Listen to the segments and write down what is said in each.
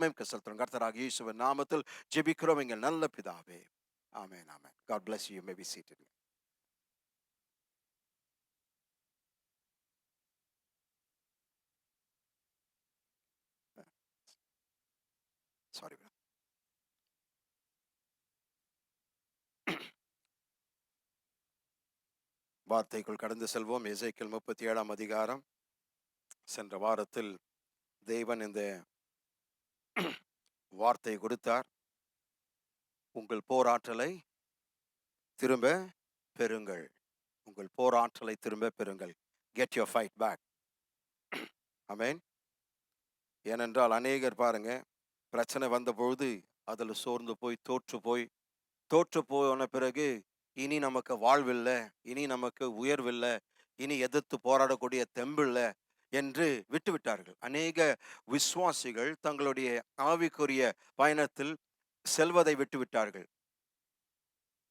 மகிமை செலுத்துறோம். கர்த்தராகிய இயேசுவின் நாமத்தில் ஜெபிக்கிறோம் எங்கள் நல்ல பிதாவே. ஆமென், ஆமென். God bless you. You may be seated. Sorry. வார்த்தைக்குள் கடந்து செல்வோம். எசேக்கியேல் 37 அதிகாரம். சென்ற வாரத்தில் தேவன் இந்த வார்த்தை கொடுத்தார். உங்கள் போராற்றலை திரும்ப பெறுங்கள். உங்கள் போராற்றலை திரும்ப பெறுங்கள். Get your fight back. Amen. ஏனென்றால் அநேகர் பாருங்க, பிரச்சனை வந்தபொழுது அதில் சோர்ந்து போய் தோற்று போன பிறகு இனி நமக்கு வாழ்வில்லை, இனி நமக்கு உயர்வில்லை, இனி எதிர்த்து போராடக்கூடிய தெம்பில்லை என்று விட்டுவிட்டார்கள். அநேக விசுவாசிகள் தங்களுடைய ஆவிக்குரிய பயணத்தில் செல்வதை விட்டுவிட்டார்கள்.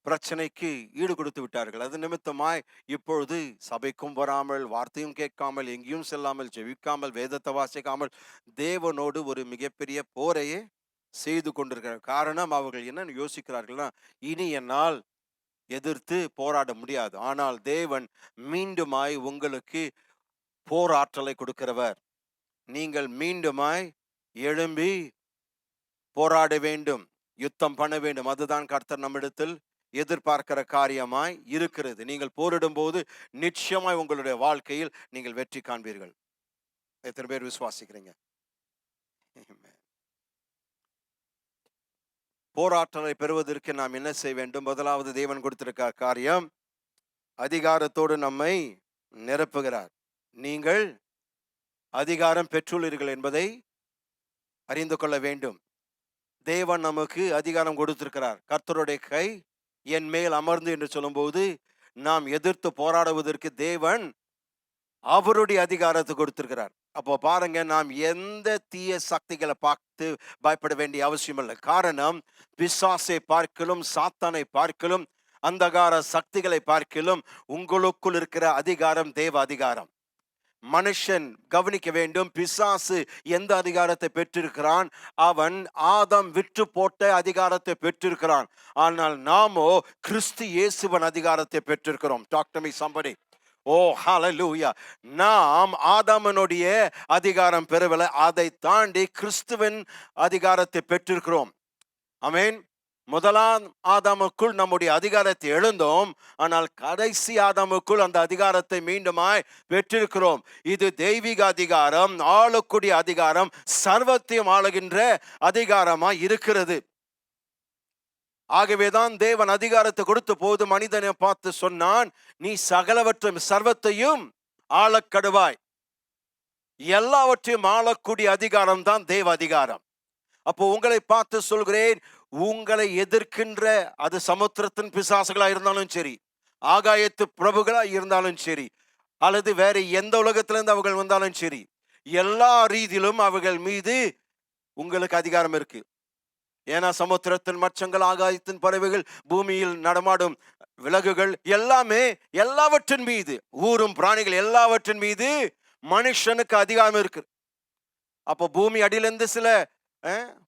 பிரச்சனைக்கு ஈடு கொடுத்து விட்டார்கள். அது நிமித்தமாய் இப்பொழுது சபைக்கும் வராமல், வார்த்தையும் கேட்காமல், எங்கேயும் செல்லாமல், ஜெபிக்காமல், வேதத்தை வாசிக்காமல் தேவனோடு ஒரு மிகப்பெரிய போரையே செய்து கொண்டிருக்கிறார். காரணம், அவர்கள் என்ன யோசிக்கிறார்கள்னா, இனி என்னால் எதிர்த்து போராட முடியாது. ஆனால் தேவன் மீண்டுமாய் உங்களுக்கு போராற்றலை கொடுக்கிறவர். நீங்கள் மீண்டுமாய் எழும்பி போராட வேண்டும், யுத்தம் பண்ண வேண்டும். அதுதான் கர்த்தர் நம்மிடத்தில் எதிர்பார்க்கிற காரியமாய் இருக்கிறது. நீங்கள் போரிடும் போது நிச்சயமாய் உங்களுடைய வாழ்க்கையில் நீங்கள் வெற்றி காண்பீர்கள். எத்தனை பேர் விசுவாசிக்கிறீங்க? போராற்றலை பெறுவதற்கு நாம் என்ன செய்ய வேண்டும்? முதலாவது, தேவன் கொடுத்திருக்க காரியம், அதிகாரத்தோடு நம்மை நிரப்புகிறார். நீங்கள் அதிகாரம் பெற்றுள்ளீர்கள் என்பதை அறிந்து கொள்ள வேண்டும். தேவன் நமக்கு அதிகாரம் கொடுத்திருக்கிறார். கர்த்தருடைய கை என் மேல் அமர்ந்து என்று சொல்லும்போது நாம் எதிர்த்து போராடுவதற்கு தேவன் அவருடைய அதிகாரத்தை கொடுத்திருக்கிறார். அப்போ பாருங்க, நாம் எந்த தீய சக்திகளை பார்த்து பயப்பட வேண்டிய அவசியம் இல்லை. காரணம், பிசாசை பார்க்கலும், சாத்தானை பார்க்கலும், அந்தகார சக்திகளை பார்க்கலும் உங்களுக்குள் இருக்கிற அதிகாரம் தேவ அதிகாரம். மனுஷன் கவனிக்க வேண்டும், பிசாசு எந்த அதிகாரத்தை பெற்றிருக்கிறான்? அவன் ஆதாம் விற்று போட்ட அதிகாரத்தை பெற்றிருக்கிறான். ஆனால் நாமோ கிறிஸ்து இயேசுவின் அதிகாரத்தை பெற்றிருக்கிறோம். Talk to me somebody. ஓ ஹல்லேலூயா. நாம் ஆதாமனுடைய அதிகாரம் பெறவில்லை, அதை தாண்டி கிறிஸ்துவின் அதிகாரத்தை பெற்றிருக்கிறோம். ஆமென். முதலாம் ஆதாமுக்குள் நம்முடைய அதிகாரத்தை எழுந்தோம், ஆனால் கடைசி ஆதாமுக்குள் அந்த அதிகாரத்தை மீண்டுமாய் பெற்றிருக்கிறோம். இது தெய்வீக அதிகாரம், ஆளக்கூடிய அதிகாரம், சர்வத்தையும் ஆளுகின்ற அதிகாரமாய் இருக்கிறது. ஆகவேதான் தேவன் அதிகாரத்தை கொடுத்த போது மனிதனை பார்த்து சொன்னான், நீ சகலவற்றையும் சர்வத்தையும் ஆளக்கடுவாய். எல்லாவற்றையும் ஆளக்கூடிய அதிகாரம் தான் தேவ அதிகாரம். அப்போ உங்களை பார்த்து சொல்கிறேன், உங்களை எதிர்க்கின்ற அது சமுத்திரத்தின் பிசாசுகளா இருந்தாலும் சரி, ஆகாயத்து பிரபுகளா இருந்தாலும் சரி, அல்லது வேற எந்த உலகத்திலிருந்து அவர்கள் வந்தாலும் சரி, எல்லா ரீதியிலும் அவர்கள் மீது உங்களுக்கு அதிகாரம் இருக்கு. ஏன்னா சமுத்திரத்தின் மச்சங்கள், ஆகாயத்தின் பறவைகள், பூமியில் நடமாடும் விலங்குகள் எல்லாமே, எல்லாவற்றின் மீது, ஊரும் பிராணிகள் எல்லாவற்றின் மீது மனுஷனுக்கு அதிகாரம் இருக்கு. அப்போ பூமி அடியிலிருந்து சில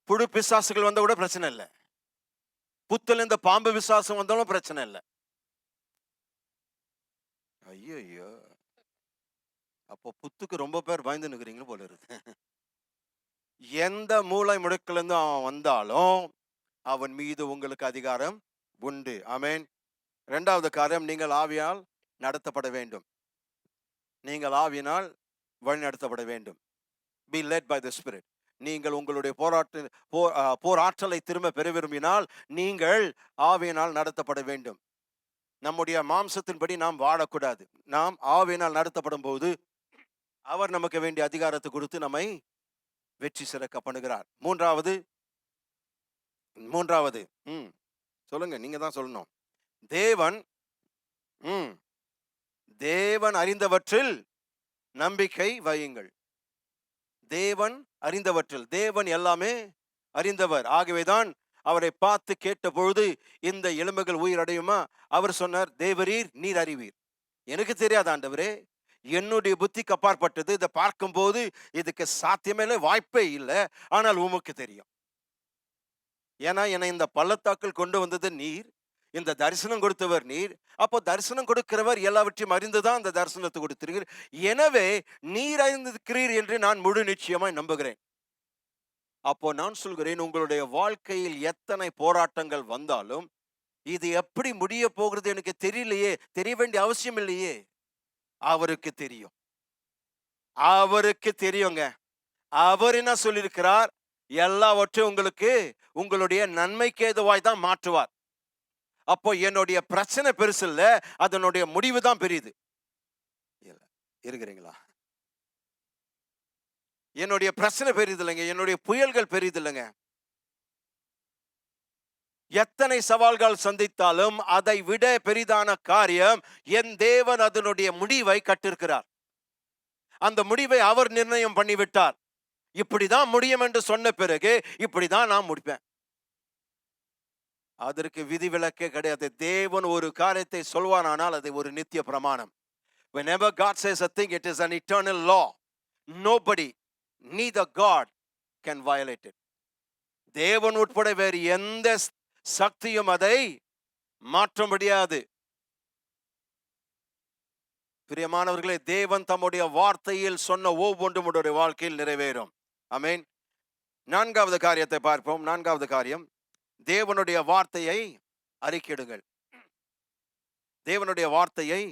புழு பிசாசுகள் வந்த கூட பிரச்சனை இல்லை, புத்துல இந்த பாம்பு விசுவாசம் வந்தாலும் பிரச்சனை இல்லை. ஐயோ, அப்போ புத்துக்கு ரொம்ப பேர் பயந்து நிற்கிறீங்க போல இருக்கு. எந்த மூளை முடுக்கில இருந்து அவன் வந்தாலும் அவன் மீது உங்களுக்கு அதிகாரம் உண்டு. ஆமென். இரண்டாவது காரியம், நீங்கள் ஆவியால் நடத்தப்பட வேண்டும். நீங்கள் ஆவியினால் வழி நடத்தப்பட வேண்டும். Be led by the Spirit. நீங்கள் உங்களுடைய போராற்றலை திரும்ப பெற விரும்பினால் நீங்கள் ஆவியினால் நடத்தப்பட வேண்டும். நம்முடைய மாம்சத்தின்படி நாம் வாழக்கூடாது. நாம் ஆவியினால் நடத்தப்படும் போது அவர் நமக்கு வேண்டிய அதிகாரத்தை கொடுத்து நம்மை வெற்றி சிறக்க பண்ணுகிறார். மூன்றாவது சொல்லுங்க, நீங்க தான் சொல்லணும். தேவன் அறிந்தவற்றில் நம்பிக்கை வையுங்கள். தேவன் அறிந்தவற்றில், தேவன் எல்லாமே அறிந்தவர். ஆகவேதான் அவரை பார்த்து கேட்ட பொழுது இந்த எலும்புகள் உயிர் அடையுமா? அவர் சொன்னார், தேவரீர் நீர் அறிவீர். எனக்கு தெரியாத ஆண்டவரே, என்னுடைய புத்திக்கு அப்பாற்பட்டது. இதை பார்க்கும்போது இதுக்கு சாத்தியமே இல்லை, வாய்ப்பே இல்லை. ஆனால் உமக்கு தெரியும். ஏன்னா என்னை இந்த பள்ளத்தாக்கில் கொண்டு வந்தது நீர், இந்த தரிசனம் கொடுத்தவர் நீர். அப்போ தரிசனம் கொடுக்கிறவர் எல்லாவற்றையும் அறிந்துதான் அந்த தரிசனத்தை கொடுத்திருக்கிறீர். எனவே நீர் அறிந்திருக்கிறீர் என்று நான் முழு நிச்சயமாய் நம்புகிறேன். அப்போ நான் சொல்கிறேன், உங்களுடைய வாழ்க்கையில் எத்தனை போராட்டங்கள் வந்தாலும் இது எப்படி முடிய போகிறது எனக்கு தெரியலையே, தெரிய வேண்டிய அவசியம் இல்லையே. அவருக்கு தெரியும், அவருக்கு தெரியுங்க. அவர் என்ன சொல்லியிருக்கிறார், எல்லாவற்றையும் உங்களுக்கு உங்களுடைய நன்மைக்கு ஏதுவாய் தான் மாற்றுவார். அப்போ என்னுடைய பிரச்சனை பெருசு இல்ல, அதனுடைய முடிவு தான் பெரியது. இருக்கிறீங்களா? என்னுடைய பிரச்சனை பெரியது இல்லைங்க, என்னுடைய புயல்கள் பெரியது இல்லைங்க. எத்தனை சவால்கள் சந்தித்தாலும் அதை விட பெரிதான காரியம் என் தேவன் அதனுடைய முடிவை கட்டிருக்கிறார். அந்த முடிவை அவர் நிர்ணயம் பண்ணிவிட்டார். இப்படிதான் முடியும் என்று சொன்ன பிறகு இப்படிதான் நான் முடிப்பேன். அதற்கு விதிவிலக்கே கிடையாது. தேவன் ஒரு காரியத்தை சொல்வானால் அது ஒரு நித்திய பிரமாணம். Whenever God says a thing, it is an eternal law. Nobody, neither God can violate it. தேவன் உட்பட வேறு எந்த சக்தியும் அதை மாற்ற முடியாது. பிரியமானவர்களே, தேவன் தம்முடைய வார்த்தையில் சொன்ன ஒவ்வொன்றும் உங்களுடைய வாழ்க்கையில் நிறைவேறும். ஆமென். நான்காவது காரியத்தை பார்ப்போம். நான்காவது காரியம், தேவனுடைய வார்த்தையை அறிக்கையிடுங்கள். தேவனுடைய வார்த்தையை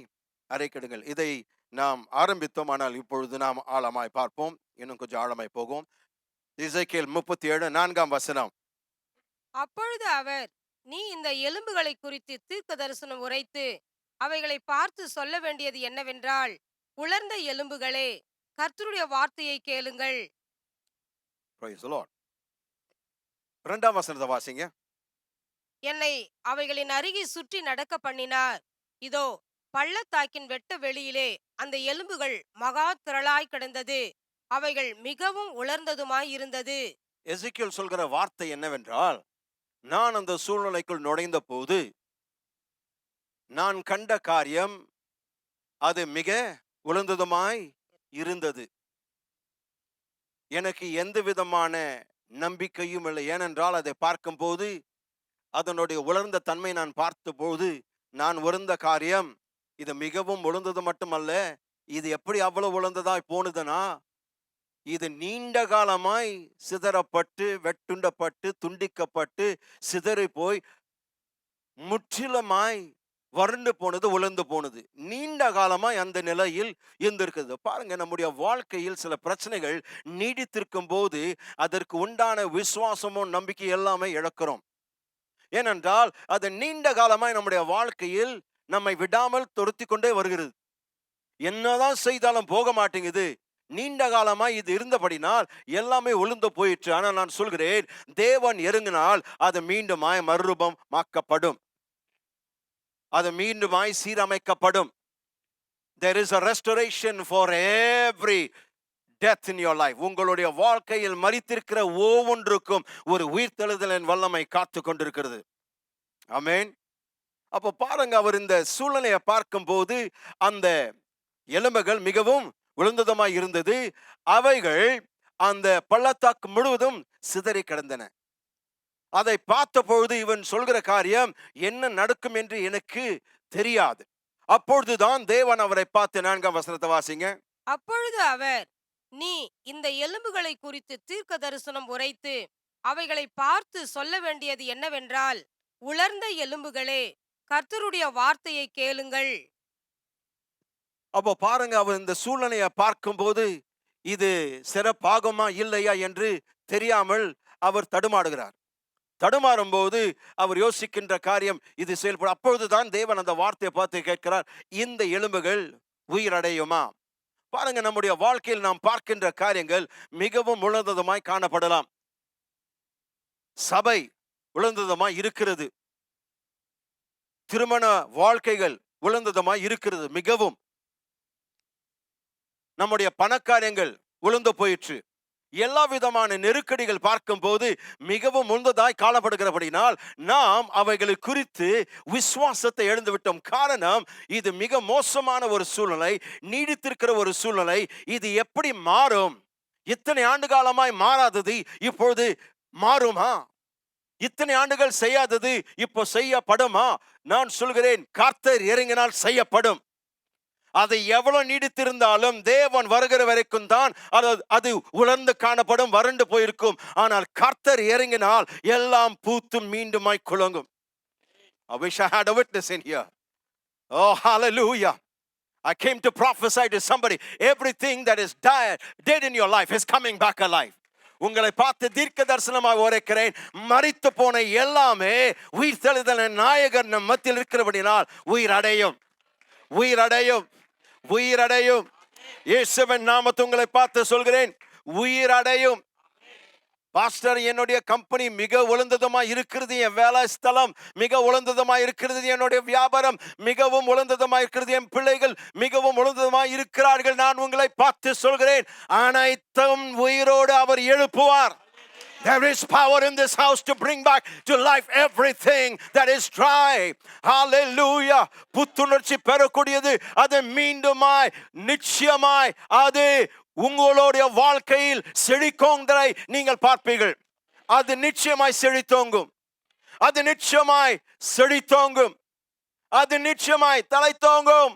அறிக்கையிடுங்கள். இதை நாம் ஆரம்பித்தோம், ஆனால் இப்பொழுது நாம் ஆழமாய் பார்ப்போம். இன்னும் கொஞ்சம் ஆழமாய் போகும். எசேக்கியேல் 37 4ஆம் வசனம். அப்பொழுது அவர், நீ இந்த எலும்புகளை குறித்து தீர்க்க தரிசனம் உரைத்து அவைகளை பார்த்து சொல்ல வேண்டியது என்னவென்றால், உலர்ந்த எலும்புகளே, கர்த்தருடைய வார்த்தையை கேளுங்கள். Praise the Lord. 2ஆம் வசனத்தை வாசிங்க. என்னை அவைகளின் அருகே சுற்றி நடக்க பண்ணினார். இதோ பள்ளத்தாக்கின் வெட்ட வெளியிலே அந்த எலும்புகள் மகா திரளாய் கிடந்தது. அவைகள் மிகவும் உலர்ந்ததுமாய் இருந்தது. எசேக்கியேல் சொல்கிற வார்த்தை என்னவென்றால், நான் அந்த சூழ்நிலைக்குள் நுழைந்த போது நான் கண்ட காரியம் அது மிக உலர்ந்ததுமாய் இருந்தது. எனக்கு எந்த விதமான நம்பிக்கையும் இல்லை. ஏனென்றால் அதை பார்க்கும்போது அதனுடைய உலர்ந்த தன்மை நான் பார்த்தபோது நான் உணர்ந்த காரியம், இது மிகவும் உலர்ந்தது மட்டுமல்ல, இது எப்படி அவ்வளவு உலர்ந்ததாய் போனதுன்னா, இது நீண்ட காலமாய் சிதறப்பட்டு வெட்டுண்டப்பட்டு துண்டிக்கப்பட்டு சிதறி போய் முற்றிலுமாய் வறண்டு போனது, உலர்ந்து போனது. நீண்ட காலமாய் அந்த நிலையில் இருந்திருக்குது. பாருங்க, நம்முடைய வாழ்க்கையில் சில பிரச்சனைகள் நீடித்திருக்கும் போது அதற்கு உண்டான விசுவாசமும் நம்பிக்கை எல்லாமே இழக்கிறோம். ஏனென்றால் அது நீண்ட காலமாய் நம்முடைய வாழ்க்கையில் நம்மை விடாமல் துரத்தி கொண்டே வருகிறது. என்னதான் செய்தாலும் போக மாட்டேங்குது. நீண்ட காலமாய் இது இருந்தபடினால் எல்லாமே உளுந்து போயிற்று. ஆனால் நான் சொல்கிறேன், தேவன் இறங்கினால் அது மீண்டுமாய் மறுரூபமாக்கப்படும், அது மீண்டுமாய் சீரமைக்கப்படும். There is a restoration for every death in your life. உங்களுடைய வாழ்க்கையில் மரித்திருக்கிற ஒவ்வொன்றுக்கும் ஒரு உயிர்த்தெழுதலின் வல்லமை காத்து கொண்டிருக்கிறது. ஆமென். அப்போ பாருங்க, அவர் இந்த சூழ்நிலையை பார்க்கும்போது அந்த எலும்புகள் மிகவும் விழுந்ததுமாய் இருந்தது. அவைகள் அந்த பள்ளத்தாக்கு முழுவதும் சிதறி கிடந்தன. அதை பார்த்த பொழுது இவன் சொல்கிற காரியம் என்ன நடக்கும் என்று எனக்கு தெரியாது. அப்பொழுதுதான் தேவன் அவரை பார்த்து, 4ஆம் வசனத்தை வாசிங்க. அப்பொழுது அவர், நீ இந்த எலும்புகளை குறித்து தீர்க்க தரிசனம் உரைத்து அவைகளை பார்த்து சொல்ல வேண்டியது என்னவென்றால், உலர்ந்த எலும்புகளே, கர்த்தருடைய வார்த்தையை கேளுங்கள். அப்போ பாருங்க, அவர் இந்த சூழ்நிலையை பார்க்கும்போது இது சிறப்பாகுமா இல்லையா என்று தெரியாமல் அவர் தடுமாறுகிறார். தடுமாறும் போது அவர் யோசிக்கின்ற காரியம் இது செயல்படும். அப்பொழுதுதான் தேவன் அந்த வார்த்தையை பார்த்து கேட்கிறார், இந்த எலும்புகள் உயிரடையுமா? பாருங்க, நம்முடைய வாழ்க்கையில் நாம் பார்க்கின்ற காரியங்கள் மிகவும் உலர்ந்ததுமாய் காணப்படலாம். சபை உலர்ந்ததுமாய் இருக்கிறது, திருமண வாழ்க்கைகள் உலர்ந்ததுமாய் இருக்கிறது மிகவும். நம்முடைய பணக்காரியங்கள் உலர்ந்து போயிற்று, எல்லா விதமான நெருக்கடிகள் பார்க்கும்போது மிகவும் முன்பதாய் காணப்படுகிறபடினால் நாம் அவைகளை குறித்து விசுவாசத்தை எழுந்து விட்டோம். காரணம், இது மிக மோசமான ஒரு சூழ்நிலை, நீடித்திருக்கிற ஒரு சூழ்நிலை. இது எப்படி மாறும்? இத்தனை ஆண்டு காலமாய் மாறாதது இப்பொழுது மாறுமா? இத்தனை ஆண்டுகள் செய்யாதது இப்போ செய்யப்படுமா? நான் சொல்கிறேன், கர்த்தர் இறங்கினால் செய்யப்படும். அதை எவ்வளவு நீடித்திருந்தாலும் தேவன் வருகிற வரைக்கும் தான் அது உலர்ந்து காணப்படும், வறண்டு போயிருக்கும். ஆனால் கர்த்தர் இறங்கினால் எல்லாம் பூத்து மீண்டுமாய் குலுங்கும். I wish I had a witness in here. Oh, hallelujah. I came to prophesy to somebody. Everything that is dead in your life is coming back alive. உங்களை பார்த்து தீர்க்க தரிசனமாக உரைக்கிறேன், மரித்து போன எல்லாமே உயிர் தெளிதல் நாயகர் நம் மத்தியில் இருக்கிறபடினால் உயிரடையும், உயிரடையும், உயிரடையும். இயேசுவின் நாமத்தை உங்களை பார்த்து சொல்கிறேன், உயிரடையும். பாஸ்டர், என்னுடைய கம்பெனி மிக உயர்ந்ததுமா இருக்கிறது, என் வேலை ஸ்தலம் மிக உயர்ந்ததுமா இருக்கிறது, என்னுடைய வியாபாரம் மிகவும் உயர்ந்ததுமா இருக்கிறது, என் பிள்ளைகள் மிகவும் உயர்ந்ததுமா இருக்கிறார்கள். நான் உங்களை பார்த்து சொல்கிறேன், அனைத்தும் உயிரோடு அவர் எழுப்புவார். There is power in this house to bring back to life everything that is dry. Hallelujah. புத்துணர்ச்சி பெறக்கூடியது அது மீண்டுமாய் நிச்சயமாய் அது உங்களுடைய வாழ்க்கையில் செழிக்கோங்கதை நீங்கள் பார்ப்பீர்கள். அது நிச்சயமாய் செழித்தோங்கும், அது நிச்சயமாய் செழித்தோங்கும், அது நிச்சயமாய் தலைத்தோங்கும்.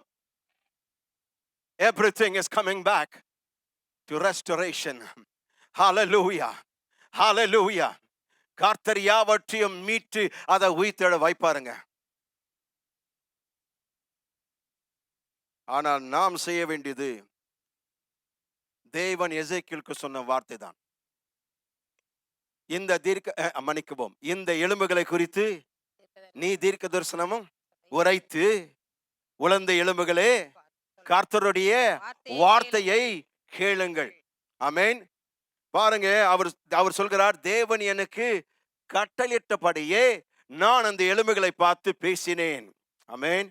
Everything is coming back to restoration. Hallelujah. Hallelujah. கர்த்தர் யாவற்றையும் மீட்டு அதை உயிர்த்தெழ வைப்பாருங்க. ஆனால் நாம் செய்ய வேண்டியது தேவன் எசேக்கியேலுக்கு சொன்ன வார்த்தை தான். இந்த எலும்புகளை குறித்து நீ தீர்க்க தரிசனமும் உரைத்து, உலர்ந்த எலும்புகளே கர்த்தருடைய வார்த்தையை கேளுங்கள். ஆமென். பாருங்க, அவர் சொல்கிறார், தேவன் எனக்கு கட்டளையிட்டபடியே நான் அந்த எலும்புகளை பார்த்து பேசினேன். ஆமென்.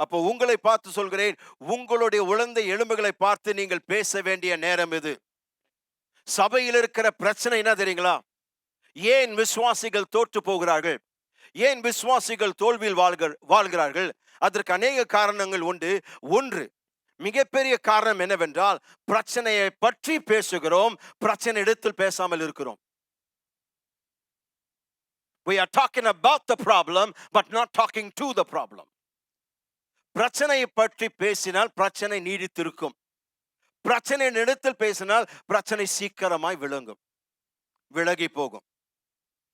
அப்போ உங்களை பார்த்து சொல்கிறேன், உங்களுடைய உலர்ந்த எலும்புகளை பார்த்து நீங்கள் பேச வேண்டிய நேரம் இது. சபையில் இருக்கிற பிரச்சனை என்ன தெரியுங்களா? ஏன் விசுவாசிகள் தோற்று போகிறார்கள்? ஏன் விசுவாசிகள் தோல்வியில் வாழ்கிறார்கள்? அதற்கு அநேக காரணங்கள் உண்டு. ஒன்று, மிகப்பெரிய காரணம் என்னவென்றால், பிரச்சனையை பற்றி பேசுகிறோம், பிரச்சனை இடத்தில் பேசாமல் இருக்கிறோம். We are talking about the problem but not talking to the problem. பிரச்சனையை பற்றி பேசினால் பிரச்சனை நீடித்திருக்கும். பிரச்சனை இடத்தில் பேசினால் பிரச்சனை சீக்கிரமாய் விலகி போகும்.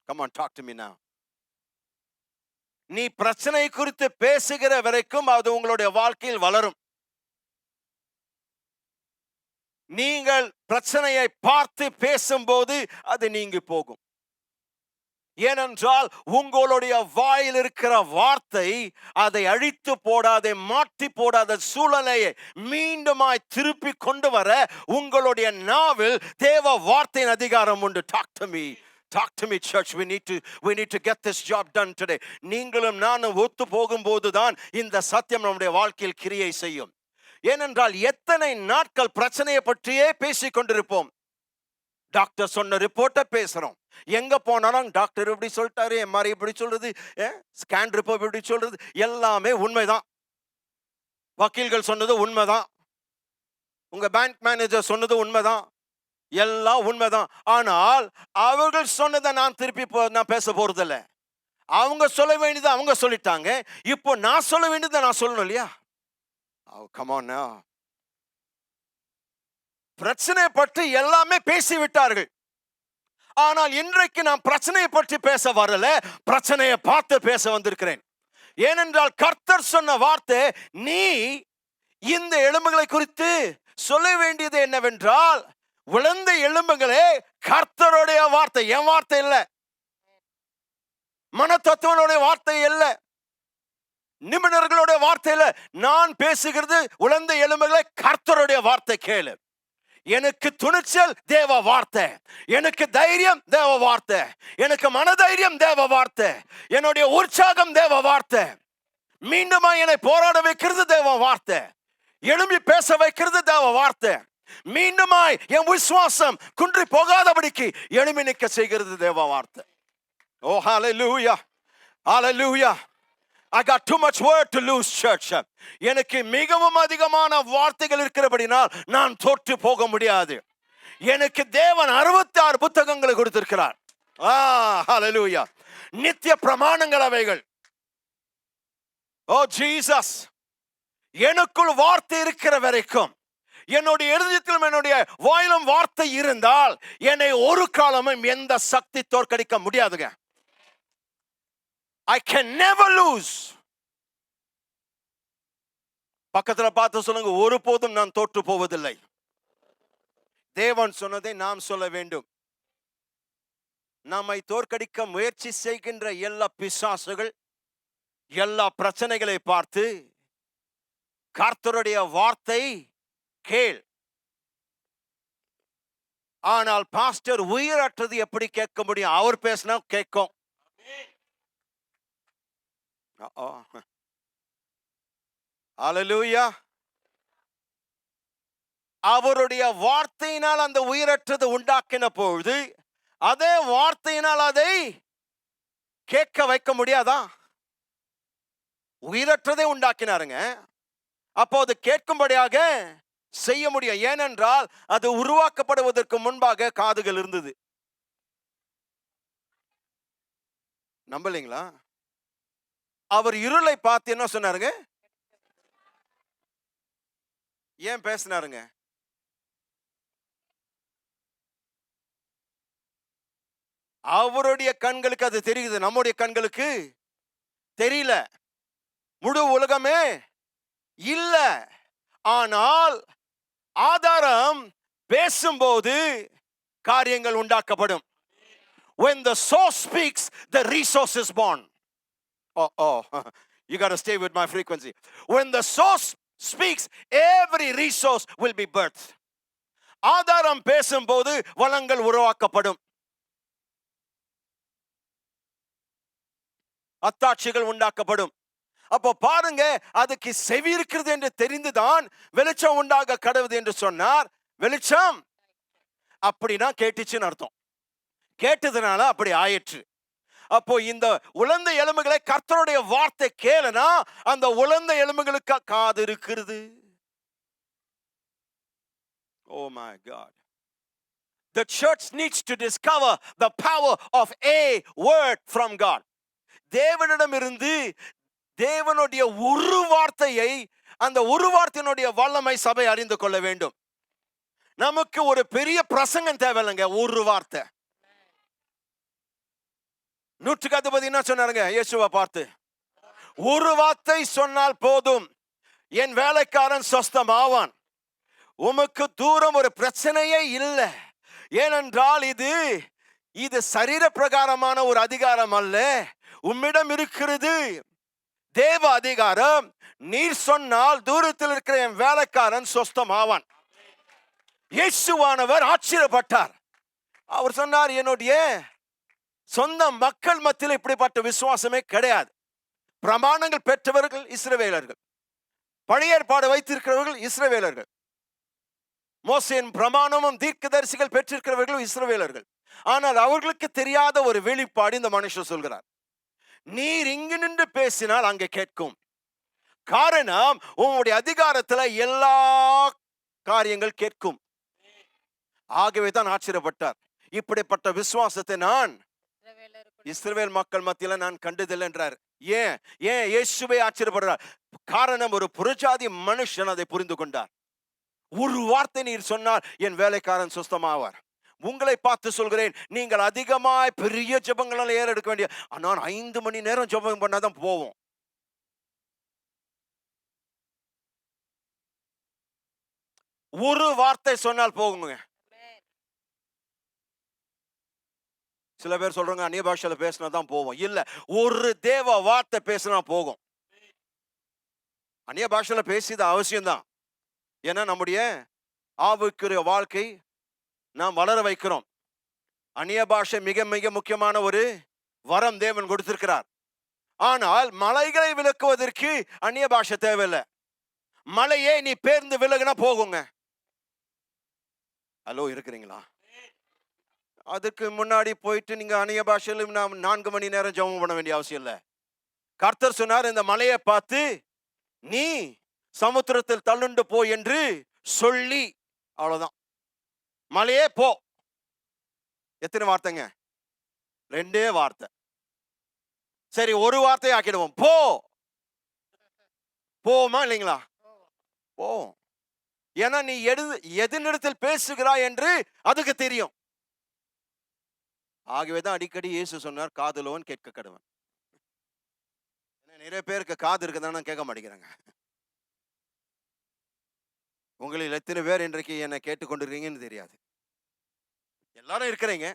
Come on, talk to me now. நீ பிரச்சனை குறித்து பேசுகிற வரைக்கும் அது உங்களுடைய வாழ்க்கையில் வளரும். நீங்கள் பிரச்சனையை பார்த்து பேசும்போது அது நீங்கி போகும். ஏனென்றால் உங்களுடைய வாயில் இருக்கிற வார்த்தை அதை அழித்து போடாத, மாற்றி போடாத சூழலையை மீண்டுமாய் திருப்பி கொண்டு வர உங்களுடைய நாவில் தேவ வார்த்தையின் அதிகாரம் உண்டு. Talk to me, church. We need to get this job done today. நீங்களும் நானும் ஒத்து போகும்போது தான் இந்த சத்தியம் நம்முடைய வாழ்க்கையில் கிரியை செய்யும். ஏனென்றால் எத்தனை நாட்கள் பிரச்சனையை பற்றியே பேசிக் கொண்டிருப்போம். டாக்டர் சொன்ன ரிப்போர்ட்டை பேசுறோம். எங்க போனாலும் டாக்டர் இப்படி சொல்லிட்டாரு, எம்ஆர்ஐ இப்படி சொல்றது, ஸ்கேன் ரிப்போர்ட் இப்படி சொல்றது, எல்லாமே உண்மைதான். வக்கீல்கள் சொன்னது உண்மைதான், உங்க பேங்க் மேனேஜர் சொன்னது உண்மைதான், எல்லாம் உண்மைதான். ஆனால் அவர்கள் சொன்னதை நான் திருப்பி நான் பேச போறதில்ல. அவங்க சொல்ல வேண்டியதை அவங்க சொல்லிட்டாங்க, இப்போ நான் சொல்ல வேண்டியதை நான் சொல்லணும் இல்லையா? Oh, come on now. பிரச்சனை பற்றி எல்லாமே பேசிவிட்டார்கள். ஆனால் இன்றைக்கு நான் பிரச்சனையை பற்றி பேச வரல, பிரச்சனையை பார்த்து பேச வந்திருக்கிறேன். ஏனென்றால் கர்த்தர் சொன்ன வார்த்தை, நீ இந்த எலும்புகளை குறித்து சொல்ல வேண்டியது என்னவென்றால், விழுந்த எலும்புகளே கர்த்தருடைய வார்த்தை, என் வார்த்தை இல்லை, மன தத்துவனுடைய வார்த்தை இல்லை, நிபுணர்களுடைய வார்த்தை இல்லை. நான் பேசுகிறது உலர்ந்த எலும்புகளை கர்த்தருடைய வார்த்தை கேளு. எனக்கு துணிச்சல் தேவ வார்த்தை, எனக்கு தைரியம் தேவ வார்த்தை, எனக்கு மனதைரியம் தேவ வார்த்தை, என்னுடைய உற்சாகம் தேவ வார்த்தை, மீண்டுமா என்னை போராட வைக்கிறது தேவ வார்த்தை, எழும்பி பேச வைக்கிறது தேவ வார்த்தை. மீண்டுமாய் என் விசுவாசம் குன்றி போகாதபடிக்கு எழுமி நிற்க செய்கிறது தேவ வார்த்தை. ஓ ஹalleluya, hallelujah. I got too much word to lose, church. எனக்கு மிகவும் அதிகமான வார்த்தைகள் இருக்கிறபடினால் நான் தோற்று போக முடியாது. எனக்கு தேவன் 66 புத்தகங்களை கொடுத்திருக்கிறார். ஹalleluya. நித்திய பிரமாணங்கள் அவைகள். ஓ ஜீசஸ், எனக்குள் வார்த்தை இருக்கிற வரைக்கும், என்னுடைய இருதயத்திலும் என்னுடைய வாயிலும் வார்த்தை இருந்தால் என்னை ஒரு காலமும் எந்த சக்தி தோற்கடிக்க முடியாதுங்க. I can never lose. பக்கத்துல பார்த்து சொல்லுங்க, ஒருபோதும் நான் தோற்று போவதில்லை. தேவன் சொன்னதை நாம் சொல்ல வேண்டும். நம்மை தோற்கடிக்க முயற்சி செய்கின்ற எல்லா பிசாசுகள், எல்லா பிரச்சனைகளை பார்த்து கர்த்தருடைய வார்த்தை கேள். ஆனால் பாஸ்டர் உயிரற்றது எப்படி கேட்க முடியும்? அவர் பேசினா கேட்கும். ஹalleluya. அவருடைய வார்த்தையினால் அந்த உயிரற்றது உண்டாக்கின பொழுது அதே வார்த்தையினால் அதை கேட்க வைக்க முடியாதா? உயிரற்றதை உண்டாக்கினாருங்க, அப்போ அது கேட்கும்படியாக செய்ய முடியும். ஏனென்றால் அது உருவாக்கப்படுவதற்கு முன்பாக காதுகள் இருந்தது. நம்பலீங்களா? அவர் இருளை பார்த்து என்ன சொன்னாருங்க? ஏன் பேசினாருங்க? அவருடைய கண்களுக்கு அது தெரியுது, நம்முடைய கண்களுக்கு தெரியல. முழு உலகமே இல்ல. ஆனால் ஆதாரம் பேசும்போது காரியங்கள் உண்டாக்கப்படும். When the source speaks, the resource is born. You got to stay with my frequency. When the source speaks, every resource will be birthed. ஆதாரம் பேசும்போது வளங்கள் உருவாக்கப்படும், அத்தாட்சிகள் உண்டாக்கப்படும். அப்போ பாருங்க, அதுக்கு செவி இருக்கிறது என்று தெரிந்துதான் வெளிச்சம் உண்டாக கடவுது என்று சொன்னார். வெளிச்சம் அப்படின்னா கேட்டுச்சுன்னு அர்த்தம். கேட்டதுனால அப்படி ஆயிற்று. அப்போ இந்த உலர்ந்த எலும்புகளை கர்த்தருடைய வார்த்தை கேளுனா அந்த உலர்ந்த எலும்புகளுக்கு காது இருக்கிறது. Oh my God. The church needs to discover the power of a word from God. தேவனிடமிருந்து தேவனுடைய ஒரு வார்த்தையை, அந்த ஒரு வார்த்தையினுடைய வல்லமை சபை அறிந்து கொள்ள வேண்டும். நமக்கு ஒரு பெரிய பிரசங்கம் தேவையில்லைங்க, ஒரு வார்த்தை. நூற்றுக்கு அதிபதி என்ன சொன்னாருங்க இயேசுவை பார்த்து? ஒரு வார்த்தை சொன்னால் போதும், என் வேலைக்காரன் சொஸ்தமாவான். உமக்கு தூரம் ஒரு பிரச்சனையே இல்லை. ஏனென்றால் இது சரீர பிரகாரமான ஒரு அதிகாரம் அல்ல, உம்மிடம் இருக்கிறது தேவ அதிகாரம். நீர் சொன்னால் தூரத்தில் இருக்கிற என் வேலைக்காரன் சொஸ்தமாவான். இயேசுவானவர் ஆச்சரியப்பட்டார். அவர் சொன்னார், என்னுடைய சொந்த மக்கள் மத்தியில் இப்படிப்பட்ட விசுவாசமே கிடையாது. பிரமாணங்கள் பெற்றவர்கள் இஸ்ரவேலர்கள், பழைய ஏற்பாடு வைத்திருக்கிறவர்கள் இஸ்ரவேலர்கள், மோசேயின் பிரமாணமும் தீர்க்கதரிசிகள் பெற்றிருக்கிறவர்கள் இஸ்ரவேலர்கள். ஆனால் அவர்களுக்கு தெரியாத ஒரு வெளிப்பாடு இந்த மனுஷன் சொல்கிறார். நீர் இங்கு நின்று பேசினால் அங்கே கேட்கும். காரணம், உங்களுடைய அதிகாரத்துல எல்லா காரியங்கள் கேட்கும். ஆகவே தான் ஆச்சரியப்பட்டார். இப்படிப்பட்ட விசுவாசத்தை நான் இஸ்ரவேல் மக்கள் மத்தியில நான் கண்டதில்லை என்றார். ஏன் இயேசுவே ஆச்சரியப்படுறார்? காரணம், ஒரு புறஜாதி மனுஷன் அதை புரிந்து கொண்டார். ஒரு வார்த்தை நீர் சொன்னால் என் வேலைக்காரன் சுஸ்தமாவார். உங்களை பார்த்து சொல்கிறேன், நீங்கள் அதிகமாய் பெரிய ஜெபங்களால் ஏறெடுக்க வேண்டிய, நான் 5 மணி நேரம் ஜெபம் பண்ணாதான் போவோம். ஒரு வார்த்தை சொன்னால் போகுங்க. சில பேர் சொல்றாங்க அந்நிய பாஷையில பேசினா தான் போவோம். இல்ல, ஒரு தேவ வார்த்தை பேசினா போகும். அந்நிய பாஷையில பேசியது அவசியம்தான். ஏன்னா நம்முடைய ஆவிக்குரிய வாழ்க்கை நாம் வளர வைக்கிறோம். அந்நிய பாஷை மிக மிக முக்கியமான ஒரு வரம் தேவன் கொடுத்திருக்கிறார். ஆனால் மலைகளை விலக்குவதற்கு அந்நிய பாஷை தேவையில்லை. மலையே நீ பேர்ந்து விலகுனா போகுங்க. ஹலோ, இருக்கிறீங்களா? அதுக்கு முன்னாடி போயிட்டு நீங்க அந்நிய பாஷையில 4 மணி நேரம் ஜெபம் பண்ண வேண்டிய அவசியம் இல்லை. கர்த்தர் சொன்னார், இந்த மலையை பார்த்து நீ சமுத்திரத்தில் தள்ளுண்டு போ என்று சொல்லி, அவ்வளவுதான். மலையே போ. எத்தனை வார்த்தைங்க? 2 வார்த்தை. சரி, ஒரு வார்த்தையை ஆக்கிடுவோம். போ. போமா இல்லைங்களா? போ. ஏன்னா நீ எதனிடத்தில் பேசுகிறாய் என்று அதுக்கு தெரியும். ஆகவேதான் அடிக்கடி இயேசு சொன்னார், காதுலவன் கேட்க கடவன். நிறைய பேருக்கு காது இருக்குதான்னு கேட்க மாட்டேங்கிறாங்க. உங்களில் எத்தனை பேர் இன்றைக்கு என்னை கேட்டுக்கொண்டிருக்கீங்கன்னு தெரியாது. எல்லாரும் இருக்கிறீங்க,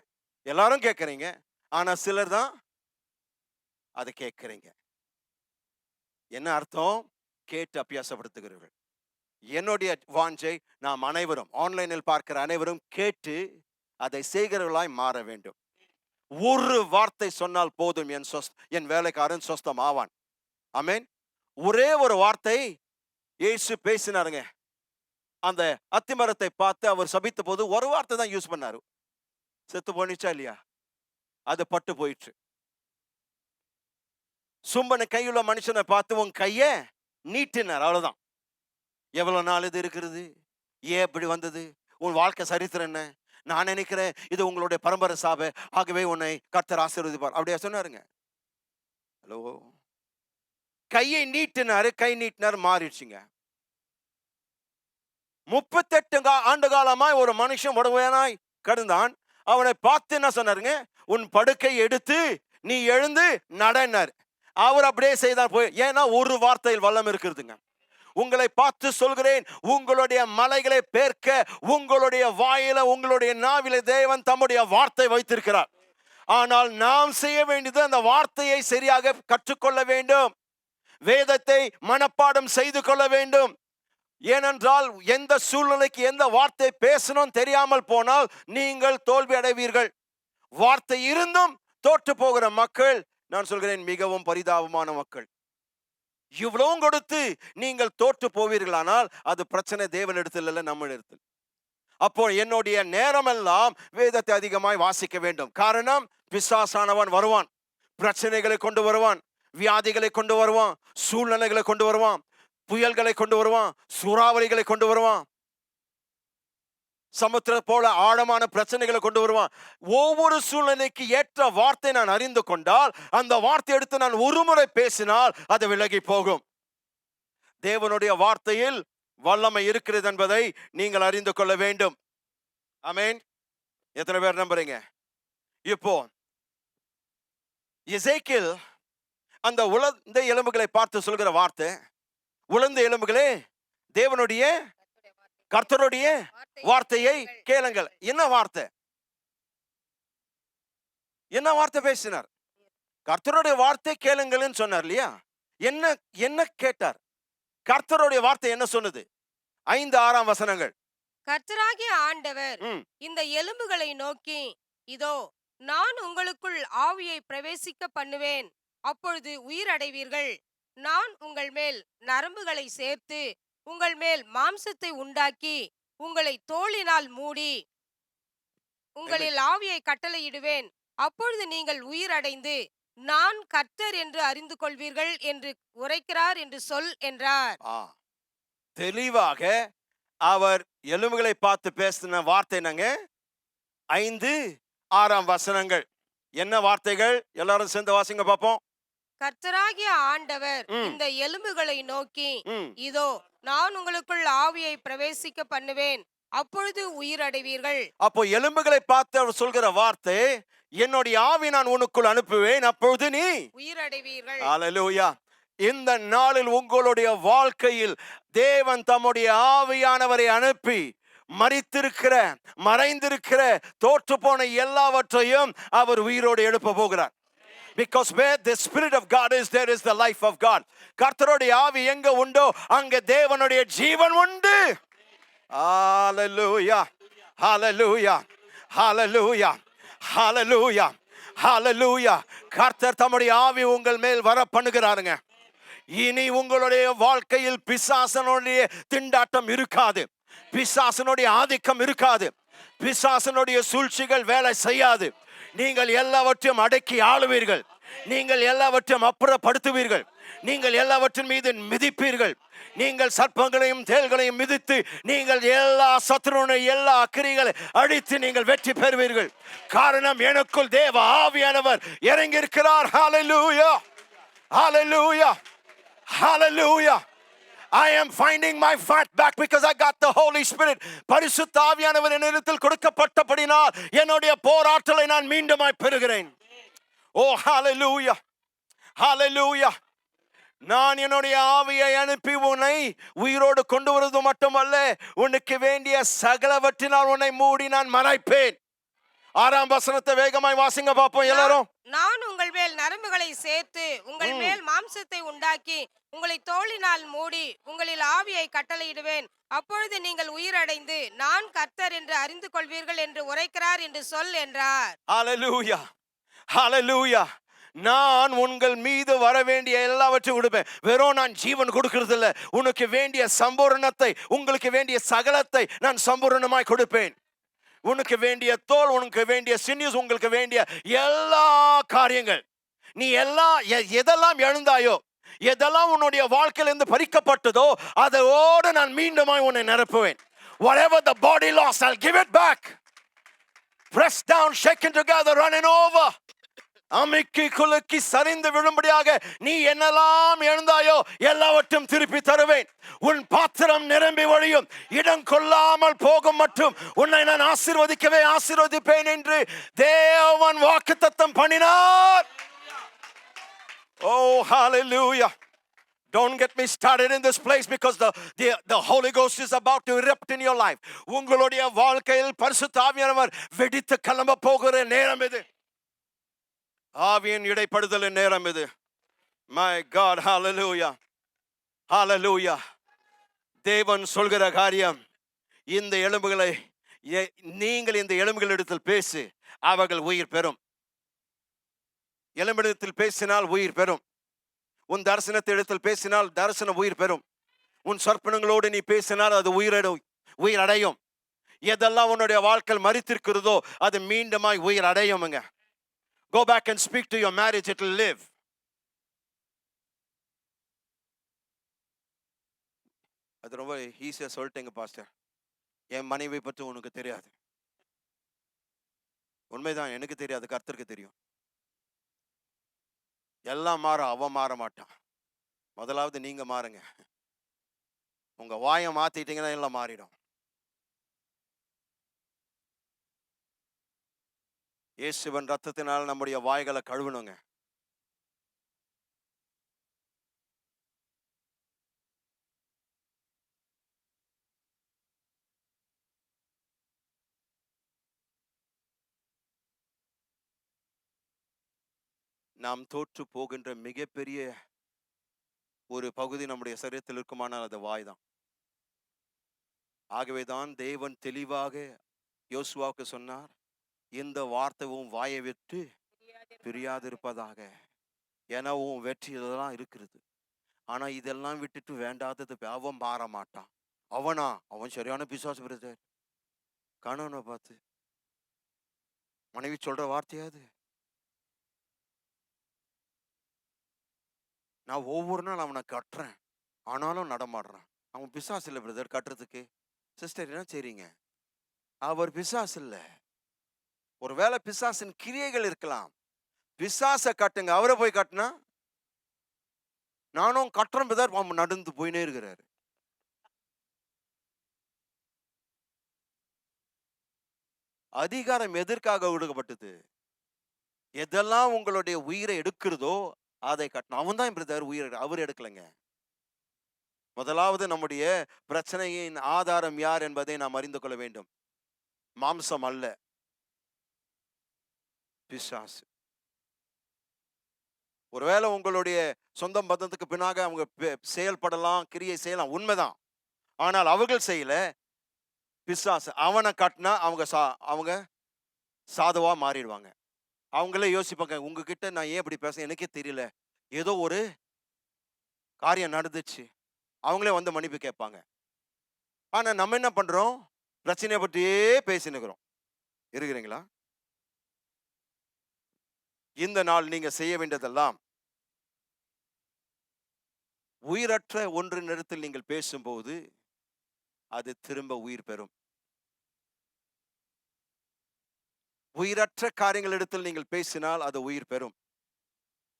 எல்லாரும் கேட்கறீங்க. ஆனா சிலர் தான் அதை கேட்கறீங்க. என்ன அர்த்தம்? கேட்டு அபியாசப்படுத்துகிறீர்கள். என்னுடைய வாஞ்சை, நாம் அனைவரும், ஆன்லைனில் பார்க்கிற அனைவரும் கேட்டு அதை செய்கிறவர்களாய் மாற வேண்டும். ஒரு வார்த்தை சொன்னால் போதும், என் வேலைக்காரன் சொஸ்தம் ஆவான். ஆமென். ஒரே ஒரு வார்த்தை இயேசு பேசினாருங்க. அந்த அத்திமரத்தை பார்த்து அவர் சபித்த போது ஒரு வார்த்தை தான் யூஸ் பண்ணாரு. செத்து போனிச்சா இல்லையா? அது பட்டு போயிற்று. சும்பன கையுள்ள மனுஷனை பார்த்து உன் கைய நீட்டினார், அவ்வளவுதான். எவ்வளவு நாள் இது இருக்கிறது? ஏன் இப்படி வந்தது? உன் வாழ்க்கை சரித்திரம் என்ன? நான் நினைக்கிறேன் இது உங்களுடைய பரம்பரை சாப, ஆகவே உன்னை கர்த்தர் ஆசீர்வதிப்பார், அப்படியா சொன்னாருங்க. ஹலோ, கையை நீட்டினாரு, கை நீட்டினார், மாறிடுச்சுங்க. 38 ஆண்டு காலமாய் ஒரு மனுஷன் உடமையானாய் கடந்தான். அவனை பார்த்து என்ன சொன்னாருங்க? உன் படுக்கை எடுத்து நீ எழுந்து நடனார். அவர் அப்படியே செய்தார். போய், ஏன்னா ஒரு வார்த்தையில் வல்லம் இருக்கிறதுங்க. உங்களை பார்த்து சொல்கிறேன், உங்களுடைய மலைகளை பேர்க்க உங்களுடைய வாயில, உங்களுடைய நாவில தேவன் தம்முடைய வார்த்தை வைத்திருக்கிறார். ஆனால் நாம் செய்ய வேண்டியது அந்த வார்த்தையை சரியாக கற்றுக்கொள்ள வேண்டும். வேதத்தை மனப்பாடம் செய்து கொள்ள வேண்டும். ஏனென்றால் எந்த சூழ்நிலைக்கு எந்த வார்த்தை பேசணும் தெரியாமல் போனால் நீங்கள் தோல்வி அடைவீர்கள். வார்த்தை இருந்தும் தோற்று போகிற மக்கள், நான் சொல்கிறேன், மிகவும் பரிதாபமான மக்கள். இவ்வளவும் கொடுத்து நீங்கள் தோற்று போவீர்களானால் அது பிரச்சனை தேவனிடத்தில் இல்லை, நம்மளிடத்தில். அப்போ என்னுடைய நேரமெல்லாம் வேதத்தை அதிகமாய் வாசிக்க வேண்டும். காரணம், பிசாசானவன் வருவான், பிரச்சனைகளை கொண்டு வருவான், வியாதிகளை கொண்டு வருவான், சூழ்நிலைகளை கொண்டு வருவான், புயல்களை கொண்டு வருவான், சூறாவளிகளை கொண்டு வருவான், சமுத்திர போல ஆழமான பிரச்சனைகளை கொண்டு வருவான். ஒவ்வொரு சூழ்நிலைக்கு ஏற்ற வார்த்தை நான் அறிந்து கொண்டால், அந்த வார்த்தை எடுத்து நான் ஒருமுறை பேசினால் அது விலகி போகும். தேவனுடைய வார்த்தையில் வல்லமை இருக்கிறது என்பதை நீங்கள் அறிந்து கொள்ள வேண்டும். ஆமென். எத்தனை பேர் நம்புறீங்க? இப்போ எசேக்கியேல் அந்த உலர்ந்த எலும்புகளை பார்த்து சொல்கிற வார்த்தை, உலர்ந்த எலும்புகளே தேவனுடைய கர்த்தருடைய வார்த்தையை கேளுங்கள். என்ன வார்த்தை? என்ன வார்த்தை பேசினார்? கர்த்தருடைய வார்த்தை கேளுங்கள்னு சொன்னார் இல்லையா? என்ன என்ன கேட்டார்? கர்த்தருடைய வார்த்தை என்ன சொன்னது? 5, 6 வசனங்கள். கர்த்தராகிய ஆண்டவர் இந்த எலும்புகளை நோக்கி, இதோ நான் உங்களுக்குள் ஆவியை பிரவேசிக்க பண்ணுவேன், அப்பொழுது உயிர் அடைவீர்கள். நான் உங்கள் மேல் நரம்புகளை சேர்த்து உங்கள் மேல் மாம்சத்தை உண்டாக்கி உங்களை தோலினால் மூடி உங்களில் ஆவியை கட்டளையிடுவேன். அப்பொழுது நீங்கள் உயிர் அடைந்து நான் கர்த்தர் என்று அறிந்து கொள்வீர்கள் என்று உரைக்கிறார் என்று சொல் என்றார். தெளிவாக அவர் எலும்புகளை பார்த்து பேசின வார்த்தை என்னங்க? 5, 6 வசனங்கள். என்ன வார்த்தைகள்? எல்லாரும் சேர்ந்து வாசிங்க பாப்போம். கர்த்தராகிய ஆண்டவர் இந்த எலும்புகளை நோக்கி, இதோ நான் உங்களுக்குள் ஆவியை பிரவேசிக்க பண்ணுவேன், அப்பொழுது உயிர் அடைவீர்கள். அப்போ எலும்புகளை பார்த்து அவர் சொல்கிற வார்த்தை, என்னுடைய ஆவி நான் உனக்குள் அனுப்புவேன், அப்பொழுது நீ உயிர் அடைவீர்கள். ஹல்லேலூயா. இந்த நாளில் உங்களுடைய வாழ்க்கையில் தேவன் தம்முடைய ஆவியானவரை அனுப்பி மரித்திருக்கிற, மறைந்திருக்கிற, தோற்று போன எல்லாவற்றையும் அவர் உயிரோடு எழுப்ப போகிறார். Because where the spirit of God is, there is the life of God. கர்த்தருடைய ஆவி எங்க உண்டோ அங்க தேவனுடைய ஜீவன் உண்டு. ஹalleluya, hallelujah, hallelujah, hallelujah, hallelujah. கர்த்தர் தம்முடைய ஆவி உங்கள் மேல் வர பண்ணுகிறாருங்க. இனி உங்களுடைய வாழ்க்கையில் பிசாசனுடைய திண்டாட்டம் இருக்காது, பிசாசனுடைய ஆதிக்கம் இருக்காது. பிசாசனுடைய சூழ்ச்சிகள் வேலை செய்யாது. நீங்கள் எல்லாவற்றையும் அடக்கி ஆளுவீர்கள். நீங்கள் எல்லாவற்றையும் அப்புறப்படுத்துவீர்கள். நீங்கள் எல்லாவற்றின் மீது மிதிப்பீர்கள். நீங்கள் சர்ப்பங்களையும் தேள்களையும் மிதித்து நீங்கள் எல்லா சத்துருனை எல்லா அக்கிரிகளை அழித்து நீங்கள் வெற்றி பெறுவீர்கள். காரணம், எனக்குள் தேவ ஆவியானவர் இறங்கி இருக்கிறார். ஹalleluya, hallelujah, hallelujah. I am finding my fight back because I got the Holy Spirit. பரிசுத்த ஆவியானவர் என்னிடத்தில் கொடுக்கப்பட்டபடினால் என்னுடைய போராட்டலை நான் மீண்டுமாய் பெறுகிறேன். Oh hallelujah, hallelujah. நான் என்னுடைய ஆவியை அனுப்பி உன்னை உயிரோடு கொண்டு வருவது மட்டுமல்ல, உனக்கு வேண்டிய சகலவற்றினால் உன்னை மூடி நான் மறைப்பேன். 6ஆம் வசனத்தை வேகமாய் வாசிங்க பாப்போம் எல்லாரும். நான் உங்கள் மேல் நரம்புகளை சேர்த்து உங்கள் மேல் மாம்சத்தை உண்டாக்கி உங்களை தோளினால் மூடி உங்களில் ஆவியை கட்டளையிடுவேன். அப்பொழுது நீங்கள் உயிரடைந்து நான் கர்த்தர் என்று அறிந்து கொள்வீர்கள் என்று உரைக்கிறார் என்று சொல் என்றார். ஹalleluya, hallelujah. நான் உங்கள் மீது வர வேண்டிய எல்லாவற்றையும் கொடுப்பேன். வெறும் நான் ஜீவன் கொடுக்கிறது இல்ல, உனக்கு வேண்டிய சம்பூரணத்தை, உங்களுக்கு வேண்டிய சகலத்தை நான் சம்பூரணமாய் கொடுப்பேன். உனக்கு வேண்டிய தோல், உனக்கு வேண்டிய சினியூஸ், உங்களுக்கு வேண்டிய எல்லா காரியங்கள், நீ எதெல்லாம் எழுந்தாயோ, எதெல்லாம் உன்னுடைய வாழ்க்கையிலிருந்து பறிக்கப்பட்டதோ அதோடு நான் மீண்டுமாய் உன்னை நிரப்புவேன். Whatever the body lost, I'll give it back. Pressed down, shaken together, running over. அமிக்கி குலுக்கி சரிந்து விழும்படியாக நீ என்னெல்லாம் எழுந்தாயோ எல்லாவற்றையும் திருப்பி தருவேன். உன் பாத்திரம் நிரம்பி வழியும், இடம் கொள்ளாமல் போகும் மட்டும் உன்னை நான் ஆசீர்வதிப்பேன் என்று தேவன் வாக்குத்தத்தம் பண்ணினார். Oh hallelujah. Don't get me started in this place because the Holy Ghost is about to erupt in your life. உங்களுடைய வாழ்க்கையில் பரிசுத்த ஆவியானவர் வெடித்து கிளம்ப போகிற நேரம் இது. ஆவியின் இடைப்படுதலின் நேரம் இது. My God, hallelujah, hallelujah. தேவன் சொல்கிற காரியம், இந்த எலும்புகளை நீங்கள் இந்த எலும்புகளிடத்தில் பேசு, அவர்கள் உயிர் பெறும். எலும்பிடத்தில் பேசினால் உயிர் பெறும். உன் தரிசனத்திடத்தில் பேசினால் தரிசனம் உயிர் பெறும். உன் சொற்பனங்களோடு நீ பேசினால் அது உயிர் அடையும். எதெல்லாம் உன்னுடைய வாழ்க்கையில் மரித்திருக்கிறதோ அது மீண்டுமாய் உயிர் அடையும்ங்க. Go back and speak to your marriage, it will live. அது ரொம்ப ஈஸியா சொல்லிட்டேங்க பாஸ்டர். என் மனைவி பற்றி உனக்கு தெரியாது. உண்மைதான், எனக்கு தெரியாது, கர்த்தருக்கு தெரியும். எல்லாம் மாறும், அவன் மாற மாட்டான். முதலாவது நீங்க மாறுங்க. உங்க வாயை மாத்திட்டீங்கன்னா எல்லாம் மாறிடும். இயேசுவின் ரத்தத்தினால் நம்முடைய வாய்களை கழுவணுங்க. நாம் தோற்று போகின்ற மிகப்பெரிய ஒரு பகுதி நம்முடைய சரீரத்தில் இருக்குமானால் அது வாய் தான். ஆகவேதான் தேவன் தெளிவாக யோசுவாவுக்கு சொன்னார், இந்த வார்த்தையும் வாயை விட்டு பிரியாதிருப்பதாக. ஏன்னா உன் வெற்றி இதெல்லாம் இருக்கிறது. ஆனா இதெல்லாம் விட்டுட்டு வேண்டாதது அவன் மாற மாட்டான். அவன் சரியான பிசாசு பிரதர். கணவனை பார்த்து மனைவி சொல்ற வார்த்தையாது. நான் ஒவ்வொரு நாள் அவனை கட்டுறேன், ஆனாலும் நடமாடுறான். அவன் பிசாசு இல்லை பிரதர் கட்டுறதுக்கு. சிஸ்டர் என்ன சரிங்க, அவர் பிசாசு இல்லை. ஒருவேளை பிசாசின் கிரியைகள் இருக்கலாம். பிசாசை கட்டுங்க, அவரை போய் கட்டினா நானும் கட்டுறேன் பிரதர், நடந்து போயினே இருக்கிறாரு. அதிகாரம் எதற்காக கொடுக்கப்பட்டது? எதெல்லாம் உங்களுடைய உயிரை எடுக்கிறதோ அதை கட்டணும். அவன் தான் பிரதர் உயிர், அவர் எடுக்கலைங்க. முதலாவது நம்முடைய பிரச்சனையின் ஆதாரம் யார் என்பதை நாம் அறிந்து கொள்ள வேண்டும். மாம்சம் அல்ல, பிசாசு. ஒருவேளை உங்களுடைய சொந்த பந்தத்துக்கு பின்னாக அவங்க செயல்படலாம், கிரியை செய்யலாம், உண்மைதான். ஆனால் அவர்கள் செய்யல, பிசாசு. அவனை காட்டினா அவங்க சாதுவா மாறிடுவாங்க. அவங்களே யோசிப்பாங்க, உங்ககிட்ட நான் ஏன் இப்படி பேச எனக்கே தெரியல, ஏதோ ஒரு காரியம் நடந்துச்சு. அவங்களே வந்து மன்னிப்பு கேட்பாங்க. ஆனா நம்ம என்ன பண்றோம்? பிரச்சனையை பற்றியே பேசினுக்கிறோம். இருக்கிறீங்களா? இந்த நாள் நீங்க செய்ய வேண்டியதெல்லாம், உயிரற்ற ஒன்றின் இடத்தில் நீங்கள் பேசும்போது அது திரும்ப உயிர் பெறும். உயிரற்ற காரியங்களிடத்தில் நீங்கள் பேசினால் அது உயிர் பெறும்.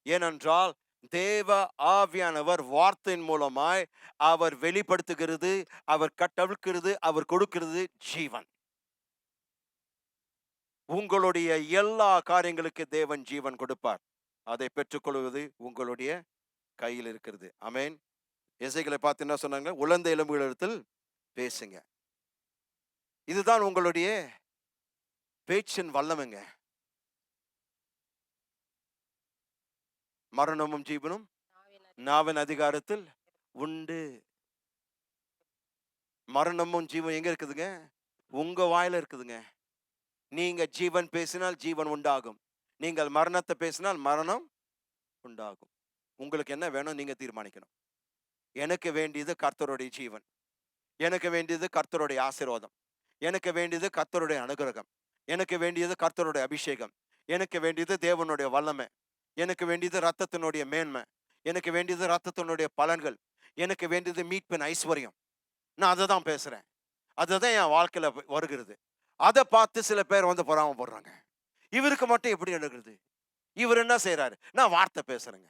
ஏனென்றால் தேவ ஆவியானவர் வார்த்தையின் மூலமாய் அவர் வெளிப்படுத்துகிறது, அவர் கட்டவிழ்க்கிறது, அவர் கொடுக்கிறது ஜீவன். உங்களுடைய எல்லா காரியங்களுக்கு தேவன் ஜீவன் கொடுப்பார். அதை பெற்றுக்கொள்வது உங்களுடைய கையில் இருக்கிறது. ஆமென். எசேக்கியேலை பார்த்து என்ன சொன்னாங்க? உலர்ந்த எலும்புகளிடத்தில் பேசுங்க. இதுதான் உங்களுடைய பேச்சின் வல்லமைங்க. மரணமும் ஜீவனும் நாவின் அதிகாரத்தில் உண்டு. மரணமும் ஜீவன் எங்க இருக்குதுங்க? உங்க வாயில இருக்குதுங்க. நீங்க ஜீவன் பேசினால் ஜீவன் உண்டாகும். நீங்கள் மரணத்தை பேசினால் மரணம் உண்டாகும். உங்களுக்கு என்ன வேணும் நீங்க தீர்மானிக்கணும். எனக்கு வேண்டியது கர்த்தருடைய ஜீவன். எனக்கு வேண்டியது கர்த்தருடைய ஆசீர்வாதம். எனக்கு வேண்டியது கர்த்தருடைய அனுகிரகம். எனக்கு வேண்டியது கர்த்தருடைய அபிஷேகம். எனக்கு வேண்டியது தேவனுடைய வல்லமை. எனக்கு வேண்டியது ரத்தத்தினுடைய மேன்மை. எனக்கு வேண்டியது ரத்தத்தினுடைய பலன்கள். எனக்கு வேண்டியது மீட்பின் ஐஸ்வர்யம். நான் அதை தான் பேசுறேன். அதுதான் என் வாழ்க்கையில வருகிறது. அதை பார்த்து சில பேர் வந்து பொறாமைப்படுறாங்க. இவருக்கு மட்டும் எப்படி நடக்குது? இவர் என்ன செய்யறாரு? நான் வார்த்தை பேசுறேங்க.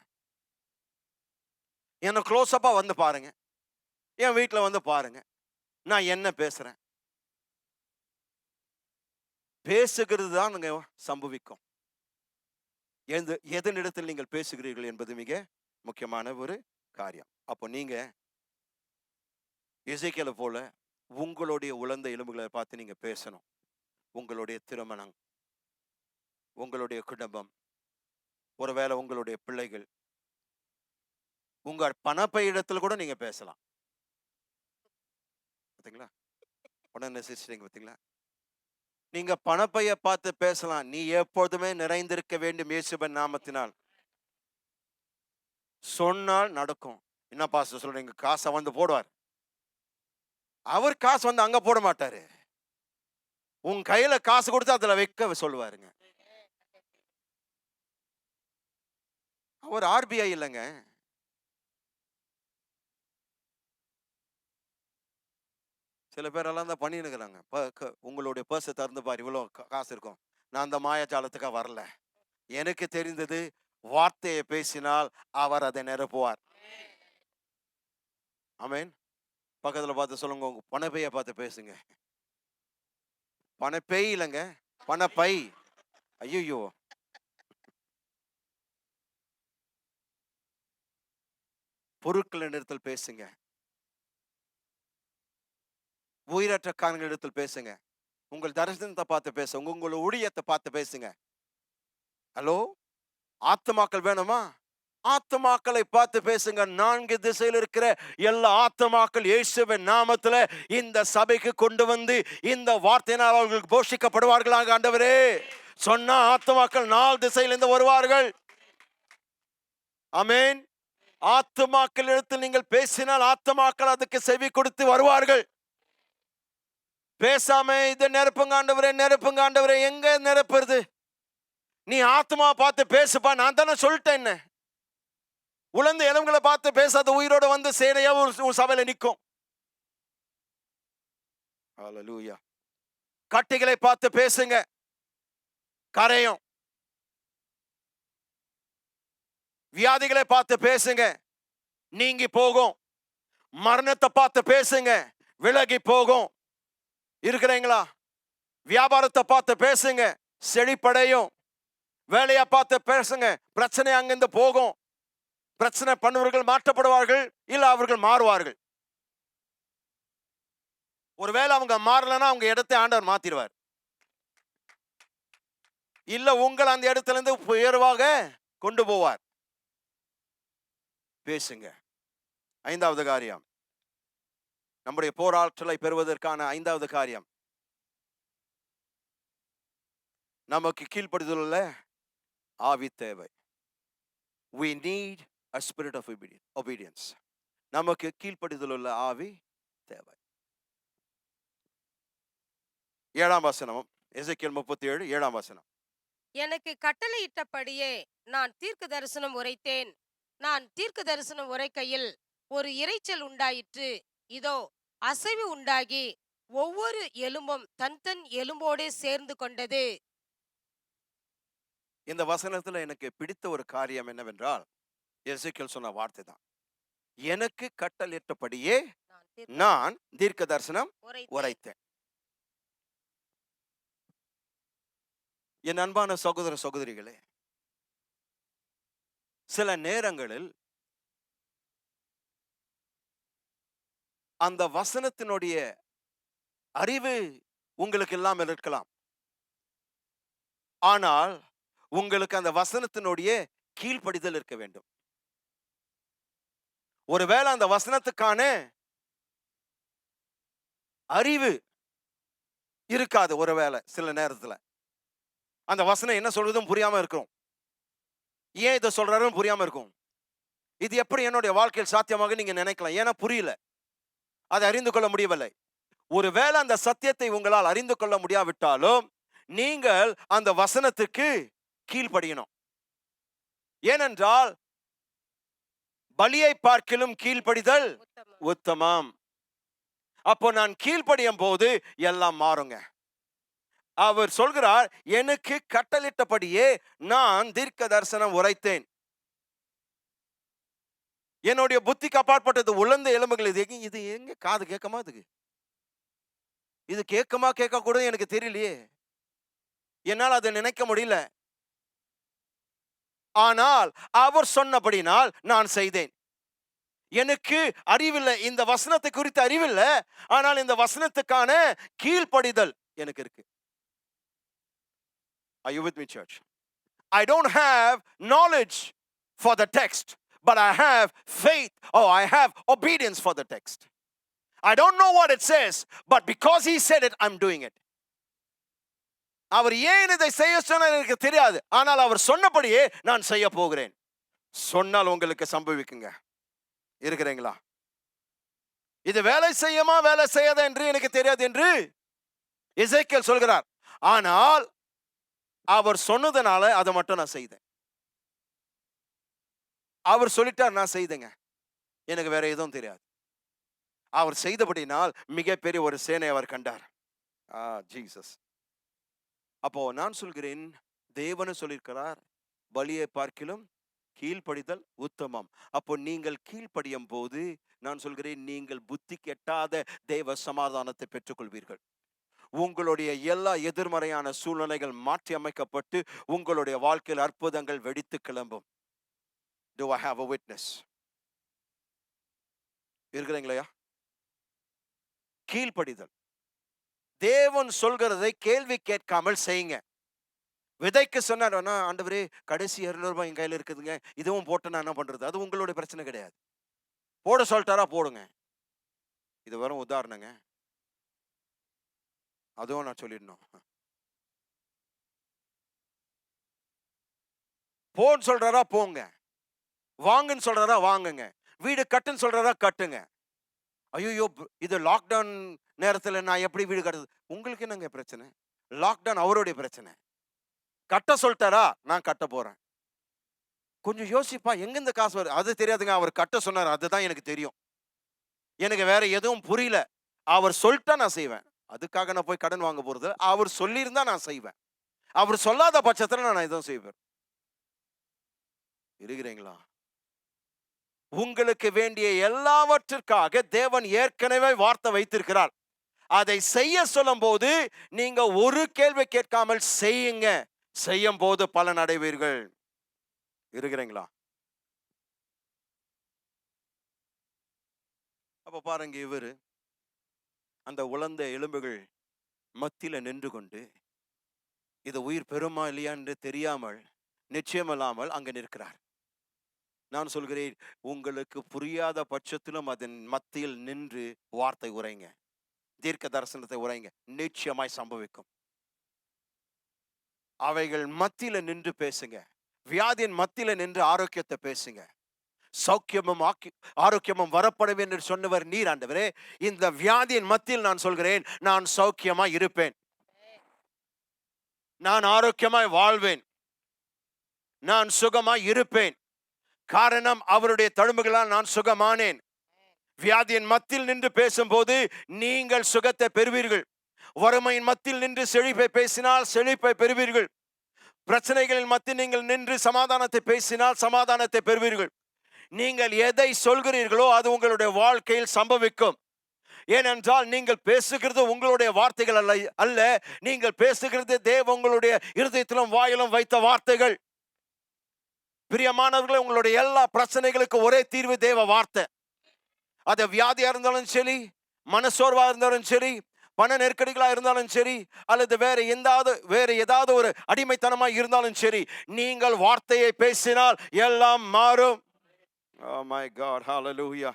என்ன க்ளோஸ்அப்பா வந்து பாருங்க. என் வீட்டுல வந்து பாருங்க. நான் என்ன பேசுறேன்? பேசுகிறது தான் சம்பவிக்கும். எதனிடத்தில் நீங்கள் பேசுகிறீர்கள் என்பது மிக முக்கியமான ஒரு காரியம். அப்போ நீங்க எசேக்கியேலை போல உங்களுடைய உலர்ந்த எலும்புகளை பார்த்து நீங்க பேசணும். உங்களுடைய திருமணம், உங்களுடைய குடும்பம், ஒருவேளை உங்களுடைய பிள்ளைகள், உங்க பணப்பை இடத்துல கூட நீங்க பேசலாம். பார்த்தீங்களா? உடனே சிரிச்சிட்டீங்க பார்த்தீங்களா? நீங்க பணப்பைய பார்த்து பேசலாம். நீ எப்பொழுதுமே நிறைந்திருக்க வேண்டும் இயேசுவின் நாமத்தினால். சொன்னால் நடக்கும். என்ன பாஸ்டர் சொல்றீங்க? காசை வந்து போடுவார். அவர் காசு வந்து அங்க போட மாட்டாரு. உன் கையில காசு கொடுத்து அதுல வைக்க சொல்லுவாருங்க. அவர் ஆர்பிஐ இல்லைங்க. சில பேரெல்லாம் தான் பண்ணின்னு இருக்கிறாங்க. உங்களுடைய பர்ஸை திறந்து பாரு, இவ்வளோ காசு இருக்கும். நான் அந்த மாயாஜாலத்துக்காக வரல. எனக்கு தெரிந்தது வார்த்தையை பேசினால் அவர் அதை நிரப்புவார். ஆமென். பக்கத்துல பார்த்து சொல்லுங்க, உங்க பணப்பைய பார்த்து பேசுங்க. பணப்பேய் இல்லைங்க, பணப்பை. ஐயோ, பொருட்களின் இடத்தில் பேசுங்க. உயிரற்ற காரணங்களிடத்தில் பேசுங்க. உங்கள் தரிசனத்தை பார்த்து பேசுங்க. உங்கள் ஊழியத்தை பார்த்து பேசுங்க. ஹலோ, ஆத்துமாக்கள் வேணுமா? ஆத்துமாக்களை பார்த்து பேசுங்க. 4 திசையில் இருக்கிற எல்லா ஆத்துமாக்கள் இயேசுவின் நாமத்துல இந்த சபைக்கு கொண்டு வந்து இந்த வார்த்தையினால் அவர்களுக்கு போஷிக்கப்படுவார்களாக. ஆண்டவரே சொன்னா ஆத்துமாக்கள் 4 திசையிலிருந்து வருவார்கள். ஆமென். ஆத்துமாக்கள் இடத்தில் நீங்கள் பேசினால் ஆத்துமாக்கள் அதுக்கு செவி கொடுத்து வருவார்கள். பேசாம இதை நிரப்புங்க ஆண்டவரே, நிரப்புங்க ஆண்டவரே. எங்க நிரப்புறது? நீ ஆத்மா பார்த்து பேசுப்பா. நான் தானே சொல்லிட்டேன். என்ன உலர்ந்த எலும்புகளை பார்த்து பேசாத உயிரோட வந்து சேனையா ஒரு சபையில நிற்கும். ஹல்லேலூயா. கட்டிகளை பார்த்து பேசுங்க, கரையும். வியாதிகளை பார்த்து பேசுங்க, நீங்கி போகும். மரணத்தை பார்த்து பேசுங்க, விலகி போகும். இருக்கிறீங்களா? வியாபாரத்தை பார்த்து பேசுங்க, செழிப்படையும். வேலையை பார்த்து பேசுங்க, பிரச்சனை அங்கிருந்து போகும். பிரச்சனை பண்ணுவர்கள் மாற்றப்படுவார்கள், இல்ல அவர்கள் மாறுவார்கள். ஒருவேளை அவங்க மாறலன்னா அவங்க இடத்தை ஆண்டவர் மாத்திடுவார். இல்ல உங்கள் அந்த இடத்துல இருந்து உயர்வாக கொண்டு போவார். பேசுங்க. 5வது காரியம், நம்முடைய போராற்றலை பெறுவதற்கான 5வது காரியம், நமக்கு கீழ்ப்படுதலுள்ள ஆவி தேவை. We need a spirit of obedience. நமக்கு கீழ்ப்படுதலுள்ள ஆவி தேவை. 7ஆம் வசனம். எசேக்கியேல் 37 7ஆம் வசனம். எனக்கு கட்டளையிட்டபடியே நான் தீர்க்க தரிசனம் உரைத்தேன். நான் தீர்க்க தரிசனம் உரைக்கையில் ஒரு இரைச்சல் உண்டாயிற்று. இதோ, அசைவு உண்டாகி ஒவ்வொரு எலும்பும் தன் தன் எலும்போடே சேர்ந்து கொண்டது. இந்த வசனத்துல எனக்கு பிடித்த ஒரு காரியம் என்னவென்றால், எசேக்கியேல் சொன்ன வார்த்தை தான். எனக்கு கட்டளையிட்டபடியே நான் தீர்க்க நான் தீர்க்க தரிசனம் உரைத்தேன். உரைத்தேன். என் அன்பான சகோதர சகோதரிகளே, சில நேரங்களில் அந்த வசனத்தினுடைய அறிவு உங்களுக்கு இல்லாமல் இருக்கலாம். ஆனால் உங்களுக்கு அந்த வசனத்தினுடைய கீழ்ப்படிதல் இருக்க வேண்டும். ஒருவேளை அந்த வசனத்துக்கான அறிவு இருக்காது. ஒருவேளை சில நேரத்துல அந்த வசனம் என்ன சொல்றதும் புரியாம இருக்கும். ஏன் இதை சொல்றாருன்னு புரியாம இருக்கும். இது எப்படி என்னுடைய வாழ்க்கையில் சாத்தியமாக நீங்க நினைக்கலாம். ஏன்னா புரியல, அதை அறிந்து கொள்ள முடியவில்லை. ஒருவேளை அந்த சத்தியத்தை உங்களால் அறிந்து கொள்ள முடியாவிட்டாலும் நீங்கள் அந்த வசனத்துக்கு கீழ்ப்படியணும். ஏனென்றால் பலியை பார்க்கிலும் கீழ்ப்படிதல் உத்தமம். உத்தமம். அப்போ நான் கீழ்ப்படியும் போது எல்லாம் மாறுங்க. அவர் சொல்கிறார், எனக்கு கட்டளிட்டபடியே நான் தீர்க்க தரிசனம் உரைத்தேன். என்னுடைய புத்திக்கு அப்பாற்பட்டது உலர்ந்த எலும்புகள். இது எங்க காது கேட்கமா? இது கேட்கமா கேட்க கூட எனக்கு தெரியலையே. என்னால் அதை நினைக்க முடியல. ஆனால் அவர் சொன்னபடினால் நான் செய்தேன். எனக்கு அறிவில்லை, இந்த வசனத்தை குறித்து அறிவில்லை. ஆனால் இந்த வசனத்துக்கான கீழ்ப்படிதல் எனக்கு இருக்கு. Are you with me, church? I don't have knowledge for the text, but I have faith, or I have obedience for the text. I don't know what it says, but because he said it, I'm doing it. அவர் ஏன் இதை செய்ய சொன்னார் எனக்கு தெரியாது. ஆனால் அவர் சொன்னபடியே நான் செய்ய போகிறேன். சொன்னால் உங்களுக்கு சம்பவிக்குங்க. இருக்கிறீங்களா? இது வேலை செய்யுமா வேலை செய்யாத என்று எனக்கு தெரியாது என்று எசேக்கியேல் சொல்கிறார். ஆனால் அவர் சொன்னதுனால அதை மட்டும் நான் செய்தேன். அவர் சொல்லிட்டார், நான் செய்தேங்க. எனக்கு வேற எதுவும் தெரியாது. அவர் செய்தபடினால் மிகப்பெரிய ஒரு சேனை அவர் கண்டார். ஜீசஸ். அப்போ நான் சொல்கிறேன், தேவனு சொல்லியிருக்கிறார், பலியை பார்க்கிலும் கீழ்ப்படிதல் உத்தமம். அப்போ நீங்கள் கீழ்ப்படியும் போது நான் சொல்கிறேன், நீங்கள் புத்தி கெட்டாத தேவ சமாதானத்தை பெற்றுக்கொள்வீர்கள். உங்களுடைய எல்லா எதிர்மறையான சூழ்நிலைகள் மாற்றி அமைக்கப்பட்டு உங்களுடைய வாழ்க்கையில் அற்புதங்கள் வெடித்து கிளம்பும். Do I have a witness? இருக்கிறீங்களா? கீழ்ப்படிதல். தேவன் சொல்கிறதை கேள்வி கேட்காமல் செய்யுங்க. விதைக்கு சொன்னார், ஆண்டவரே கடைசி 200 ரூபாய் என் கையில் இருக்குதுங்க, இதுவும் போட்டு நான் என்ன பண்றது? அது உங்களுடைய பிரச்சனை கிடையாது. போட சொல்லிட்டாரா போடுங்க. இது வெறும் உதாரணங்க, அதுவும் நான் சொல்லிடணும். போன்னு சொல்றாரா போங்க, வாங்குன்னு சொல்றாரா வாங்குங்க, வீடு கட்டுன்னு சொல்றாரா கட்டுங்க. ஐயோ, இது லாக்டவுன் நேரத்துல நான் எப்படி வீடு கட்டுறது? உங்களுக்கு என்னங்க பிரச்சனை? லாக்டவுன் அவருடைய பிரச்சனை. கட்ட சொல்லிட்டாரா, நான் கட்ட போறேன். கொஞ்சம் யோசிப்பா, எங்க இந்த காசு வருது? அது தெரியாதுங்க, அவர் கட்ட சொன்னார், அதுதான் எனக்கு தெரியும். எனக்கு வேற எதுவும் புரியல. அவர் சொல்லிட்டா நான் செய்வேன். அதுக்காக நான் போய் கடன் வாங்க போறது. அவர் சொல்லியிருந்தா நான் செய்வேன். அவர் சொல்லாத பட்சத்துல நான் எதுவும் செய்வேன். இருக்கிறீங்களா? உங்களுக்கு வேண்டிய எல்லாவற்றிற்காக தேவன் ஏற்கனவே வார்த்தை வைத்திருக்கிறார். அதை செய்ய சொல்லும் போது நீங்க ஒரு கேள்வி கேட்காமல் செய்யுங்க. செய்யும் போது பலன் அடைவீர்கள். இருக்கிறீங்களா? அப்ப பாருங்க, இவரு அந்த உலர்ந்த எலும்புகள் மத்தியில நின்று கொண்டு இது உயிர் பெறுமா இல்லையா என்று தெரியாமல், நிச்சயமில்லாமல் அங்க நிற்கிறார். நான் சொல்கிறேன், உங்களுக்கு புரியாத பட்சத்திலும் அதன் மத்தியில் நின்று வார்த்தை உரைங்க, தீர்க்க தரிசனத்தை உரைங்க, நிச்சயமாய் சம்பவிக்கும். அவைகள் மத்தியில நின்று பேசுங்க. வியாதியின் மத்தியில நின்று ஆரோக்கியத்தை பேசுங்க. சௌக்கியமும் ஆரோக்கியமும் வரப்படும் என்று சொன்னவர் நீர் ஆண்டவரே. இந்த வியாதியின் மத்தியில் நான் சொல்கிறேன், நான் சௌக்கியமா இருப்பேன். நான் ஆரோக்கியமாய் வாழ்வேன், நான் சுகமாய் இருப்பேன். காரணம் அவருடைய தழும்புகளால் நான் சுகமானேன். வியாதியின் மத்தியில் நின்று பேசும்போது நீங்கள் சுகத்தை பெறுவீர்கள். வறுமையின் மத்தியில் நின்று செழிப்பை பேசினால் செழிப்பை பெறுவீர்கள். பிரச்சனைகளின் மத்தியில் நீங்கள் நின்று சமாதானத்தை பேசினால் சமாதானத்தை பெறுவீர்கள். நீங்கள் எதை சொல்கிறீர்களோ அது உங்களுடைய வாழ்க்கையில் சம்பவிக்கும். ஏனென்றால் நீங்கள் பேசுகிறது உங்களுடைய வார்த்தைகள் அல்ல, நீங்கள் பேசுகிறது தேவ உங்களுடைய இருதயத்திலும் வாயிலும் வைத்த வார்த்தைகள். பிரியமானவர்களே, உங்களுடைய எல்லா பிரச்சனைகளுக்கு ஒரே தீர்வு தேவ வார்த்தை. அது வியாதியா இருந்தாலும் சரி, மனசோர்வா இருந்தாலும் சரி, பண நெருக்கடிகளா இருந்தாலும் சரி, அல்லது வேற ஏதாவது ஒரு அடிமைத்தனமா இருந்தாலும் சரி, நீங்கள் வார்த்தையை பேசினால் எல்லாம் மாறும். Oh my God, hallelujah.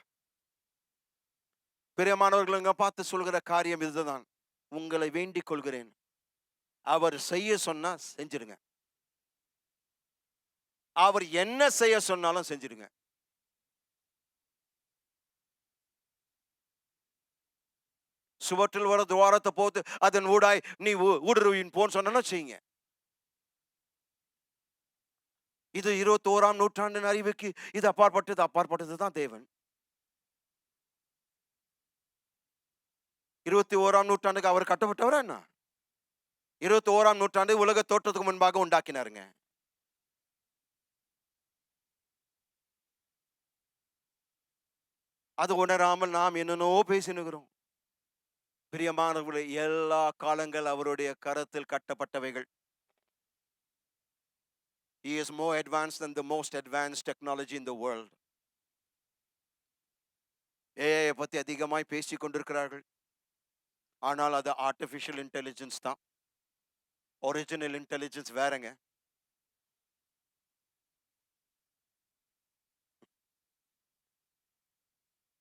பிரியமானவர்களுங்க, பார்த்து சொல்கிற காரியம் இதுதான். உங்களை வேண்டிக் கொள்கிறேன், அவர் செய்ய சொன்னா செஞ்சிருங்க. அவர் என்ன செய்ய சொன்னாலும் செஞ்சிருங்க. சுவற்றில் வர துவாரத்தை போட்டு அதன் ஊடாய் நீ ஊடுருவின் போன்னு சொன்னா செய்யுங்க. இது 21ஆம் நூற்றாண்டின் அறிவுக்கு இது அப்பாற்பட்டது தான் தேவன். 21ஆம் நூற்றாண்டுக்கு அவர் கட்டப்பட்டவரா என்ன? 21ஆம் நூற்றாண்டு உலக தோற்றத்துக்கு முன்பாக உண்டாக்கினாருங்க. அது உணராமல் நாம் என்னன்னோ பேசினுகிறோம். பிரியமானவர்களே, எல்லா காலங்கள் அவருடைய கரத்தில் கட்டப்பட்டவைகள். He is more advanced than the most advanced technology in the world. AI பத்தி அதிகமாய் பேசிக் கொண்டிருக்கிறார்கள். ஆனால் அது ஆர்டிஃபிஷியல் இன்டெலிஜென்ஸ் தான். ஒரிஜினல் இன்டெலிஜென்ஸ் வேறங்க.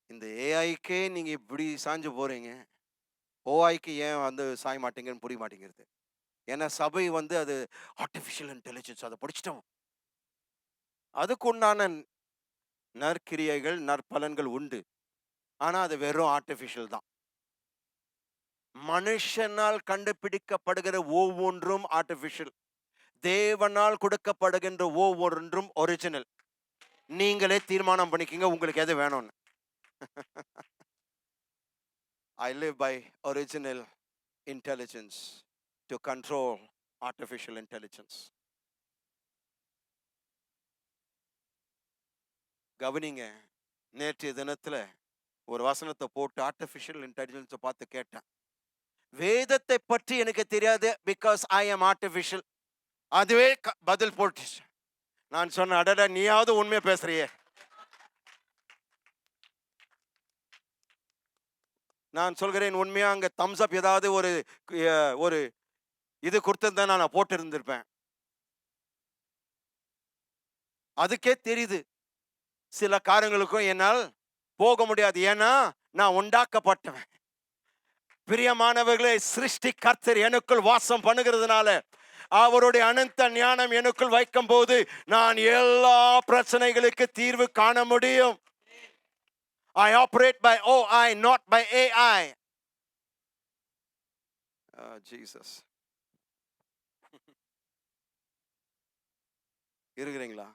இந்த ஏஐக்கே நீங்க இப்படி சாஞ்சு போறீங்க, ஓஐக்கு ஏன் சாய மாட்டீங்கன்னு புரிய மாட்டேங்கிறது. ஏன்னா சபை அது ஆர்டிஃபிஷியல் இன்டெலிஜென்ஸ், அதை படிச்சிட்டோம். அதுக்கு உண்டான நற்கிரியைகள் நற்பலன்கள் உண்டு. ஆனா அது வெறும் ஆர்டிஃபிஷியல் தான். மனுஷனால் கண்டுபிடிக்கப்படுகிற ஒவ்வொன்றும் ஆர்டிஃபிஷியல். தேவனால் கொடுக்கப்படுகின்ற ஒவ்வொன்றும் ஒரிஜினல். நீங்களே தீர்மானம் பண்ணிக்கங்க உங்களுக்கு எது வேணும்னு. I live by original intelligence to control artificial intelligence. கவனிங்க, நேற்றைய தினத்துல ஒரு வசனத்தை போட்டு ஆர்டிஃபிஷியல் இன்டெலிஜென்ஸை பார்த்து கேட்டேன். வேதத்தை பற்றி எனக்கு தெரியாது, பிகாஸ் ஐ am artificial. அதுவே பதில் போட்டுச்சு. நான் சொன்னேன், அடடா நீயாவது உண்மையை பேசுறியே. நான் சொல்கிறேன் உண்மையா, அங்க தம்ஸ் அப் ஏதாவது ஒரு இது கொடுத்திருந்தா நான் போட்டு இருந்திருப்பேன். அதுக்கே தெரியுது சில காரியங்களுக்கும் என்னால் போக முடியாது. ஏன்னா நான் உண்டாக்கப்பட்டவன். பிரியமானவர்களே, சிருஷ்டி கர்த்தர் எனக்குள் வாசம் பண்ணுகிறதுனால, அவருடைய அனந்த ஞானம் எனக்குள் வைக்கும் போது நான் எல்லா பிரச்சனைகளுக்கு தீர்வு காண முடியும். I operate by OI, not by AI. Oh, Jesus. இருக்கிறீங்களா?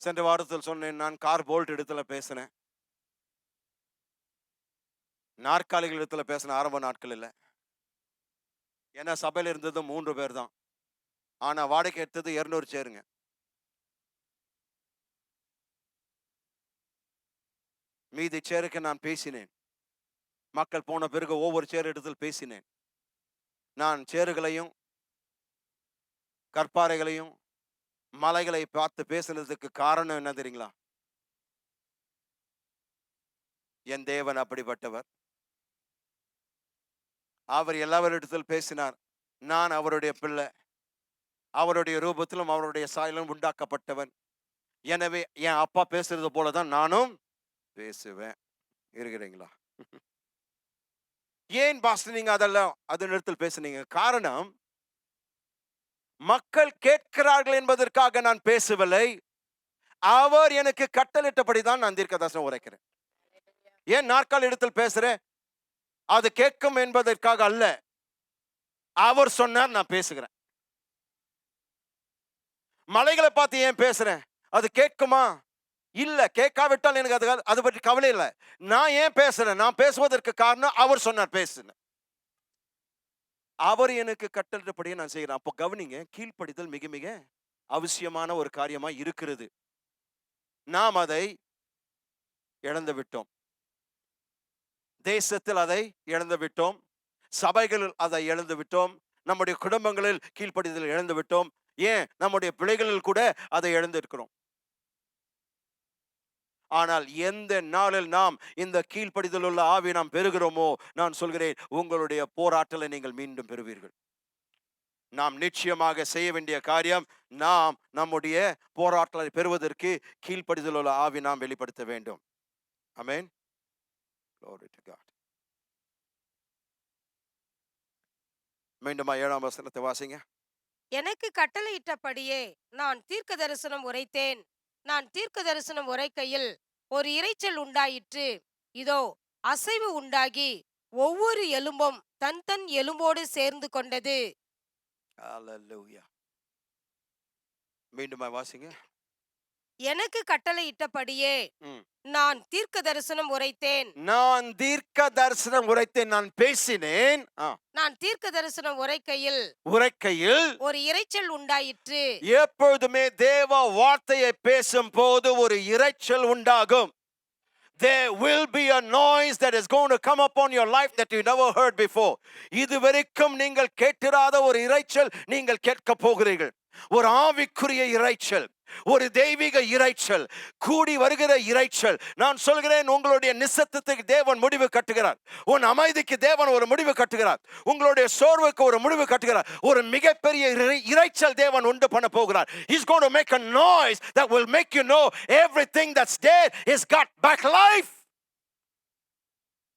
சென்ற வாரத்தில் சொன்னேன், நான் கார் போல்ட் இடத்துல பேசினேன். நாற்காலிகள் இடத்துல பேசின ஆரம்ப நாட்கள் இல்லை. ஏன்னா சபையில் இருந்தது 3 பேர் தான். ஆனா வாடகை எடுத்தது 200 சேருங்க. மீதி சேருக்கு நான் பேசினேன். மக்கள் போன பிறகு ஒவ்வொரு சேர் இடத்தில் பேசினேன். நான் சேறுகளையும் கற்பாறைகளையும் மலைகளை பார்த்து பேசுனதுக்கு காரணம் என்ன தெரியுங்களா? என் தேவன் அப்படிப்பட்டவர். அவர் எல்லாவரிடத்தில் பேசினார். நான் அவருடைய பிள்ளை, அவருடைய ரூபத்திலும் அவருடைய சாயலும் உண்டாக்கப்பட்டவன். எனவே என் அப்பா பேசுறது போலதான் நானும் பேசுவேன். இருக்கிறீங்களா? ஏன் பாஸ்டர் நீங்க அதெல்லாம் அது நேரத்தில் பேசுனீங்க? காரணம், மக்கள் கேட்கிறார்கள் என்பதற்காக நான் பேசவில்லை. அவர் எனக்கு கட்டளிட்டபடிதான் நான் தீர்க்கதரிசனம் உரைக்கிறேன். ஏன் நாற்காலி இடத்தில் பேசுறேன்? அது கேட்கும் என்பதற்காக அல்ல. அவர் சொன்னார், நான் பேசுகிறேன். மலைகளை பார்த்து ஏன் பேசுறேன்? அது கேட்குமா? இல்ல. கேட்காவிட்டால் எனக்கு அது பற்றி கவலை இல்லை. நான் ஏன் பேசுறேன்? நான் பேசுவதற்கு காரணம் அவர் சொன்னார் பேசுன்னு. அவர் எனக்கு கட்டளைப்படியே நான் செய்கிறேன். அப்போ கவனிங்க, கீழ்ப்படிதல் மிக மிக அவசியமான ஒரு காரியமா இருக்கிறது. நாம் அதை இழந்து விட்டோம். தேசத்தில் அதை இழந்து விட்டோம். சபைகளில் அதை இழந்து விட்டோம். நம்முடைய குடும்பங்களில் கீழ்ப்படிதல் இழந்து விட்டோம். ஏன், நம்முடைய பிள்ளைகளில் கூட அதை இழந்திருக்கிறோம். ஆனால் எந்த நாளில் நாம் இந்த கீழ்ப்படிதல் உள்ள ஆவி நாம் பெறுகிறோமோ, நான் சொல்கிறேன், உங்களுடைய போராட்டலை நீங்கள் மீண்டும் பெறுவீர்கள். நாம் நிச்சயமாக செய்ய வேண்டிய காரியம், நாம் நம்முடைய போராட்டலை பெறுவதற்கு கீழ்ப்படிதல் உள்ள ஆவி நாம் வெளிப்படுத்த வேண்டும். ஆமென். Glory to God. மீண்டும் 7ஆம் வசனத்தை வாசிங்க. எனக்கு கட்டளையிட்டபடியே நான் தீர்க்க தரிசனம் உரைத்தேன். நான் தீர்க்க தரிசனம் உரைக்கையில் ஒரு இரைச்சல் உண்டாயிற்று. இதோ அசைவு உண்டாகி ஒவ்வொரு எலும்பும் தன் தன் எலும்போடு சேர்ந்து கொண்டது. Hallelujah. மீண்டும் வாசிங்க. எனக்கு கட்டளையிட்டபடியே நான் தீர்க்க தரிசனம் உரைத்தேன். நான் தீர்க்க தரிசனம் உரைத்தேன். நான் பேசினேன். நான் தீர்க்க தரிசனம் உரைக்கையில் ஒரு இரைச்சல் உண்டாயிற்று. எப்பொழுதுமே தேவ வார்த்தையை பேசும் போது ஒரு இரைச்சல் உண்டாகும். There will be a noise that is going to come upon your life that you never heard before. இதுவரைக்கும் நீங்கள் கேட்டிராத ஒரு இரைச்சல் நீங்கள் கேட்க போகிறீர்கள். ஒரு ஆவிக்குரிய இரைச்சல், ஒரு தெய்வீக இரைச்சல், கூடி வருகிற இரைச்சல். நான் சொல்கிறேன், உங்களுடைய நிசத்தத்துக்கு தேவன் முடிவு கட்டுகிறார். உன் அமைதிக்கு தேவன் ஒரு முடிவு கட்டுகிறார். உங்களுடைய சோர்வுக்கு ஒரு முடிவு கட்டுகிறார். ஒரு மிகப்பெரிய இரைச்சல் தேவன் உண்டு பண்ண போகிறார். He's going to make a noise that will make you know everything that's dead is got back life.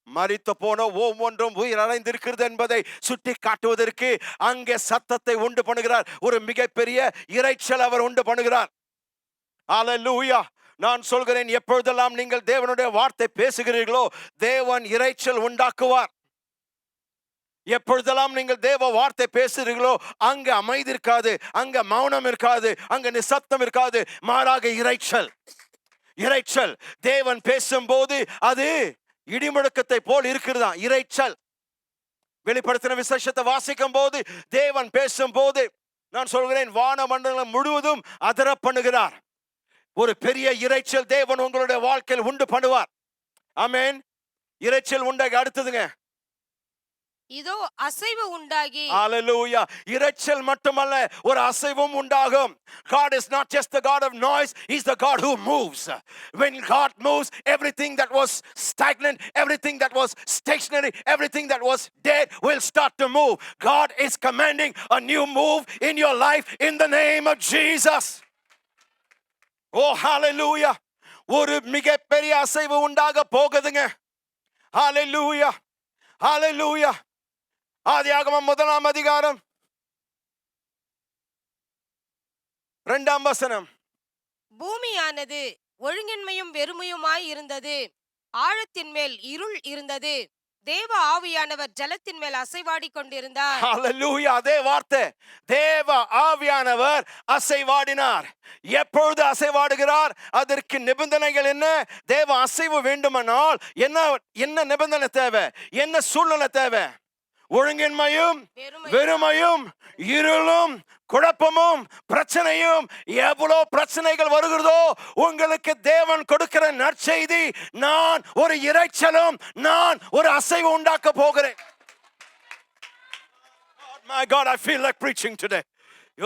மரித்து போன ஒவ்வொன்றும் உயிர் அடைந்திருக்கிறது என்பதை சுட்டி காட்டுவதற்கு அங்கே சத்தத்தை உண்டு பண்ணுகிறார். ஒரு மிகப்பெரிய இரைச்சல் அவர் உண்டு பண்ணுகிறார். ஹல்லேலூயா. நான் சொல்கிறேன், எப்பொழுதெல்லாம் நீங்கள் தேவனுடைய வார்த்தை பேசுகிறீர்களோ தேவன் இரைச்சல் உண்டாக்குவார். எப்பொழுதெல்லாம் நீங்கள் தேவ வார்த்தை பேசுகிறீர்களோ அங்க அமைதி இருக்காது, அங்க மௌனம் இருக்காது, அங்க நிசப்தம் இருக்காது. மாறாக இரைச்சல். தேவன் பேசும்போது அது இடிமுழக்கத்தை போல் இருக்கிறதா இரைச்சல். வெளிப்படுத்தின விசேஷத்தை வாசிக்கும் போது, தேவன் பேசும் போது, நான் சொல்கிறேன், வானமண்டலம் முழுவதும் அதர பண்ணுகிறார். ஒரு பெரிய இரைச்சல் தேவன் உங்களுடைய வாழ்க்கையில் உண்டு பண்ணுவார். ஆமென். இரைச்சல் உண்டாகி அடுத்ததுங்க, இதோ அசைவு உண்டாகி. ஹalleluya. இரைச்சல் மட்டுமல்ல, ஒரு அசைவும் உண்டாகும். God is not just the God of noise, he's the God who moves. When God moves, everything that was stagnant, everything that was stationary, everything that was dead will start to move. God is commanding a new move in your life in the name of Jesus. Oh hallelujah. ஒரு மிகப்பெரிய அசைவு உண்டாக போகுதுங்க. Hallelujah. Hallelujah. ஆதியாகமம் 1ஆம் அதிகாரம் 2ஆம் வசனம். பூமியானது ஒழுங்கின்மையும் வெறுமையுமாய் இருந்தது. ஆழத்தின் மேல் இருள் இருந்தது. தேவ ஆவியானவர் ஜலத்தின் மேல் அசைவாடி கொண்டிருந்தார். ஹalleluya. அதே வார்த்தை, தேவ ஆவியானவர் அசைவாடினார். எப்பொழுது அசைவாடுகிறார்? அதற்கு நிபந்தனைகள் என்ன? தேவ அசைவு வேண்டுமானால் என்ன நிபந்தனை தேவை? என்ன சூழ்நிலை தேவை? ஒழுங்கின்மையும் வெறுமையும் இருளும் குழப்பமும் பிரச்சனையும். எவ்வளவு பிரச்சனைகள் வருகிறதோ உங்களுக்கு தேவன் கொடுக்கிற நற்செய்தி, நான் ஒரு இரைச்சலும் நான் ஒரு அசைவு உண்டாக்க போகிறேன். My God, I feel like preaching today.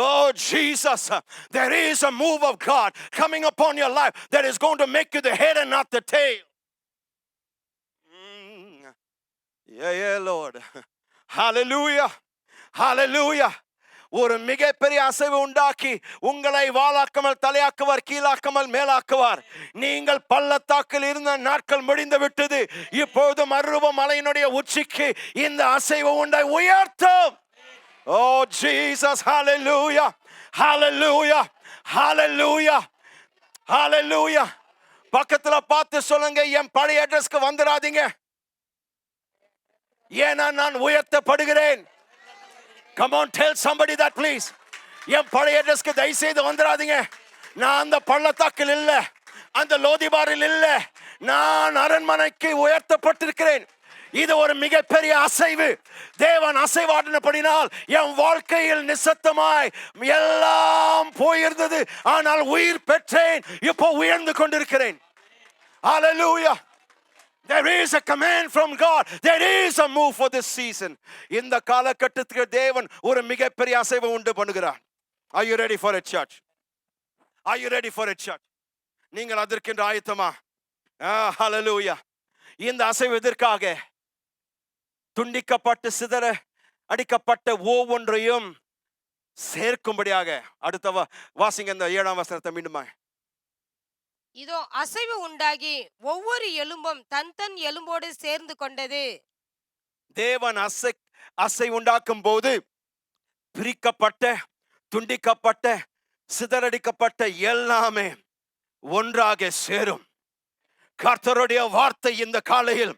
Oh Jesus, there is a move of God coming upon your life that is going to make you the head and not the tail. Yeah, Lord. Hallelujah. Hallelujah. ஒரு மிகப்பெரிய அசைவு உண்டாக்கி உங்களை வாளாக்காமல் தலையாக்குவார், கீழாக்காமல் மேலாக்குவார். நீங்கள் பள்ளத்தாக்கில் இருந்த நாட்கள் முடிந்து விட்டது. இப்பொழுது மறுரூப மலையினுடைய உச்சிக்கு இந்த அசைவு உண்டாய் உயர்த்தும். Oh Jesus, hallelujah. Hallelujah. Hallelujah. Hallelujah. பக்கத்துல பார்த்து சொல்லுங்க, என் பழைய அட்ரஸ்க்கு வந்துடாதீங்க. ஏன்னா நான் உயர்த்தப்படுகிறேன். Come on, tell somebody that please. என் பழைய அட்ரஸ்க்கு தயவு செய்து வந்துடாதீங்க. நான் அந்த பள்ளத்தாக்கில் இல்ல, அந்த லோதிபாரில் இல்ல, நான் அரண்மனைக்கு உயர்த்தப்பட்டிருக்கிறேன். இது ஒரு மிகப்பெரிய அசைவு. தேவன் அசைவாடினபடினால் என் வாழ்க்கையில் நிசத்தமாய் எல்லாம் போயிருந்தது, ஆனால் உயிர் பெற்றேன். இப்போ உயர்ந்து கொண்டிருக்கிறேன். Hallelujah. There is a command from God. There is a move for this season. இந்த காலகட்டத்துக்கு தேவன் ஒரு மிகப்பெரிய அசைவை உண்டு பண்ணுகிறார். Are you ready for it, church? Are you ready for it, church? நீங்கள் அதற்கென்று ஆயத்தமா? Hallelujah. இந்த அசைவு எதற்காக? துண்டிக்கப்பட்டு சிதற அடிக்கப்பட்ட ஒவ்வொன்றையும் சேர்க்கும்படியாக. அடுத்த வாசிங்க இந்த 7ஆம் வசனத்தை மீண்டுமா. இதோ அசைவு உண்டாகி ஒவ்வொரு எலும்பும் தன் தன் எலும்போடு சேர்ந்து கொண்டது. தேவன் அசை உண்டாக்கும் போது பிரிக்கப்பட்ட, துண்டிக்கப்பட்ட, சிதறடிக்கப்பட்ட எல்லாமே ஒன்றாக சேரும். கர்த்தருடைய வார்த்தை இந்த காலையில்,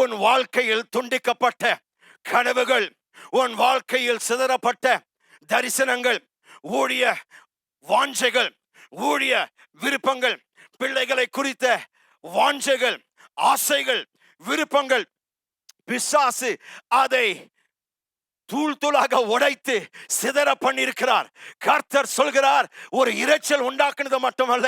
உன் வாழ்க்கையில் துண்டிக்கப்பட்ட கனவுகள், உன் வாழ்க்கையில் சிதறப்பட்ட தரிசனங்கள், ஊழிய வாஞ்சைகள், ஊழிய விருப்பங்கள், பிள்ளைகளை குறித்த வாஞ்சைகள், ஆசைகள், விருப்பங்கள், பிசாசு அதை தூள் தூளாக உடைத்து சிதற பண்ணியிருக்கிறார். கர்த்தர் சொல்கிறார், ஒரு இரைச்சல் உண்டாக்குனது மட்டுமல்ல,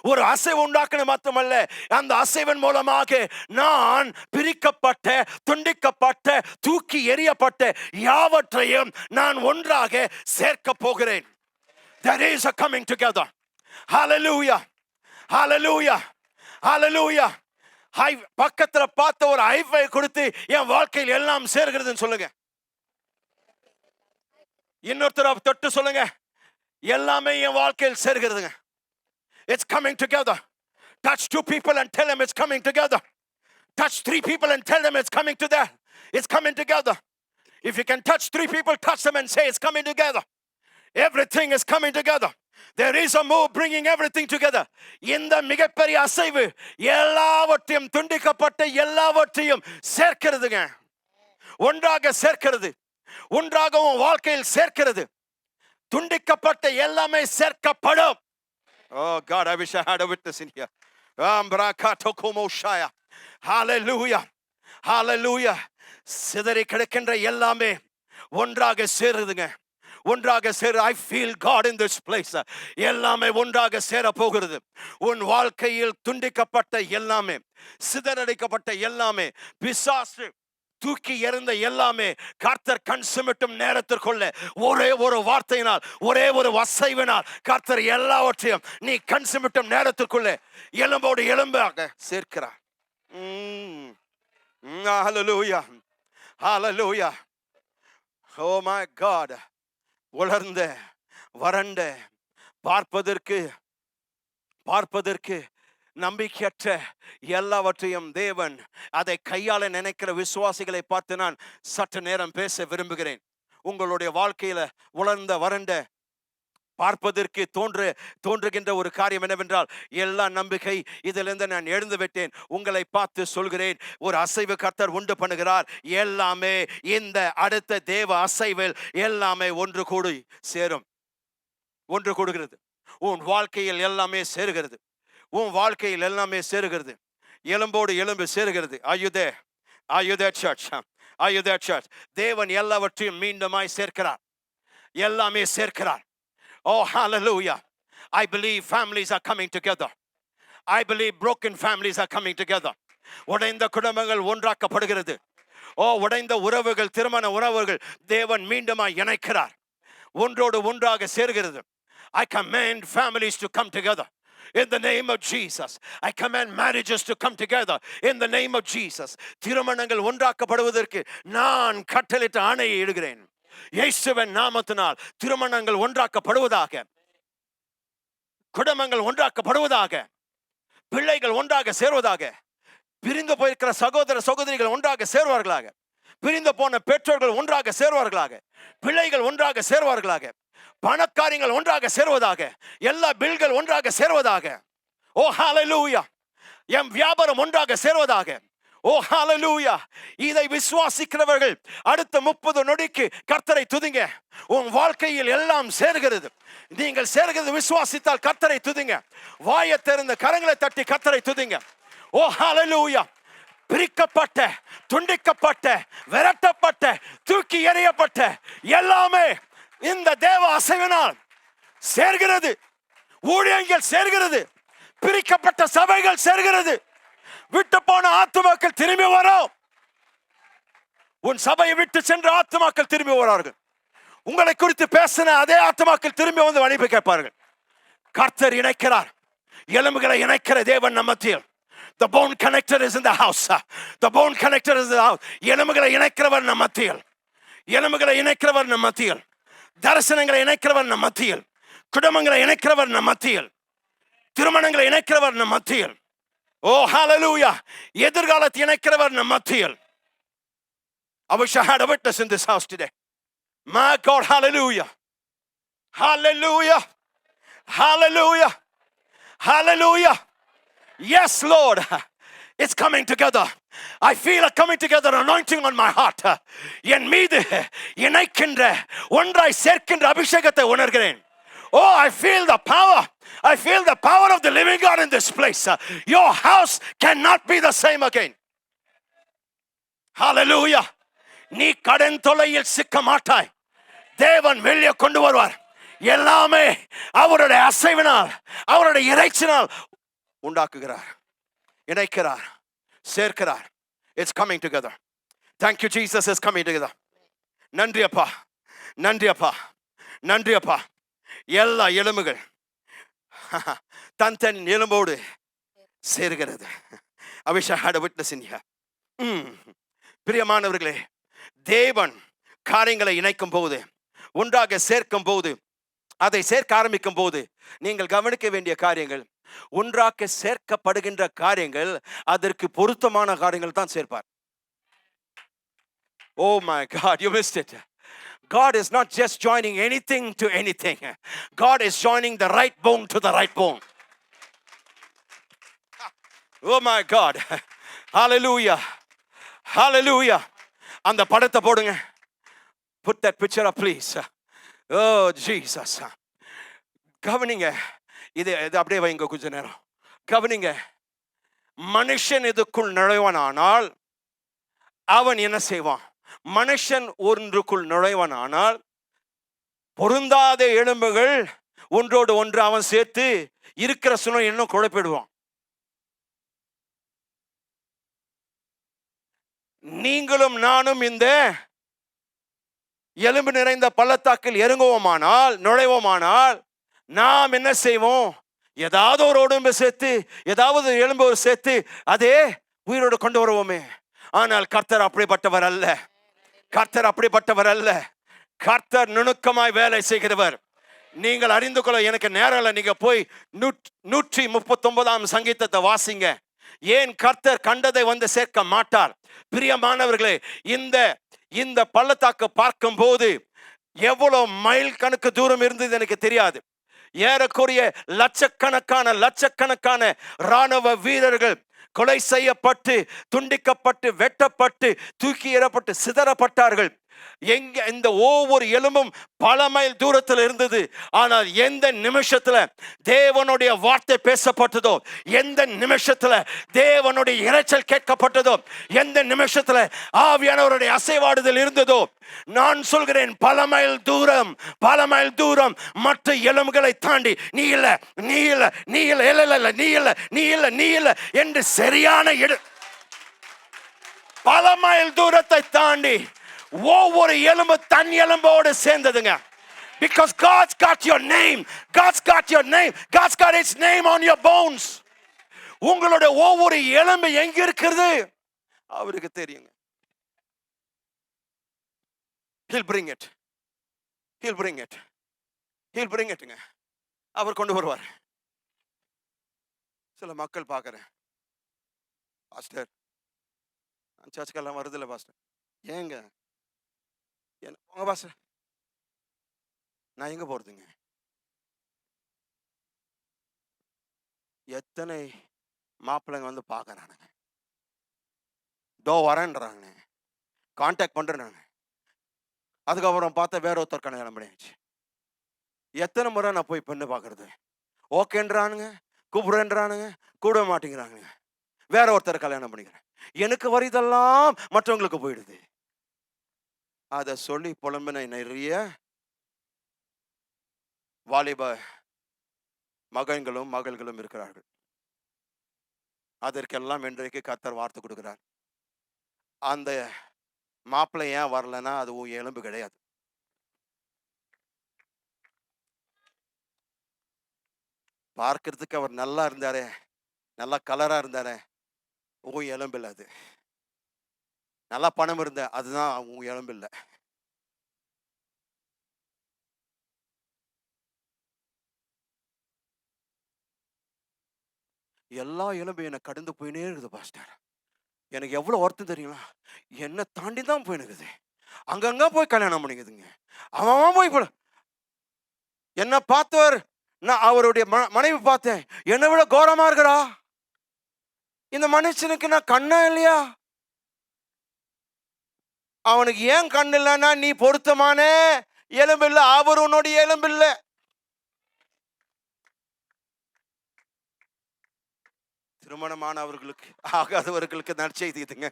ஒரு அசைவு உண்டாக்குனது மட்டுமல்ல, அந்த அசைவின் மூலமாக நான் பிரிக்கப்பட்ட, துண்டிக்கப்பட்ட, தூக்கி எறியப்பட்ட யாவற்றையும் நான் ஒன்றாக சேர்க்க போகிறேன். There is a coming together. Hallelujah. Hallelujah. Hallelujah. பக்கத்துல பார்த்த ஒரு ஹைஃபை கொடுத்து என் வாழ்க்கையில் எல்லாம் சேர்கிறதுன்னு சொல்லுங்க. இன்னொருத்தர் தொட்டு சொல்லுங்க, எல்லாமே என் வாழ்க்கையில் சேர்கிறதுங்க. It's coming together. Touch 2 people and tell them it's coming together. Touch 3 people and tell them it's coming to that. It's coming together. If you can touch 3 people, touch them and say it's coming together. Everything is coming together. There is a move bringing everything together. இந்த மிகப்பெரிய அசைவு எல்லாவற்றையும், துண்டிக்கப்பட்ட எல்லாவற்றையும் சேர்க்கிறதுங்க. ஒன்றாக சேர்க்கிறது, ஒன்றாக உன் வாழ்க்கையில் சேர்க்கிறது. துண்டிக்கப்பட்ட எல்லாமே சேர்க்கப்படும். Oh God, I wish I had a witness in here. Hallelujah. Hallelujah. சிதறி கிடக்கின்ற எல்லாமே ஒன்றாக சேருதுங்க. ஒன்றாக சேர. I feel God in this place. எல்லாமே ஒன்றாக சேர போகிறது. உன் வாழ்க்கையில் துண்டிக்கப்பட்ட எல்லாமே, சிதறடிக்கப்பட்ட எல்லாமே, பிசாசு தூக்கி எறிந்த எல்லாமே கர்த்தர் கண் சிமிட்டும் நேரத்திற்குள்ள ஒரே ஒரு வார்த்தையினால், ஒரே ஒரு அசைவினால் கர்த்தர் எல்லாவற்றையும் நீ கண் சிமிட்டும் நேரத்திற்குள்ள எலும்போடு எலும்பாக சேர்க்கிறார். Hallelujah. Hallelujah. Oh my God. உலர்ந்த, வறண்ட, பார்ப்பதற்கு நம்பிக்கையற்ற எல்லாவற்றையும் தேவன் அதை கையாள நினைக்கிற விசுவாசிகளை பார்த்து நான் சற்று நேரம் பேச விரும்புகிறேன். உங்களுடைய வாழ்க்கையில உலர்ந்த, வறண்ட, பார்ப்பதற்கு தோன்றுகின்ற ஒரு காரியம் என்னவென்றால், எல்லா நம்பிக்கை இதிலிருந்து நான் எழுந்து விட்டேன். உங்களை பார்த்து சொல்கிறேன், ஒரு அசைவு கர்த்தர் உண்டு பண்ணுகிறார். எல்லாமே இந்த அடுத்த தேவ அசைவில் எல்லாமே ஒன்று கூடி சேரும், ஒன்று கூடுகிறது. உன் வாழ்க்கையில் எல்லாமே சேருகிறது, உன் வாழ்க்கையில் எல்லாமே சேருகிறது. எலும்போடு எலும்பு சேருகிறது. Are you there? Are you there, church? Are you there, church? தேவன் எல்லாவற்றையும் மீண்டுமாய் சேர்க்கிறார், எல்லாமே சேர்க்கிறார். Oh, hallelujah. I believe families are coming together. I believe broken families are coming together. உடைந்த குடும்பங்கள் ஒன்றாக்கப்படுகிறது. உடைந்த உறவுகள், திருமண உறவுகள் தேவன் மீண்டுமாய் இணைக்கிறார், ஒன்றோடு ஒன்றாக சேர்கிறது. I command families to come together in the name of Jesus. I command marriages to come together in the name of Jesus. திருமணங்கள் ஒன்றாக்கப்படுவதற்கு நான் கட்டளையிட்டு ஆணையை இடுகிறேன். இயேசுவின் நாமத்தினால் திருமணங்கள் ஒன்றாக்கப்படுவதாக, குடும்பங்கள் ஒன்றாக்கப்படுவதாக, பிள்ளைகள் ஒன்றாக சேருவதாக, பிரிந்து போயிருக்கிற சகோதர சகோதரிகள் ஒன்றாக சேருவார்களாக, பிரிந்து போன பெற்றோர்கள் ஒன்றாக சேருவார்களாக, பிள்ளைகள் ஒன்றாக சேருவார்களாக, பணக்காரியங்கள் ஒன்றாக சேருவதாக, எல்லா பில்கள் ஒன்றாக சேருவதாக. ஓ ஹalleluya. என் வியாபாரம் ஒன்றாக சேருவதாக, ஓ ஹalleluya. இதை விசுவாசிக்கிறவர்கள் அடுத்த 30 நொடிக்கு கர்த்தரை துதிங்க. உன் வாழ்க்கையில் எல்லாம் சேர்கிறது. நீங்கள் சேர்கிறது விசுவாசித்தால் கர்த்தரை துதிங்க. வாயை திறந்து கரங்களை தட்டி கர்த்தரை துதிங்க. ஓ ஹalleluya. பிரிக்கப்பட்ட, துண்டிக்கப்பட்ட, விரட்டப்பட்ட, தூக்கி எறியப்பட்ட எல்லாமே இந்த தேவ அசைவினால் சேர்கிறது. ஊழியங்கள் சேர்கிறது. பிரிக்கப்பட்ட சபைகள் சேர்கிறது. விட்டு போன ஆத்துமாக்கள் திரும்பி வரும். உன் சபையை விட்டு சென்ற ஆத்துமாக்கள் திரும்பி வரார்கள். உங்களை குறித்து பேசின அதே ஆத்துமாக்கள் திரும்பி வந்து மன்னிப்பு கேட்பார்கள். கர்த்தர் இணைக்கிறார். எலும்புகளை இணைக்கிற தேவன் நம் மத்தியில். The bone connector is in the house. The bone connector is in the house. எலும்புகளை இணைக்கிறவர் நம் மத்தியில். எலும்புகளை இணைக்கிறவர் நம் மத்தியில். தரிசனங்களை இணைக்கிறவர் நம் மத்தியில். குடும்பங்களை இணைக்கிறவர் நம் மத்தியில். திருமணங்களை இணைக்கிறவர் நம் மத்தியில். ஓ ஹalleluya. எதிர்காலத்தை இணைக்கிறவர் நம் மத்தியில். I wish I had a witness in this house today. My God, hallelujah. Hallelujah. Hallelujah. Hallelujah. Yes, Lord. It's coming together. I feel a coming together anointing on my heart. என் மீது இணைக்கின்ற ஒன்றாய் சேர்க்கின்ற அபிஷேகத்தை உணர்கிறேன். Oh, I feel the power. I feel the power of the living God in this place. Your house cannot be the same again. Hallelujah. நீ கடன் தொல்லையில் சிக்க மாட்டாய். தேவன் வெளியே கொண்டு வருவார். எல்லாமே அவருடைய அசைவினால், அவருடைய இறைச்சினால் உண்டாக்குகிறார், இணைக்கிறார், சேர்க்கிறார். It's coming together. Thank you, Jesus is coming together. நன்றி அப்பா, நன்றி அப்பா, நன்றி அப்பா. எல்லா எலும்புகள் தன் எலும்போடு சேர்கிறது. I wish I had a witness in here. பிரியமானவர்களே, தேவன் காரியங்களை இணைக்கும் போது, ஒன்றாக சேர்க்கும் போது, அதை சேர்க்க ஆரம்பிக்கும் போது நீங்கள் கவனிக்க வேண்டிய காரியங்கள், ஒன்றாக சேர்க்கப்படுகின்ற காரியங்கள் அதற்கு பொருத்தமான காரியங்கள் தான் சேர்ப்பார். Oh my God, you missed it. God is not just joining anything to anything. God is joining the right bone to the right bone. Oh my God. Hallelujah. Hallelujah. அந்த படத்தை போடுங்க. Put that picture up please. Oh Jesus. கவனிங்க. இது அப்படியே வைங்க கொஞ்ச நேரம். கவனிங்க. மனுஷன் இதுக்குள் நுழைவானால் அவன் என்ன செய்வான்? மனுஷன் ஒன்றுக்குள் நுழைவானால் பொருந்தாத எலும்புகள் ஒன்றோடு ஒன்று அவன் சேர்த்து இருக்கிற சுனை இன்னும் குழப்பிடுவான். நீங்களும் நானும் இந்த எலும்பு நிறைந்த பள்ளத்தாக்கில் இறங்குவோமானால், நுழைவோமானால் நாம் என்ன செய்வோம்? ஏதாவது ஒரு உடம்பு சேர்த்து, ஏதாவது எலும்பு சேர்த்து அதே உயிரோடு கொண்டு வருவோமே. ஆனால் கர்த்தர் அப்படிப்பட்டவர் அல்ல. கர்த்தர் அப்படிப்பட்டவர் அல்ல. கர்த்தர் நுணுக்கமாய் வேலை செய்கிறவர். நீங்கள் அறிந்து கொள்ள எனக்கு நேரம் இல்லை. நீங்க போய் 139 சங்கீதத்தை வாசிங்க. ஏன் கர்த்தர் கண்டதை வந்து சேர்க்க மாட்டார்? பிரியமானவர்களே, இந்த பள்ளத்தாக்கு பார்க்கும் போது எவ்வளவு மைல் கணக்கு தூரம் இருந்தது எனக்கு தெரியாது. ஏறக்குறைய லட்சக்கணக்கான ராணுவ வீரர்கள் கொலை செய்யப்பட்டு, துண்டிக்கப்பட்டு, வெட்டப்பட்டு, தூக்கி எறப்பட்டு, சிதறப்பட்டார்கள். எங்க இந்த ஒவ்வொரு எலும்பும் பல மைல் தூரத்தில் இருந்தது. ஆனால் எந்த நிமிஷத்துல தேவனுடைய வார்த்தை பேசப்பட்டதோ, எந்த நிமிஷத்துல தேவனுடைய இரைச்சல் கேட்கப்பட்டதோ, எந்த நிமிஷத்துல ஆவியானவருடைய அசைவாடுதல் இருந்ததோ, நான் சொல்கிறேன், பல மைல் தூரம் மற்ற எலும்புகளை தாண்டி நீ இல்ல என்று சரியான பல மைல் தூரத்தை தாண்டி ஒவ்வொரு எலும்பு தன் எலும்போடு சேர்ந்ததுங்க. Because God's got your name. God's got your name. God's got His name on your bones. உங்களுடைய ஒவ்வொரு எலும்பு எங்க இருக்கிறது அவருக்கு தெரியுங்க. He'll bring it. He'll bring it. He'll bring it. அவர் கொண்டு வருவார். சில மக்கள் பார்க்கிறேன், பாஸ்டர் சர்ச்சுக்கெல்லாம் வருதில்ல பாஸ்டர், ஏங்க உங்க பாஸ்டர் நான் எங்க போறதுங்க? எத்தனை மாப்பிள்ளைங்க வந்து பார்க்கறானுங்க. தோ வரேன்றாங்க, கான்டாக்ட் பண்றேன். அதுக்கப்புறம் பார்த்தா வேற ஒருத்தர் கல்யாணம் பண்ணியாச்சு. எத்தனை முறை நான் போய் பெண்ணு பார்க்கறது? ஓகேன்றானுங்க, கூப்பிடுறேன்றானுங்க, கூட மாட்டேங்கிறானுங்க. வேற ஒருத்தர் கல்யாணம் பண்ணிக்கிறேன். எனக்கு வரிதெல்லாம் மற்றவங்களுக்கு போயிடுது. அதை சொல்லி புலம்பின நிறைய வாலிப மகன்களும் மகள்களும் இருக்கிறார்கள். அதற்கெல்லாம் இன்றைக்கு கர்த்தர் வார்த்தை கொடுக்கிறார். அந்த மாப்பிள்ளை ஏன் வரலன்னா அது உன் எலும்பு கிடையாது. பார்க்கறதுக்கு அவர் நல்லா இருந்தாரே, நல்லா கலரா இருந்தாரே, உன் எலும்பு இல்லை அது. நல்லா பணம் இருந்த அதுதான் உன் எலும்பு இல்லை. எல்லா எலும்பு என்னை கடந்து போயினே இருக்குது பாஸ்டர். எனக்கு எவ்வளவு வருத்தம் தெரியுங்களா? என்னை தாண்டி தான் போயினுக்குது. அங்கங்க போய் கல்யாணம் பண்ணிக்குதுங்க. அவன் போய் என்ன பார்த்தவர், நான் அவருடைய மனைவி பார்த்தேன், என்னை விட கோரமா இருக்கிறா. இந்த மனுஷனுக்கு நான் கண்ணா இல்லையா? அவனுக்கு ஏன் கண் இல்லைன்னா, நீ பொருத்தமான எலும்பு இல்லை, அவர் உன்னுடைய எலும்பு இல்லை. திருமணமானவர்களுக்கு ஆகாதவர்களுக்கு நற்செய்தி இதுங்க.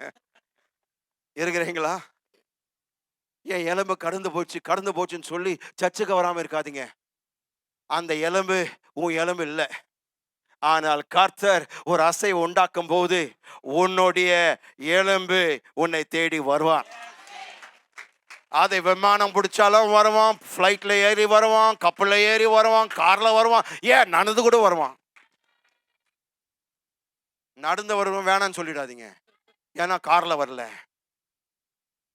இருக்கிறீங்களா? என் எலும்பு கடந்து போச்சுன்னு சொல்லி சர்ச்சுக்கு வராம இருக்காதீங்க. அந்த எலும்பு உன் எலும்பு இல்லை. ஆனால் கர்த்தர் ஒரு அசைவை உண்டாக்கும் போது உன்னுடைய எலும்பு உன்னை தேடி வருவான். அதை விமானம் பிடிச்சாலும் வருவான், ஃப்ளைட்ல ஏறி வருவான், கப்பல்ல ஏறி வருவான், கார்ல வருவான், ஏன் நடந்து கூட வருவான். நடந்து வருவோம் வேணான்னு சொல்லிடாதீங்க. ஏன்னா கார்ல வரல.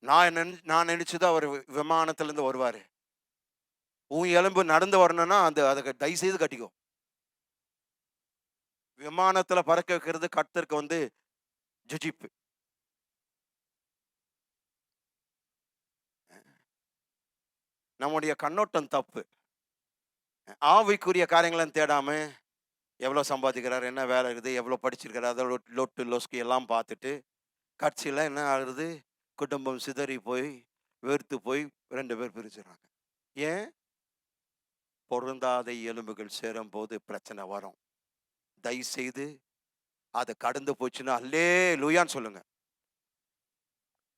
நான் நினைச்சுதான் அவர் விமானத்துல இருந்து வருவாரு. உன் எலும்பு நடந்து வரணும்னா அதுக்கு தயவு செய்து கட்டிக்கோ. விமானத்துல பறக்க வைக்கிறது கர்த்தருக்கு ஜுஜிப்பு. நம்முடைய கண்ணோட்டம் தப்பு. ஆவிக்குரிய காரியங்களை தேடாம எவ்வளோ சம்பாதிக்கிறார், என்ன வேலை இருக்குது, எவ்வளோ படிச்சிருக்கிறார், அதோட லொட்டு லொஸ்கி எல்லாம் பார்த்துட்டு கட்சியில் என்ன ஆகுது, குடும்பம் சிதறி போய் வெறுத்து போய் 2 பேர் பிரிச்சுறாங்க. ஏன்? பொருந்தாத எலும்புகள் சேரும் போது பிரச்சனை வரும். தயவு செய்து அதை கடந்து போச்சுன்னா அல்லே லூயான்னு சொல்லுங்க.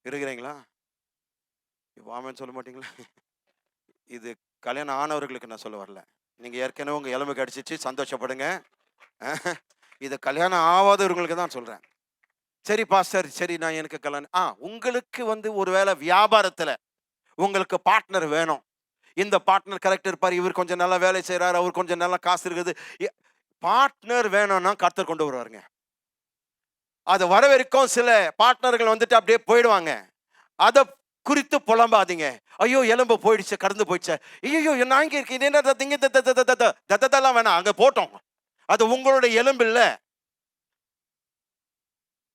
இருக்கிறீங்களா? ஆமென் சொல்ல மாட்டீங்களா? இது கல்யாணம் ஆனவர்களுக்கு நான் சொல்ல வரல. நீங்க ஏற்கனவே உங்க எலும்பு கடிச்சிச்சு, சந்தோஷப்படுங்க. இது கல்யாணம் ஆகாதவர்களுக்கு தான் சொல்றேன். சரி பாஸ்டர், சரி நான் எனக்கு கல்யாணம் உங்களுக்கு ஒருவேளை வியாபாரத்துல உங்களுக்கு பார்ட்னர் வேணும். இந்த பார்ட்னர் கரெக்ட் இருப்பார், இவர் கொஞ்சம் நல்லா வேலை செய்யறாரு, அவர் கொஞ்சம் நல்லா காசு இருக்குது. பார்ட்னர் வேணும்னா கர்த்தர் கொண்டு வருவாருங்க. அது வர வரைக்கும் சில பார்ட்னர்கள் அப்படியே போயிடுவாங்க. அதை குறித்து புலம்பாதீங்க. ஐயோ எலும்பு போயிடுச்சு, கடந்து போயிடுச்சு, ஐயோ நான் இங்க இருக்கேன், என்ன வேணாம், அங்க போட்டோம். அது உங்களுடைய எலும்பு இல்ல,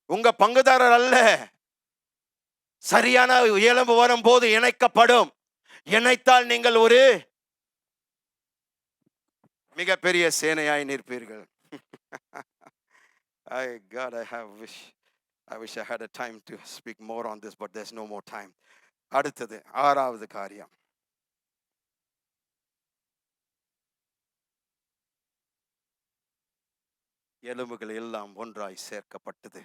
உங்க பங்குதாரர் அல்ல. சரியான எலும்பு வரும்போது இணைக்கப்படும். இணைத்தால் நீங்கள் ஒரு மிகப்பெரிய சேனையாய் நிற்பீர்கள். I wish I had a time to speak more on this, but there's no more time. அடுத்தது 6வது காரியம். எலும்புகள் எல்லாம் ஒன்றாய் சேர்க்கப்பட்டது.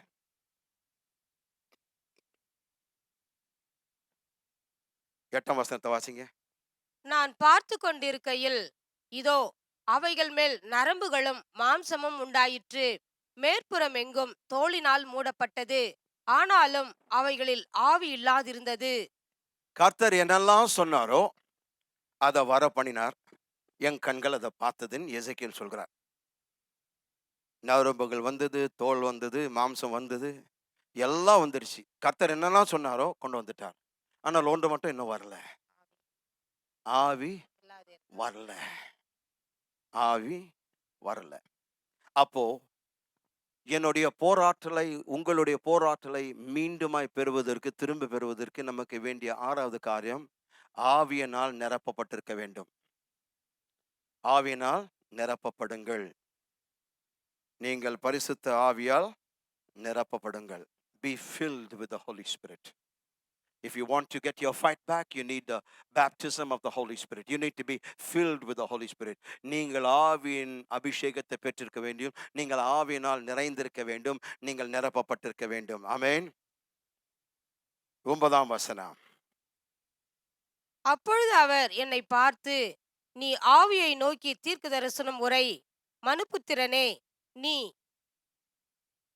8ஆம் வசனத்தை வாசிங்க. நான் பார்த்து கொண்டிருக்கையில் இதோ அவைகள் மேல் நரம்புகளும் மாம்சமும் உண்டாயிற்று. மேற்புறம் எங்கும் தோலினால் மூடப்பட்டது, ஆனாலும் அவைகளில் ஆவி இல்லாதிருந்தது. கர்த்தர் என்னெல்லாம் சொன்னாரோ அதை வர பண்ணினார். என் கண்கள் அதை பார்த்ததுன்னு எசேக்கியேல் சொல்கிறார். நரம்புகள் வந்தது, தோல் வந்தது, மாம்சம் வந்தது, எல்லாம் வந்துருச்சு. கர்த்தர் என்னெல்லாம் சொன்னாரோ கொண்டு வந்துட்டார். ஆனால் ஒன்று மட்டும் இன்னும் வரல, ஆவி வரல. ஆவி வரல. அப்போ என்னுடைய போராட்டலை, உங்களுடைய போராட்டலை மீண்டுமாய் பெறுவதற்கு, திரும்ப பெறுவதற்கு நமக்கு வேண்டிய 6வது காரியம், ஆவியினால் நிரப்பப்பட்டிருக்க வேண்டும். ஆவியினால் நிரப்பப்படுங்கள். நீங்கள் பரிசுத்த ஆவியால் நிரப்பப்படுங்கள். be filled with the Holy Spirit. If you want to get your fight back, you need the baptism of the Holy Spirit. You need to be filled with the Holy Spirit. நீங்கள் ஆவியின் அபிஷேகத்தை பெற்றிருக்க வேண்டும். நீங்கள் ஆவியினால் நிறைந்திருக்க வேண்டும். நீங்கள் நிரப்பப்பட்டிருக்க வேண்டும். ஆமென். 9ஆம் வசனம். அப்பொழுது அவர் என்னை பார்த்து, நீ ஆவியை நோக்கி தீர்க்க தரிசனம் உரை. மனுபுத்திரனே, நீ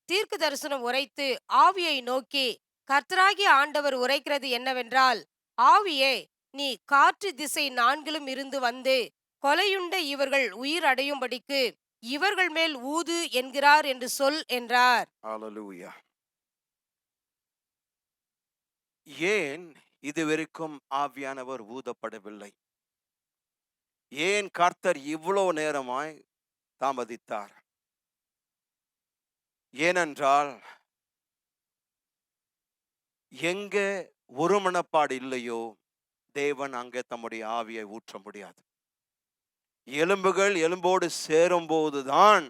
தீர்க்க தரிசனம் உரைத்து ஆவியை நோக்கி, கர்த்தராகிய ஆண்டவர் உரைக்கிறது என்னவென்றால், ஆவியே, நீ காற்று திசை நான்கிலும் இருந்து வந்து கொலையுண்ட இவர்கள் உயிர் அடையும்படிக்கு இவர்கள் மேல் ஊது என்கிறார் என்று சொல் என்றார். ஹalleluya. ஏன் இதுவரைக்கும் ஆவியானவர் ஊதப்படவில்லை? ஏன் கர்த்தர் இவ்வளவு நேரமாய் தாமதித்தார்? ஏனென்றால் எங்க ஒருமனப்பாடு இல்லையோ தேவன் அங்கே தம்முடைய ஆவியை ஊற்ற முடியாது. எலும்புகள் எலும்போடு சேரும் போதுதான்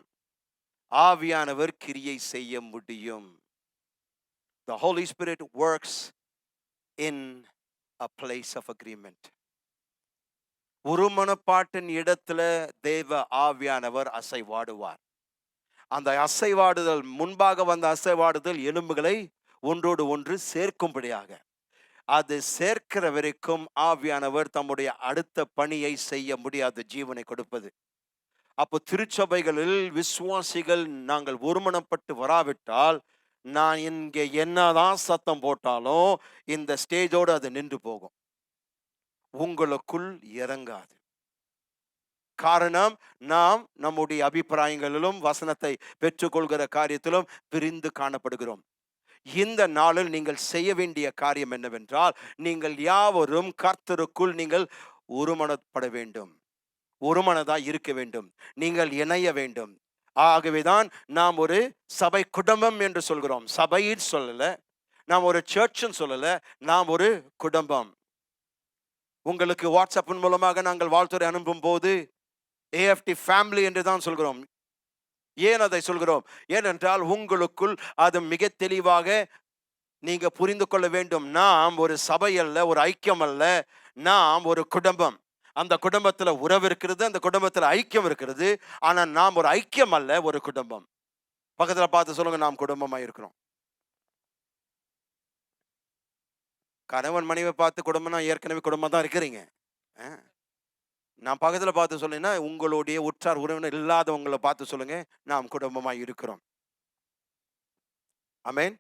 ஆவியானவர் கிரியை செய்ய முடியும். The Holy Spirit works in a place of agreement. ஒருமனப்பாட்டின் இடத்துல தேவ ஆவியானவர் அசைவாடுவார். அந்த அசைவாடுதல், முன்பாக வந்த அசைவாடுதல் எலும்புகளை ஒன்றோடு ஒன்று சேர்க்கும்படியாக, அது சேர்க்கிற வரைக்கும் ஆவியானவர் தம்முடைய அடுத்த பணியை செய்ய முடியாது, ஜீவனை கொடுப்பது. அப்போ திருச்சபைகளில் விசுவாசிகள் நாங்கள் ஒருமனப்பட்டு வராவிட்டால், நான் இங்கே என்னதான் சத்தம் போட்டாலும் இந்த ஸ்டேஜோடு அது நின்று போகும், உங்களுக்குள் இறங்காது. காரணம், நாம் நம்முடைய அபிப்பிராயங்களிலும் வசனத்தை பெற்றுக்கொள்கிற காரியத்திலும் பிரிந்து காணப்படுகிறோம். இந்த நாளில் நீங்கள் செய்ய வேண்டிய காரியம் என்னவென்றால், நீங்கள் யாவரும் கர்த்தருக்குள் நீங்கள் ஒருமனப்பட வேண்டும், ஒருமனதாய் இருக்க வேண்டும், நீங்கள் இணைய வேண்டும். ஆகவேதான் நாம் ஒரு சபை குடும்பம் என்று சொல்கிறோம். சபைன்னு சொல்லல, நாம் ஒரு சர்ச்ன்னு சொல்லல, நாம் ஒரு குடும்பம். உங்களுக்கு வாட்ஸ்அப்பின் மூலமாக நாங்கள் வாழ்த்துறை அனுப்பும் போது AFT ஃபேமிலி என்று தான் சொல்கிறோம். ஏன் அதை சொல்கிறோம்? ஏனென்றால் உங்களுக்குள் அது மிக தெளிவாக நீங்க புரிந்து கொள்ள வேண்டும். நாம் ஒரு சபை அல்ல, ஒரு ஐக்கியம் அல்ல, நாம் ஒரு குடும்பம். அந்த குடும்பத்துல உறவு இருக்கிறது, அந்த குடும்பத்துல ஐக்கியம் இருக்கிறது. ஆனா நாம் ஒரு ஐக்கியம் அல்ல, ஒரு குடும்பம். பக்கத்துல பார்த்து சொல்லுங்க, நாம் குடும்பமா இருக்கிறோம். கணவன் மனைவி பார்த்து குடும்பம்னா ஏற்கனவே குடும்பம் தான் இருக்கிறீங்க. நான் பக்கத்துல பார்த்து சொல்லுன்னா, உங்களுடைய உற்றார் உறவினர் இல்லாதவங்களை பார்த்து சொல்லுங்க, நாம் குடும்பமாய் இருக்கிறோம். ஆமென்.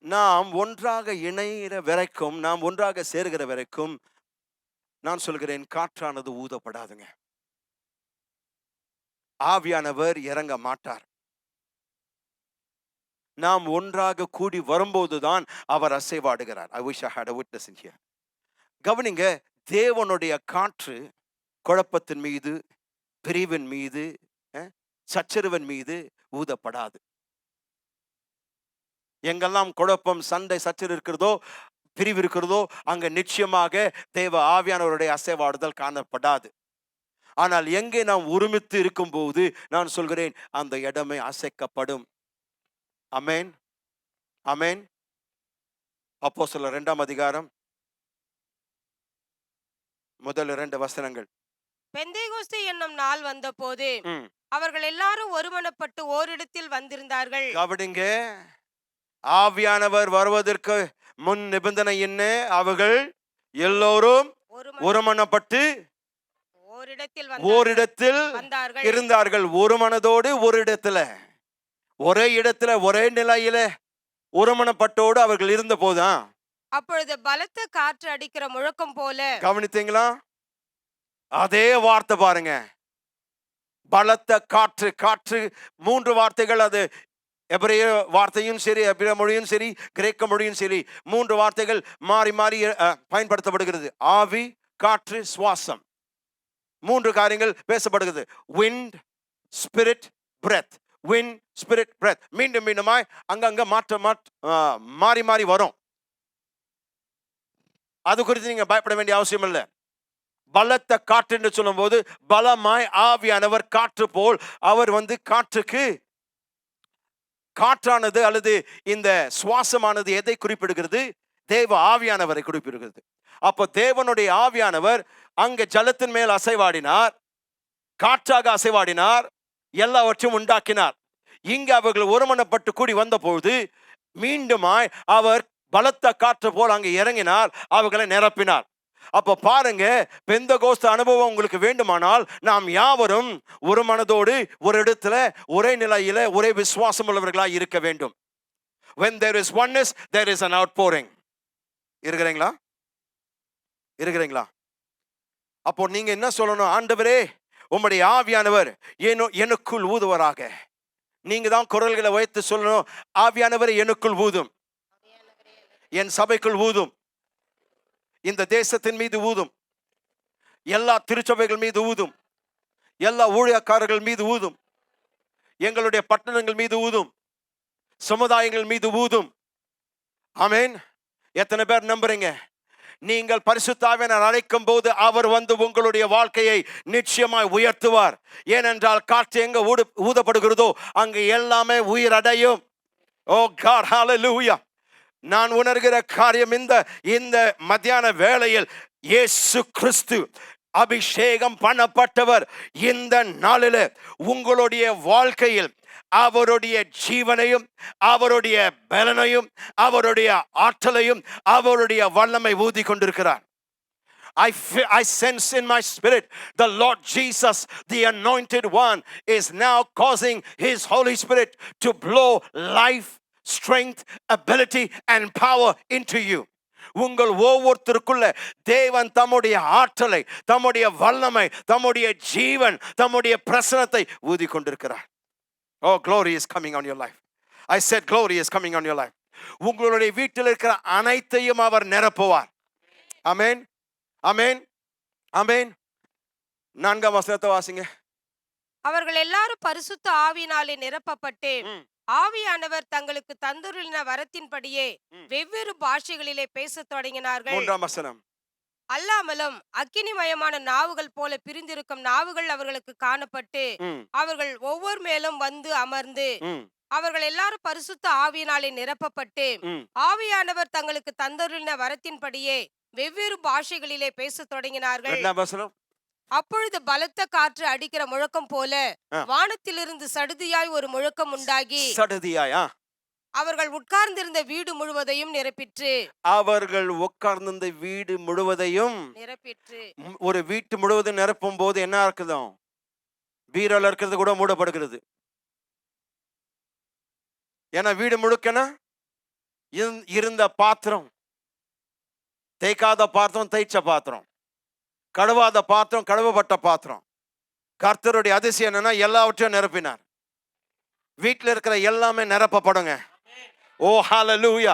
நாம் ஒன்றாக இணைகிற வரைக்கும், நாம் ஒன்றாக சேர்கிற வரைக்கும் நான் சொல்கிறேன், காற்றானது ஊதப்படாதுங்க. ஆவியானவர் இறங்க மாட்டார். நாம் ஒன்றாக கூடி வரும்போதுதான் அவர் அசைவாடுகிறார். I wish I had a witness in here. கவனிங்க, தேவனுடைய காற்று குழப்பத்தின் மீது, பிரிவின் மீது, சச்சரவின் மீது ஊதப்படாது. எங்கெல்லாம் குழப்பம், சண்டை, சச்சரவு இருக்கிறதோ, பிரிவு இருக்கிறதோ, அங்க நிச்சயமாக தேவ ஆவியானவருடைய அசைவாடுதல் காணப்படாது. ஆனால் எங்கே நாம் ஒருமித்து இருக்கும் போது நான் சொல்கிறேன், அந்த இடமே அசைக்கப்படும். ஆமென், ஆமென். அப்போஸ்தலர் 2ஆம் அதிகாரம் முதல் 2 வசனங்கள். பெந்தேகோஸ்தே என்னும் நாள் வந்தபோது அவர்கள் எல்லாரும் ஒருமனப்பட்டு ஓரிடத்தில் வந்திருந்தார்கள். கவனிங்க, ஆவியானவர் வருவதற்கு முன் நிபந்தனை என்ன? அவர்கள் எல்லோரும் ஒருமனப்பட்டு ஓரிடத்தில் இருந்தார்கள். ஒரு மனதோடு ஒரு இடத்துல, ஒரே இடத்துல, ஒரே நிலையில ஒருமனப்பட்டோடு அவர்கள் இருந்த போதுதான். அப்பொழுது பலத்த காற்று அடிக்கிற முழக்கம் போல. கவனித்தீங்களா? அதே வார்த்தை பாருங்க, பலத்த காற்று. காற்று 3 வார்த்தைகள். அது எபிரேய வார்த்தையும் சரி, எபிரேய மொழியும் சரி, கிரேக்க மொழியும் சரி, 3 வார்த்தைகள் மாறி மாறி பயன்படுத்தப்படுகிறது. ஆவி, காற்று, சுவாசம். 3 காரியங்கள் பேசப்படுகிறது. wind, spirit, breath. wind, spirit, breath. மீண்டும் மீண்டுமாய் அங்கங்க மாறி மாறி வரும். அது குறித்து நீங்க பயப்பட வேண்டிய அவசியம் இல்லை. பலத்த காற்று என்று சொல்லும் போது பலமாய் ஆவியானவர் காற்று போல் அவர் வந்து காற்றானது அல்லது இந்த சுவாசமானது எதை குறிப்பிடுகிறது? தேவ ஆவியானவரை குறிப்பிடுகிறது. அப்போ தேவனுடைய ஆவியானவர் அங்க ஜலத்தின் மேல் அசைவாடினார், காற்றாக அசைவாடினார், எல்லாவற்றையும் உண்டாக்கினார். இங்க அவர்கள் ஒருமனப்பட்டு கூடி வந்தபோது மீண்டுமாய் அவர் பலத்த காற்று போல் அங்கே இறங்கினார், அவர்களை நிரப்பினார். அப்ப பாருங்க, பெந்தகோஸ்து அனுபவம் உங்களுக்கு வேண்டுமானால் நாம் யாவரும் ஒரு மனதோடு ஒரு இடத்துல ஒரே நிலையில ஒரே விசுவாசம் உள்ளவர்களாய் இருக்க வேண்டும். When there is oneness, there is an outpouring. இருக்கிறீங்களா? இருக்கிறீங்களா? அப்போ நீங்க என்ன சொல்லணும்? ஆண்டவரே, உம்முடைய ஆவியானவர் எனக்குள் ஊதுவராக. நீங்க தான் குரல்களை வைத்து சொல்லணும், ஆவியானவரை எனக்குள் ஊதும், என் சபைக்குள் ஊதும், இந்த தேசத்தின் மீது ஊதும், எல்லா திருச்சபைகள் மீது ஊதும், எல்லா ஊழியக்காரர்கள் மீது ஊதும், எங்களுடைய பட்டணங்கள் மீது ஊதும், சமுதாயங்கள் மீது ஊதும். ஆமென். எத்தனை பேர் நம்புறீங்க? நீங்கள் பரிசுத்த ஆவியானவரை அழைக்கும் போது அவர் வந்து உங்களுடைய வாழ்க்கையை நிச்சயமாய் உயர்த்துவார். ஏனென்றால் காற்று எங்க ஊதப்படுகிறதோ அங்கு எல்லாமே உயிரடையும். ஓ காட், ஹalleluya. நான் உணர்கிற காரியம், இந்த மத்தியான வேளையில் இயேசு கிறிஸ்து அபிஷேகம் பண்ணப்பட்டவர் இந்த நாளில் உங்களுடைய வாழ்க்கையில் அவருடைய ஜீவனையும் அவருடைய பலனையும் அவருடைய ஆற்றலையும் அவருடைய வல்லமை ஊதி கொண்டிருக்கிறார். I sense in my spirit the Lord Jesus, the anointed one, is now causing his Holy Spirit to blow life, strength, ability and power into you. உங்கள் ஒவ்வொருத்தருக்குள்ள தேவன் தம்முடைய ஆற்றலை, தம்முடைய வல்லமை, தம்முடைய ஜீவன், தம்முடைய பிரசன்னத்தை ஊதி கொண்டிருக்கிறார். Oh, glory is coming on your life. I said glory is coming on your life. உங்களுடைய வீட்டில் இருக்கிற அனைத்தையும் அவர் நிரப்புவார். ஆமென், ஆமென், ஆமென். 4ஆம் வசனத்தை வாசிங்க. அவர்கள் எல்லாரும் பரிசுத்த ஆவியினாலே நிரப்பப்பட்டு ஆவியானவர் தங்களுக்கு தந்தருளின வரத்தின்படியே வெவ்வேறு பாஷைகளிலே பேசத் தொடங்கினார்கள். 3ஆம் வசனம். அல்லாமலும் அக்கினிமயமான நாவுகள் போல பிரிந்திருக்கும் நாவுகள் அவர்களுக்கு காணப்பட்டு அவர்கள் ஒவ்வொரு மேலும் வந்து அமர்ந்து அவர்கள் எல்லாரும் பரிசுத்த ஆவியினாலே நிரப்பப்பட்டு ஆவியானவர் தங்களுக்கு தந்தருளின வரத்தின்படியே வெவ்வேறு பாஷைகளிலே பேசத் தொடங்கினார்கள். 2ஆம் வசனம். அப்பொழுது பலத்த காற்று அடிக்கிற முழக்கம் போல வானத்திலிருந்து சடுதியாய் ஒரு முழக்கம் உண்டாகி சடுதியாயா அவர்கள் உட்கார்ந்திருந்த வீடு முழுவதையும் நிரப்பிற்று. அவர்கள் உட்கார்ந்திருந்த வீடு முழுவதையும் நிரப்பிற்று. ஒரு வீட்டு முழுவதும் நிரப்பும் போது என்ன இருக்குதோ, பீரோல இருக்கிறது கூட மூடப்படுகிறது. ஏன்னா வீடு முழுக்கனா இருந்த பாத்திரம், தேய்க்காத பாத்திரம் தேய்ச்ச பாத்திரம், கழுவாத பாத்திரம் கழுவப்பட்ட பாத்திரம். கர்த்தருடைய அதிசயம் என்னன்னா எல்லாவற்றையும் நிரப்பினார். வீட்டில் இருக்கிற எல்லாமே நிரப்பப்படுங்க. ஓ ஹalleluya.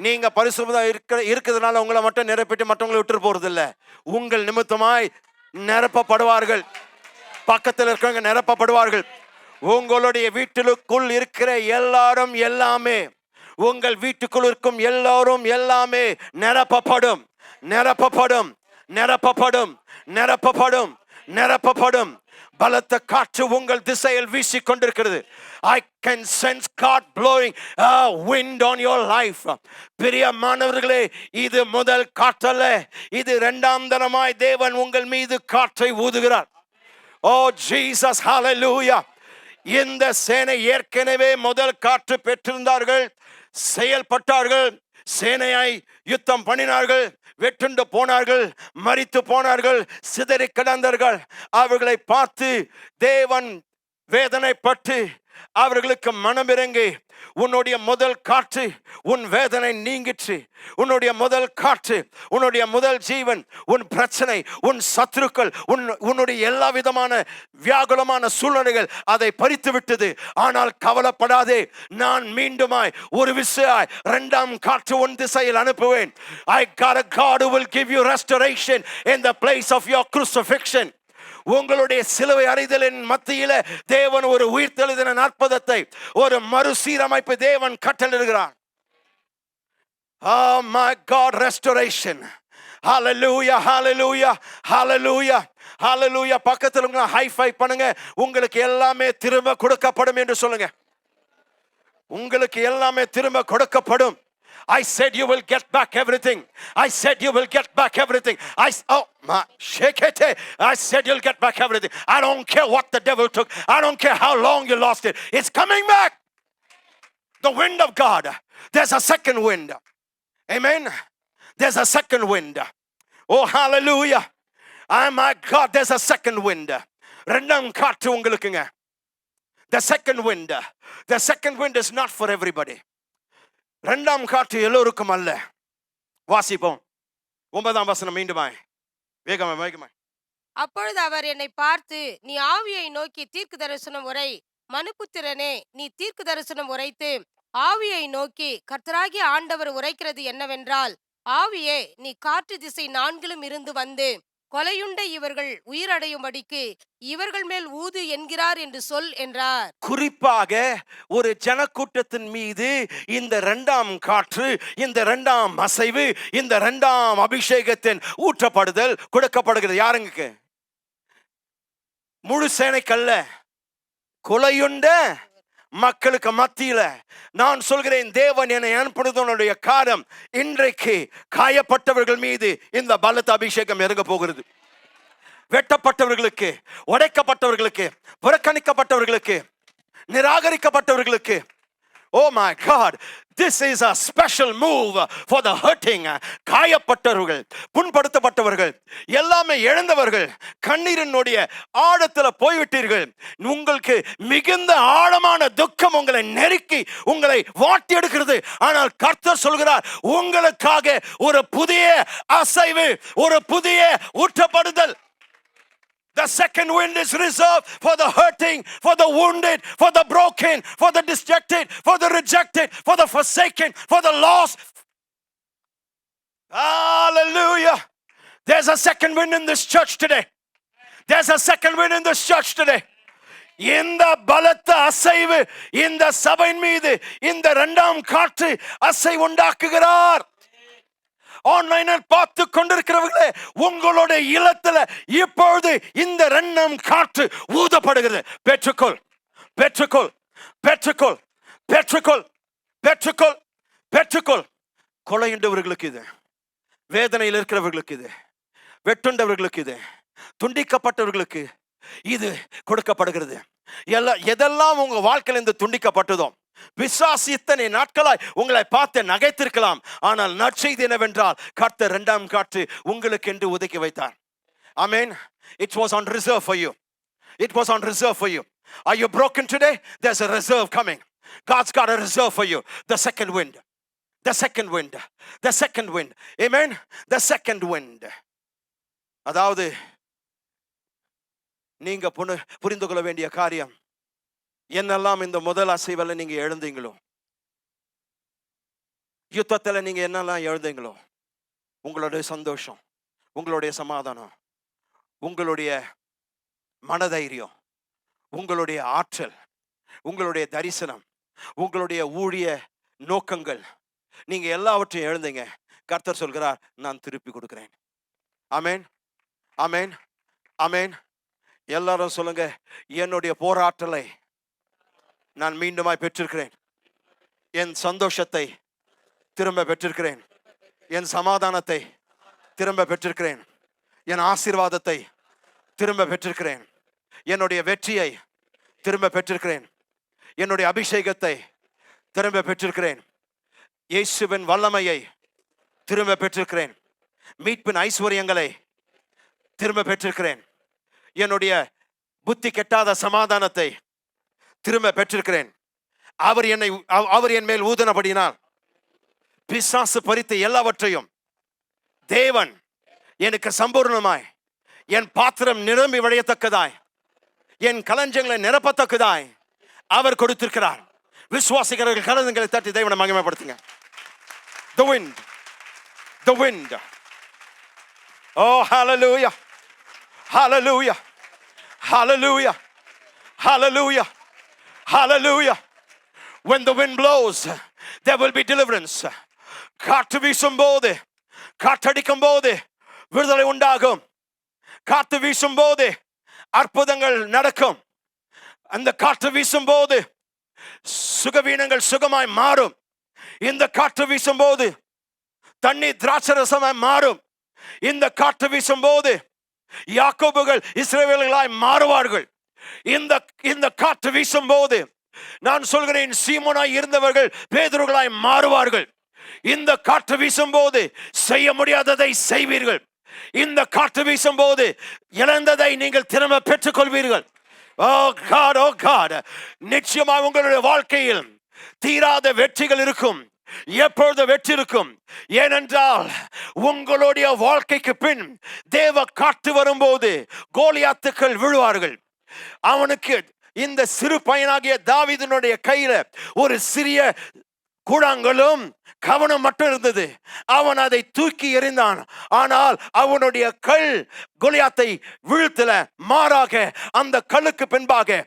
நீங்க பரிசுத்தமா இருக்கிறதுனால உங்களை மட்டும் நிரப்பிட்டு மற்றவங்களை விட்டு போறது இல்ல. உங்கள் நிமித்தமாய் நிரப்பப்படுவார்கள். பக்கத்தில் இருக்கிறவங்க நிரப்பப்படுவார்கள். உங்களுடைய வீட்டிற்குள் இருக்கிற எல்லாரும் எல்லாமே, உங்கள் வீட்டுக்குள் இருக்கும் எல்லாரும் எல்லாமே நிரப்பப்படும், நிரப்பப்படும், நிரப்பப்படும், நிரப்பப்படும், நிரப்பப்படும். பலத்த காற்று உங்கள் திசையில் வீசிக் கொண்டிருக்கிறது. I can sense God blowing a wind on your life. பிரியமானவர்களே, இது முதல் காற்றல்ல, இது இரண்டாம் தரமாய் தேவன் உங்கள் மீது காற்றை ஊதுகிறார். ஓ ஜீசஸ், ஹalleluya. இந்த சேனை ஏற்கனவே முதல் காற்று பெற்றிருந்தார்கள், செயல்பட்டார்கள், சேனையாய் யுத்தம் பண்ணினார்கள், வெட்டுண்டு போனார்கள், மரித்து போனார்கள், சிதறி கிடந்தார்கள். அவர்களை பார்த்து தேவன் வேதனைப்பட்டு அவர்களுக்கு மனமிறங்கி, உன்னுடைய முதல் காற்று உன் வேதனை நீங்கிற்று, உன்னுடைய முதல் காற்று, உன்னுடைய முதல் ஜீவன், உன் பிரச்சனை, உன் சத்துருக்கள், உன்னுடைய எல்லா விதமான வியாகுலமான சூழ்நிலைகள் அதை பறித்து விட்டது. ஆனால் கவலைப்படாதே, நான் மீண்டுமாய் ஒரு விசையாய் இரண்டாம் காற்று உன் திசையில் அனுப்புவேன். I got a God who will give you restoration in the place of your crucifixion. உங்களுடைய சிலுவை அறிதலின் மத்தியில தேவன் ஒரு உயிர்த்தெழுதின அற்புதத்தை, ஒரு மறுசீரமைப்பு தேவன் கட்டளையிடுகிறார். Oh my God, restoration. Hallelujah, hallelujah, hallelujah, hallelujah. பக்கத்துல உங்க ஹை ஃபைவ் பண்ணுங்க. உங்களுக்கு எல்லாமே திரும்ப கொடுக்கப்படும் என்று சொல்லுங்க. உங்களுக்கு எல்லாமே திரும்ப கொடுக்கப்படும். I said you will get back everything. I said you will get back everything. Shake it. I said you'll get back everything. I don't care what the devil took. I don't care how long you lost it. It's coming back. The wind of God. There's a second wind. Amen. There's a second wind. Oh, hallelujah. Oh my God, there's a second wind. ரெண்டாம் காற்று உங்களுக்குங்க. The second wind. The second wind is not for everybody. இரண்டாம் காற்று எல்லோருக்கும் அல்ல. வாசிப்போம் 9ஆம் வசனம் மீண்டுமாய் வேகமாய். அப்பொழுது அவர் என்னை பார்த்து, நீ ஆவியை நோக்கி தீர்க்க தரிசனம் உரை, மனுபுத்திரனே, நீ தீர்க்க தரிசனம் உரைத்து ஆவியை நோக்கி, கர்த்தராகிய ஆண்டவர் உரைக்கிறது என்னவென்றால், ஆவியே, நீ காற்று திசை நான்கிலும் இருந்து வந்து கொலையுண்ட இவர்கள் உயிரடையும்படிக்கு இவர்கள் மேல் ஊது என்கிறார் என்று சொல் என்றார். குறிப்பாக ஒரு ஜனக்கூட்டத்தின் மீது இந்த இரண்டாம் காற்று, இந்த இரண்டாம் அசைவு, இந்த இரண்டாம் அபிஷேகத்தின் ஊற்றப்படுதல் கொடுக்கப்படுகிறது. யாருங்க? முழு சேனைக்கல்ல, கொலையுண்ட மக்களுக்கு மத்தியில. நான் சொல்கிறேன், தேவன் என்னை அனுப்பினதனுடைய காரணம், இன்றைக்கு காயப்பட்டவர்கள் மீது இந்த பலத்த அபிஷேகம் இறங்க போகிறது. வெட்டப்பட்டவர்களுக்கு, உடைக்கப்பட்டவர்களுக்கு, புறக்கணிக்கப்பட்டவர்களுக்கு, நிராகரிக்கப்பட்டவர்களுக்கு. Oh my God, this is a special move for the hurting. காயப்பட்டவர்கள், புண்படுத்தப்பட்டவர்கள், எல்லாமே இழந்தவர்கள், கண்ணீரினுடைய ஆழத்துல போய்விட்டீர்கள். உங்களுக்கு மிகுந்த ஆழமான துக்கம் உங்களை நெருக்கி உங்களை வாட்டி எடுக்கிறது. ஆனால் கர்த்தர் சொல்கிறார், உங்களுக்காக ஒரு புதிய அசைவு, ஒரு புதிய ஊற்றப்படுதல். The second wind is reserved for the hurting, for the wounded, for the broken, for the dejected, for the rejected, for the forsaken, for the lost. Hallelujah. There's a second wind in this church today. There's a second wind in this church today. இந்த பலத்த அசைவு இந்த சபையின் மீது இந்த இரண்டாம் காற்று அசை உண்டாக்குகிறார். ஆன்லைனில் பார்த்து கொண்டிருக்கிறவர்களே, உங்களுடைய இல்லத்துல இப்பொழுது இந்த இரண்டாம் காற்று ஊதப்படுகிறது. பெற்றுக்கொள், பெற்றுக்கொள், பெற்றுக்கொள், பெற்றுக்கொள், பெற்றுக்கொள், பெற்றுக்கொள். கொலையுண்டவர்களுக்கு இது, வேதனையில் இருக்கிறவர்களுக்கு இது, வெட்டுண்டவர்களுக்கு இது, துண்டிக்கப்பட்டவர்களுக்கு இது கொடுக்கப்படுகிறது. எதெல்லாம் உங்க வாழ்க்கையில் இந்த துண்டிக்கப்பட்டதோ, பிசாசு இத்தனை நாட்களாய் உங்களை பார்த்து நகைத்திருக்கலாம். ஆனால் நற்செய்தி என்னவென்றால், கர்த்தர் இரண்டாம் காற்று உங்களுக்கு என்று ஒதுக்கி வைத்தார். ஆமென். It was on reserve for you. It was on reserve for you. Are you broken today? There's a reserve coming. God's got a reserve for you. The second wind. The second wind. The second wind. Amen. The second wind. அதாவது நீங்க புரிந்து கொள்ள வேண்டிய காரியம், என்னெல்லாம் இந்த முதல் அசைவல நீங்க எழுந்தீங்களோ, யுத்தத்துல நீங்க என்னெல்லாம் எழுந்தீங்களோ, உங்களுடைய சந்தோஷம், உங்களுடைய சமாதானம், உங்களுடைய மனதைரியம், உங்களுடைய ஆற்றல், உங்களுடைய தரிசனம், உங்களுடைய ஊழிய நோக்கங்கள், நீங்க எல்லாவற்றையும் எழுந்தீங்க. கர்த்தர் சொல்கிறார், நான் திருப்பி கொடுக்கிறேன். ஆமென், ஆமென், ஆமென். எல்லாரும் சொல்லுங்க, என்னுடைய போராட்டலை நான் மீண்டுமாய் பெற்றிருக்கிறேன். என் சந்தோஷத்தை திரும்ப பெற்றிருக்கிறேன். என் சமாதானத்தை திரும்ப பெற்றிருக்கிறேன். என் ஆசீர்வாதத்தை திரும்ப பெற்றிருக்கிறேன். என்னுடைய வெற்றியை திரும்ப பெற்றிருக்கிறேன். என்னுடைய அபிஷேகத்தை திரும்ப பெற்றிருக்கிறேன். இயேசுவின் வல்லமையை திரும்ப பெற்றிருக்கிறேன். மீட்பின் ஐஸ்வர்யங்களை திரும்ப பெற்றிருக்கிறேன். என்னுடைய புத்தி கெட்டாத சமாதானத்தை திரும்ப பெற்றிருக்கிறேன். அவர் என் மேல் ஊதினபடினால் பிசாசு பறித்த எல்லாவற்றையும் தேவன் எனக்கு சம்பூர்ணமாய், என் பாத்திரம் நிரம்பி வழியத்தக்கதாய், என் களஞ்சங்களை நிரப்பத்தக்கதாய் அவர் கொடுத்திருக்கிறார். விசுவாசிக்கிறவர்கள் கலந்தங்களை தட்டி தேவனை மகிமைப்படுத்துங்க. The wind, the wind. Oh, hallelujah, hallelujah, hallelujah, hallelujah, hallelujah. When the wind blows, there will be deliverance. காற்று வீசும் போது, காற்றடிக்கும் போது விடுதலை உண்டாகும். காற்று வீசும் போது அற்புதங்கள் நடக்கும். அந்த காற்று வீசும் போது சுகவீனங்கள் சுகமாய் மாறும். இந்த காற்று வீசும்போது தண்ணீர் திராட்சரசமாய் மாறும். இந்த காற்று வீசும்போது யாக்கோபுகள் இஸ்ரவேலர்களாய் மாறுவார்கள். இந்த இந்த காற்று வீசும்போது நான் சொல்கிறேன், சீமோனாய் இருந்தவர்கள் பேதுருகளாய் மாறுவார்கள். இந்த காற்று வீசும்போது செய்ய முடியாததை செய்வீர்கள். இந்த காற்று வீசும்போது இழந்ததை நீங்கள் திரும்ப பெற்றுக் கொள்வீர்கள். ஓ காட், ஓ காட், நிச்சயமாக உங்களுடைய வாழ்க்கையில் தீராத வெற்றிகள் இருக்கும். எப்பொழுது வெற்றி இருக்கும்? ஏனென்றால் உங்களுடைய வாழ்க்கைக்கு பின் தேவ காற்று வரும்போது கோலியாத்துக்கள் விழுவார்கள். அவனுக்கு இந்த சிறு பையனாகிய தாவீதினுடைய கையில ஒரு சிறிய கூழாங்கலும் கவனம் மட்டும் இருந்தது. அவன் அதை தூக்கி எறிந்தான். ஆனால் அவனுடைய கல் கோலியாத்தை வீழ்த்தல. மாறாக அந்த கல்லுக்கு பின்பாக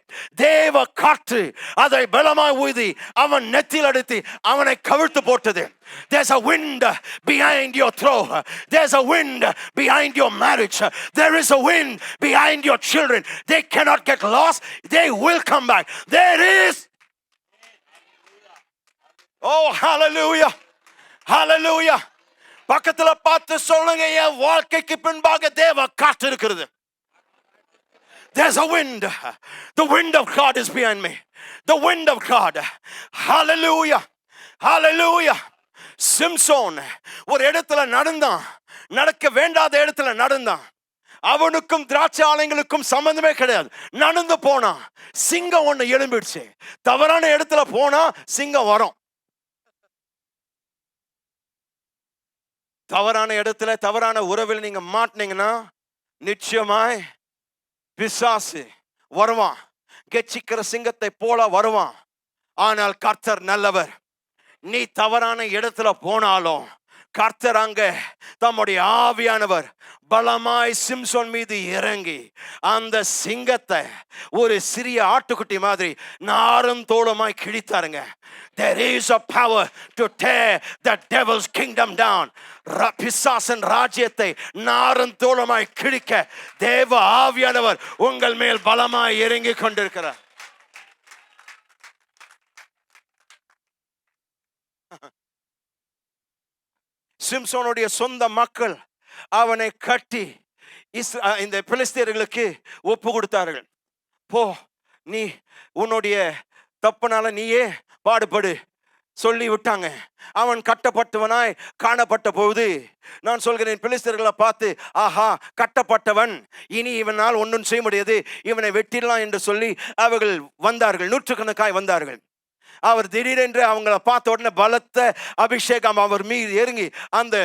தேவ காற்று அதை பலமாய் ஊதி அவன் நெத்தியில் அடித்து அவனை கவிழ்த்து போட்டது. There's a wind behind your throw. There's a wind behind your marriage. There is a wind behind your children. They cannot get lost. They will come back. There is. Oh, hallelujah. Hallelujah. பக்கத்துல பார்த்து சொல்லுங்க, என் வாழ்க்கைக்கு பின்பாக தேவ காற்று இருக்கிறது. There's a wind. The wind of God is behind me. The wind of God. Hallelujah. Hallelujah. Samson ஒரு இடத்துல நடந்தான். நடக்க வேண்டாத இடத்துல நடந்தான். அவனுக்கும் திராட்சை ஆலைகளுக்கும் சம்பந்தமே கிடையாது. நடந்து போனா சிங்கம் ஒண்ணு எழும்பிடுச்சு. தவறான இடத்துல போனா சிங்கம் வரும். தவறான இடத்துல தவறான உறவில் நீங்க மாட்டினீங்கன்னா நிச்சயமாய் பிசாசு வருவான். கெச்சிக்கிற சிங்கத்தை போல வருவான். ஆனால் கர்த்தர் நல்லவர். நீ தவறான இடத்துல போனாலும் கர்த்தர் அங்க தம்முடைய ஆவியானவர் பலமாய் சிம்சோன் மீது இறங்கி அந்த சிங்கத்தை ஒரு சிறிய ஆட்டுக்குட்டி மாதிரி நாரும் தோளுமாய் கிழித்தாருங்க. There is a power to tear the devil's kingdom down. பிசாசின் ராஜ்யத்தை நாரும் தோளுமாய் கிழிக்க தேவ ஆவியானவர் உங்கள் மேல் பலமாய் இறங்கி கொண்டிருக்கிறார். சிம்சோனுடைய சொந்த மக்கள் அவனை கட்டி இந்த பெலிஸ்தியர்களுக்கு ஒப்பு கொடுத்தார்கள். போ, நீ உன்னுடைய தப்புனால நீயே பாடுபடு சொல்லி விட்டாங்க. அவன் கட்டப்பட்டவனாய் காணப்பட்ட போது நான் சொல்கிறேன், பெலிஸ்தியர்களை பார்த்து, ஆஹா கட்டப்பட்டவன், இனி இவனால் ஒன்றும் செய்ய முடியாது, இவனை வெட்டிடலாம் என்று சொல்லி அவர்கள் வந்தார்கள். நூற்றுக்கணக்காய் வந்தார்கள். அவர் திடீரென்று அவங்கள பார்த்த உடனே பலத்த அபிஷேகம் அவர் மீது இறங்கி அந்த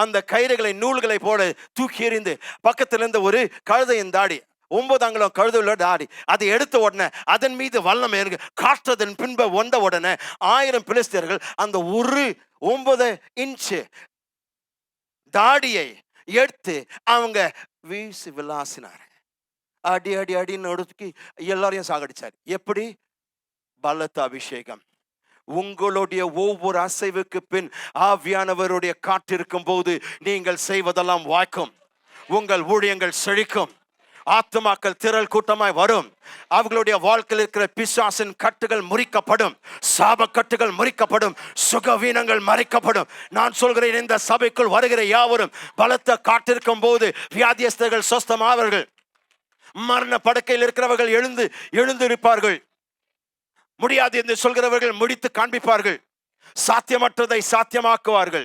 அந்த கயிறுகளை நூல்களை போல தூக்கி எறிந்து பக்கத்துல இருந்து ஒரு கழுதையின் தாடி, 9 அங்குலம் கழுதையுள்ள தாடி, அதை எடுத்த உடனே அதன் மீது வல்லம் இறங்கி காற்றதன் பின்பு வந்த உடனே 1000 பெலிஸ்தியர்கள் அந்த ஒரு 9 இன்ச்சு தாடியை எடுத்து அவங்க வீசி விளாசினார். அடி அடி அடின்னு ஒடுக்கி எல்லாரையும் சாகடிச்சார். எப்படி? பலத்த அபிஷேகம். உங்களுடைய ஒவ்வொரு அசைவுக்கு பின் ஆவியானவருடைய காற்றிருக்கும் போது நீங்கள் செய்வதெல்லாம் வாய்க்கும். உங்கள் ஊழியங்கள் செழிக்கும். ஆத்துமாக்கள் திரள் கூட்டமாய் வரும். அவர்களுடைய வாழ்க்கையில் இருக்கிற பிசாசின் கட்டுகள் முறிக்கப்படும். சாப கட்டுகள் முறிக்கப்படும். சுகவீனங்கள் மறைக்கப்படும். நான் சொல்கிறேன், இந்த சபைக்குள் வருகிற யாவரும் பலத்த காற்றிருக்கும் போது வியாதியஸ்தர்கள் சொஸ்தமாவார்கள். மரண படுக்கையில் இருக்கிறவர்கள் எழுந்து இருப்பார்கள். முடியாது என்று சொல்கிறவர்கள் முடித்து காண்பிப்பார்கள். சாத்தியமற்றதை சாத்தியமாக்குவார்கள்.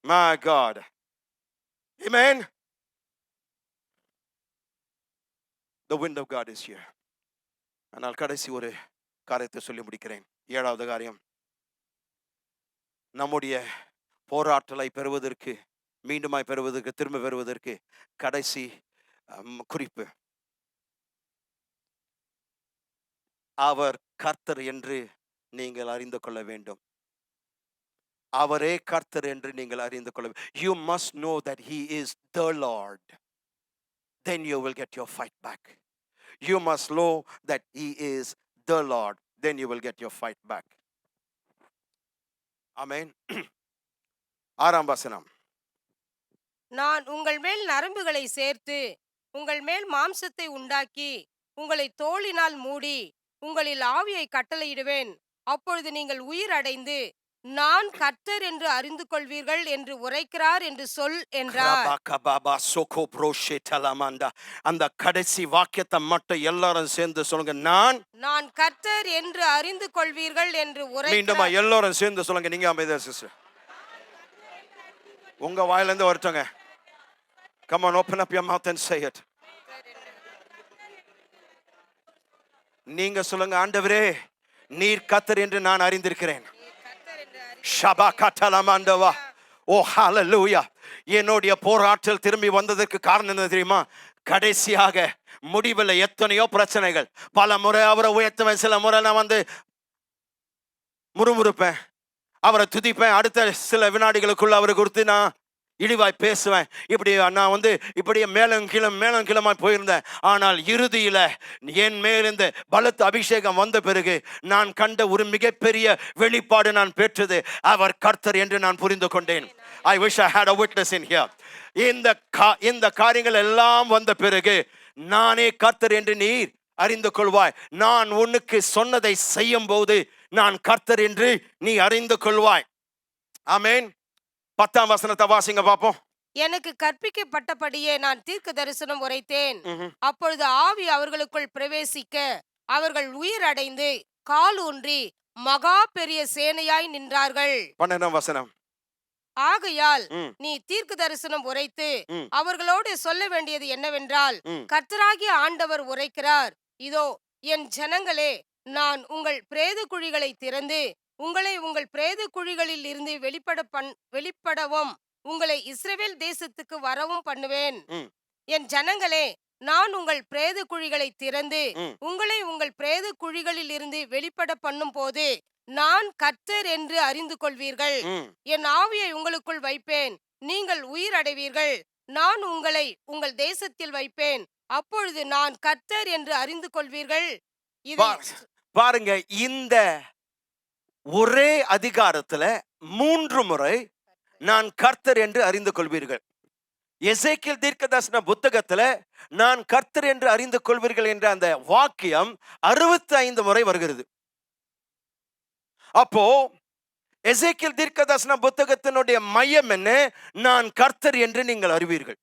My God. Amen. The wind of God is here. ஆனால் கடைசி ஒரு காரியத்தை சொல்லி முடிக்கிறேன். 7வது காரியம், நம்முடைய போராட்டலை பெறுவதற்கு, மீண்டுமாய் பெறுவதற்கு, திரும்ப பெறுவதற்கு கடைசி குறிப்பு, அவர் கர்த்தர் என்று நீங்கள் அறிந்து கொள்ள வேண்டும். அவரே கர்த்தர் என்று நீங்கள் அறிந்து கொள்ள வேண்டும். You must know that he is the Lord. Then you will get your fight back. You must know that he is the Lord. Then you will get your fight back. Amen. 6ஆம் வசனம். நான் உங்கள் மேல் நரம்புகளை சேர்த்து உங்கள் மேல் மாம்சத்தை உண்டாக்கி உங்களை தோலினால் மூடி உங்களில் ஆவியை கட்டளையிடுவேன். அப்பொழுது நீங்கள் உயிர் அடைந்து நான் கர்த்தர் என்று அறிந்து கொள்வீர்கள் என்று உரைக்கிறார் என்று சொல் என்றார். கிரபகபபா சொகோப்ரோஷே தலமண்டா. அந்த கடைசி வாக்கியத்தை மட்டும் எல்லாரும் சேர்ந்து சொல்லுங்க. நான் கர்த்தர் என்று அறிந்து கொள்வீர்கள் என்று மீண்டுமா உரைக்கிறார். எல்லாரும் சேர்ந்து சொல்லுங்க. நீங்க அமைதியா சிஸ்டர், உங்க வாயிலிருந்து வரட்டுங்க. Come on, open up your mouth and say it. நீங்க சொல்லுங்க, ஆண்டவரே நீர் கர்த்தர் என்று நான் அறிந்திருக்கிறேன். ஷபகதலமண்டவா. ஓ ஹalleluya. என்னுடைய போராட்டத்தில் திரும்பி வந்ததற்கு காரணம் என்ன தெரியுமா? கடைசியாக முடிவில் எத்தனையோ பிரச்சனைகள். பல முறை அவரை உயர்த்துவேன், சில முறை நான் முறுமுறுப்பேன், அவரை துதிப்பேன். அடுத்த சில வினாடிகளுக்குள்ள அவரை குறித்து நான் இழிவாய் பேசுவேன். இப்படி நான் இப்படியே மேலும் கீழமாய் போயிருந்தேன். ஆனால் இறுதியில என் மேல் இந்த பலத்த அபிஷேகம் வந்த பிறகு நான் கண்ட ஒரு மிகப்பெரிய வெளிப்பாடு நான் பெற்றது. அவர் கர்த்தர் என்று நான் புரிந்து கொண்டேன். I wish I had a witness in here. இந்த காரியங்கள் எல்லாம் வந்த பிறகு நானே கர்த்தர் என்று நீர் அறிந்து கொள்வாய். நான் உனக்கு சொன்னதை செய்யும் போது நான் கர்த்தர் என்று நீ அறிந்து கொள்வாய். ஆமென். 10ஆம் வசனத்தை வாசிங்க பாப்போம். எனக்கு கற்பிக்கப்பட்டபடியே நான் தீர்க்க தரிசனம் உரைத்தேன். அப்பொழுது ஆவி அவர்களுக்குள் பிரவேசிக்க அவர்கள் உயிர் அடைந்து கால் ஊன்றி மகா பெரிய சேனையாய் நின்றார்கள். 12ஆம் வசனம். ஆகையால் நீ தீர்க்க தரிசனம் உரைத்து அவர்களோடு சொல்ல வேண்டியது என்னவென்றால், கர்த்தராகிய ஆண்டவர் உரைக்கிறார், இதோ என் ஜனங்களே, நான் உங்கள் பிரேத குழிகளை திறந்து உங்களை உங்கள் பிரேத குழிகளில் இருந்து வெளிப்படவும் உங்களை இஸ்ரவேல் தேசத்துக்கு வரவும் பண்ணுவேன். என் ஜனங்களே, நான் உங்கள் பிரேத குழிகளை திறந்து உங்களை உங்கள் பிரேத குழிகளில் இருந்து வெளிப்பட பண்ணும் போது நான் கர்த்தர் என்று அறிந்து கொள்வீர்கள். என் ஆவியை உங்களுக்குள் வைப்பேன், நீங்கள் உயிர் அடைவீர்கள். நான் உங்களை உங்கள் தேசத்தில் வைப்பேன், அப்பொழுது நான் கர்த்தர் என்று அறிந்து கொள்வீர்கள். பாருங்க, இந்த ஒரே அதிகாரத்துல 3 முறை நான் கர்த்தர் என்று அறிந்து கொள்வீர்கள். எசேக்கியேல் தீர்க்கதரிசன புத்தகத்துல நான் கர்த்தர் என்று அறிந்து கொள்வீர்கள் என்ற அந்த வாக்கியம் 65 முறை வருகிறது. அப்போ எசேக்கியேல் தீர்க்கதரிசன புத்தகத்தினுடைய மையம் என்ன? நான் கர்த்தர் என்று நீங்கள் அறிவீர்கள்.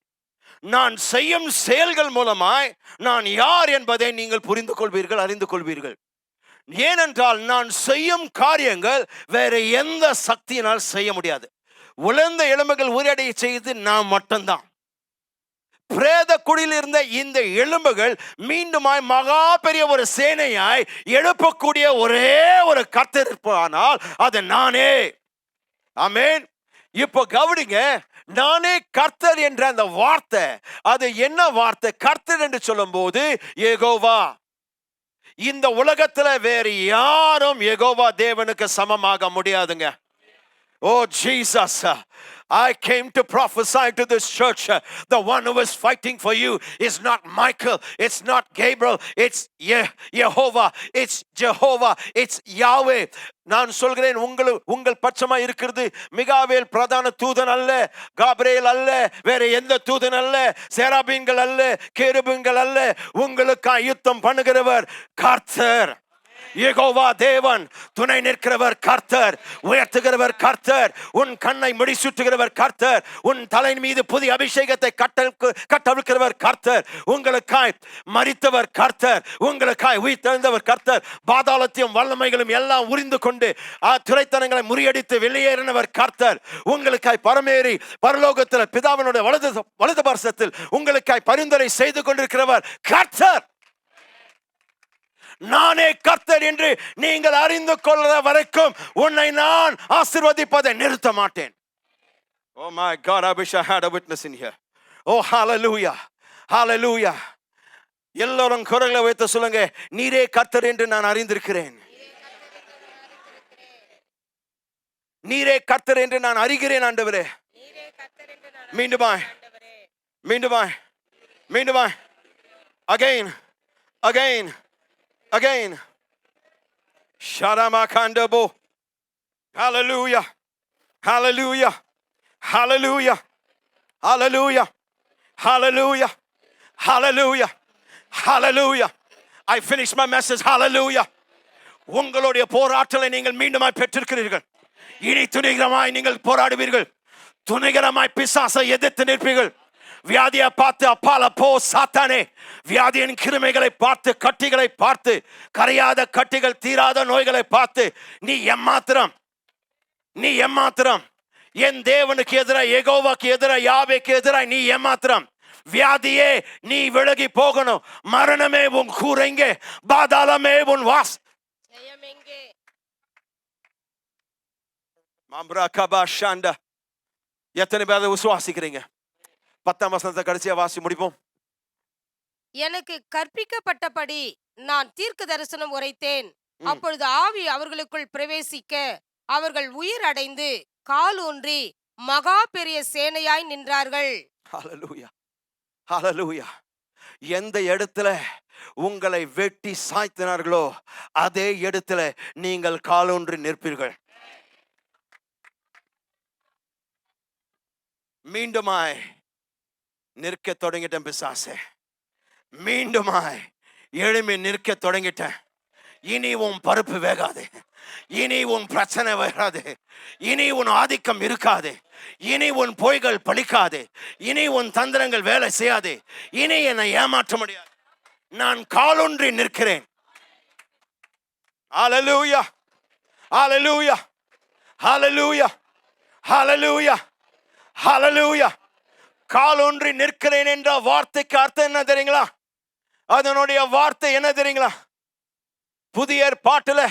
நான் செய்யும் செயல்கள் மூலமாய் நான் யார் என்பதை நீங்கள் புரிந்து கொள்வீர்கள், அறிந்து கொள்வீர்கள். ஏனென்றால் நான் செய்யும் காரியங்கள் வேற எந்த சக்தியினால் செய்ய முடியாது. உலர்ந்த எலும்புகள் உயிரடைய செய்து நான் மட்டும்தான். பிரேத குழியில் இருந்த இந்த எலும்புகள் மீண்டுமாய் மகா பெரிய ஒரு சேனையாய் எழுப்பக்கூடிய ஒரே ஒரு கர்த்தர் இருப்பானால் அது நானே. ஆமென். இப்போ கவனிங்க, நானே கர்த்தர் என்ற அந்த வார்த்தை, அது என்ன வார்த்தை? கர்த்தர் என்று சொல்லும் போது யெகோவா. இந்த உலகத்துல வேறு யாரும் யெகோவா தேவனுக்கு சமமாக முடியாதுங்க. Oh Jesus, I came to prophesy to this church. The one who is fighting for you is not Michael, it's not Gabriel, it's Jehovah, it's Jehovah, it's Yahweh. நான் சொல்கிறேன், உங்கள் பட்சமா இருக்கிறது மிகாவேல் பிரதான தூதன் அல்ல, காபிரியேல் அல்ல, வேற எந்த தூதன் அல்ல, சேராபீன்கள் அல்ல, கேருபீன்கள் அல்ல. உங்களுக்காக யுத்தம் பண்ணுகிறவர் கர்த்தர் யெகோவா தேவன். துணை நிற்கிறவர் கர்த்தர், உயர்த்துகிறவர் கர்த்தர், உன் கண்ணை முடிசூட்டுகிறவர் கர்த்தர், உன் தலை மீது புதிய அபிஷேகத்தை கட்டவிழ்க்கிறவர் கர்த்தர், உங்களுக்காய் மரித்தவர் கர்த்தர், உங்களுக்காய் உயிர்த்தெழுந்தவர் கர்த்தர், பாதாளத்தையும் வல்லமைகளும் எல்லாம் உரிந்து கொண்டு துரைத்தனங்களை முறியடித்து வெளியேறினவர் கர்த்தர், உங்களுக்காய் பரமேறி பரலோகத்தில் பிதாவினுடைய வலது பார்சத்தில் உங்களுக்காய் பரிந்துரை செய்து கொண்டிருக்கிறவர் கர்த்தர். நானே கர்த்தர் என்று நீங்கள் அறிந்து கொள்கிற வரைக்கும் உன்னை நான் ஆசீர்வதிப்பதை நிறுத்த மாட்டேன். Oh my God, I wish I had a witness in here. Oh hallelujah, hallelujah. எல்லாரும் குரலை வைத்து சொல்லுங்க, நீரே கர்த்தர் என்று நான் அறிந்திருக்கிறேன். நீரே கர்த்தர் என்று நான் அறிகிறேன் ஆண்டவரே. மீண்டுமாய் மீண்டுமாய் மீண்டுமாய் again again again. Sharamakandabo. Hallelujah. Hallelujah. Hallelujah. Hallelujah. Hallelujah. Hallelujah. Hallelujah. I finished my message. Hallelujah. உங்களுடைய போராட்டலை நீங்கள் மீண்டுமாய் பெற்றிருக்கிறீர்கள். இனி துணிகரமாய் நீங்கள் போராடுவீர்கள். துணிகரமாய் பிசாசை எதிர்த்து நிற்பீர்கள். வியாதியை பார்த்து அப்பால போ சாத்தானே, வியாதியின் கிருமைகளை பார்த்து, கட்டிகளை பார்த்து, கரையாத கட்டிகள், தீராத நோய்களை பார்த்து நீ எம்மாத்திரம், நீ எம்மாத்திரம், என் தேவனுக்கு எதிராக, யெகோவாக்கு எதிராக, யாவேக்கு எதிராக நீ ஏமாத்திரம். வியாதியே நீ விலகி போகணும். மரணமே உன் கூரைங்க, பாதாளமே உன் வாஸ். எத்தனை பேர் விசுவாசிக்கிறீங்க? 10ஆம் வசனத்தை கடைசியா வாசி முடிப்போம். எனக்கு கற்பிக்கப்பட்டபடி நான் தீர்க்க தரிசனம் உரைத்தேன். அப்பொழுது ஆவி அவர்களுக்குள் பிரவேசிக்க அவர்கள் உயிர் அடைந்து கால் ஊன்றி மகா பெரிய சேனையாய் நின்றார்கள். ஹல்லேலூயா, ஹல்லேலூயா. எந்த இடத்துல உங்களை வெட்டி சாய்த்தினார்களோ அதே இடத்துல நீங்கள் காலூன்றி நிற்பீர்கள். மீண்டுமாய் நிற்க தொடங்கிட்டேன் பிசாசே, மீண்டுமாய் எழுமி நிற்க தொடங்கிட்டேன். இனி உன் பருப்பு வேகாது, இனி உன் பிரச்சனை வராது, இனி உன் ஆதிக்கம் இருக்காது, இனி உன் பொய்கள் பலிக்காது, இனி உன் தந்திரங்கள் வேலை செய்யாது, இனி என்னை ஏமாற்ற முடியாது. நான் காலொன்றி நிற்கிறேன். ஹல்லேலூயா, ஹல்லேலூயா, ஹல்லேலூயா, ஹல்லேலூயா, ஹல்லேலூயா. காலொன்றி நிற்கிறேன் என்ற வார்த்தைக்கு அர்த்தம் என்ன தெரியுங்களா? அதனுடைய வார்த்தை என்ன தெரியுங்களா? புதிய ஏற்பாட்டுல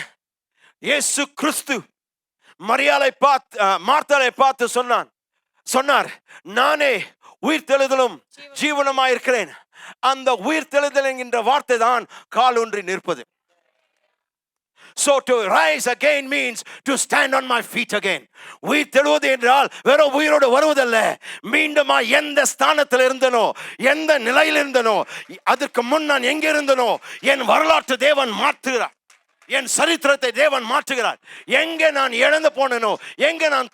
இயேசு கிறிஸ்து மரியாளை பார்த்து, மார்த்தாளை பார்த்து சொன்னார், நானே உயிர்த்தெழுதலும் ஜீவனுமாயிருக்கிறேன். அந்த உயிர்த்தெழுதல் என்கின்ற வார்த்தை தான் காலூன்றி நிற்பது. So to rise again means to stand on my feet again. உயிர் தெழுவது என்றால் வெறும் உயிரோடு வருவதல்ல, மீண்டுமா எந்த ஸ்தானத்தில் இருந்தனோ, எந்த நிலையில் இருந்தனோ, அதற்கு முன் நான் எங்கே இருந்தனோ என் வரலாற்று தேவன் மாற்றுகிறார், என் சரித்திரத்தை தேவன் மாற்றுகிறார். எங்கே நான் இழந்து போனேனோ, எங்கே நான்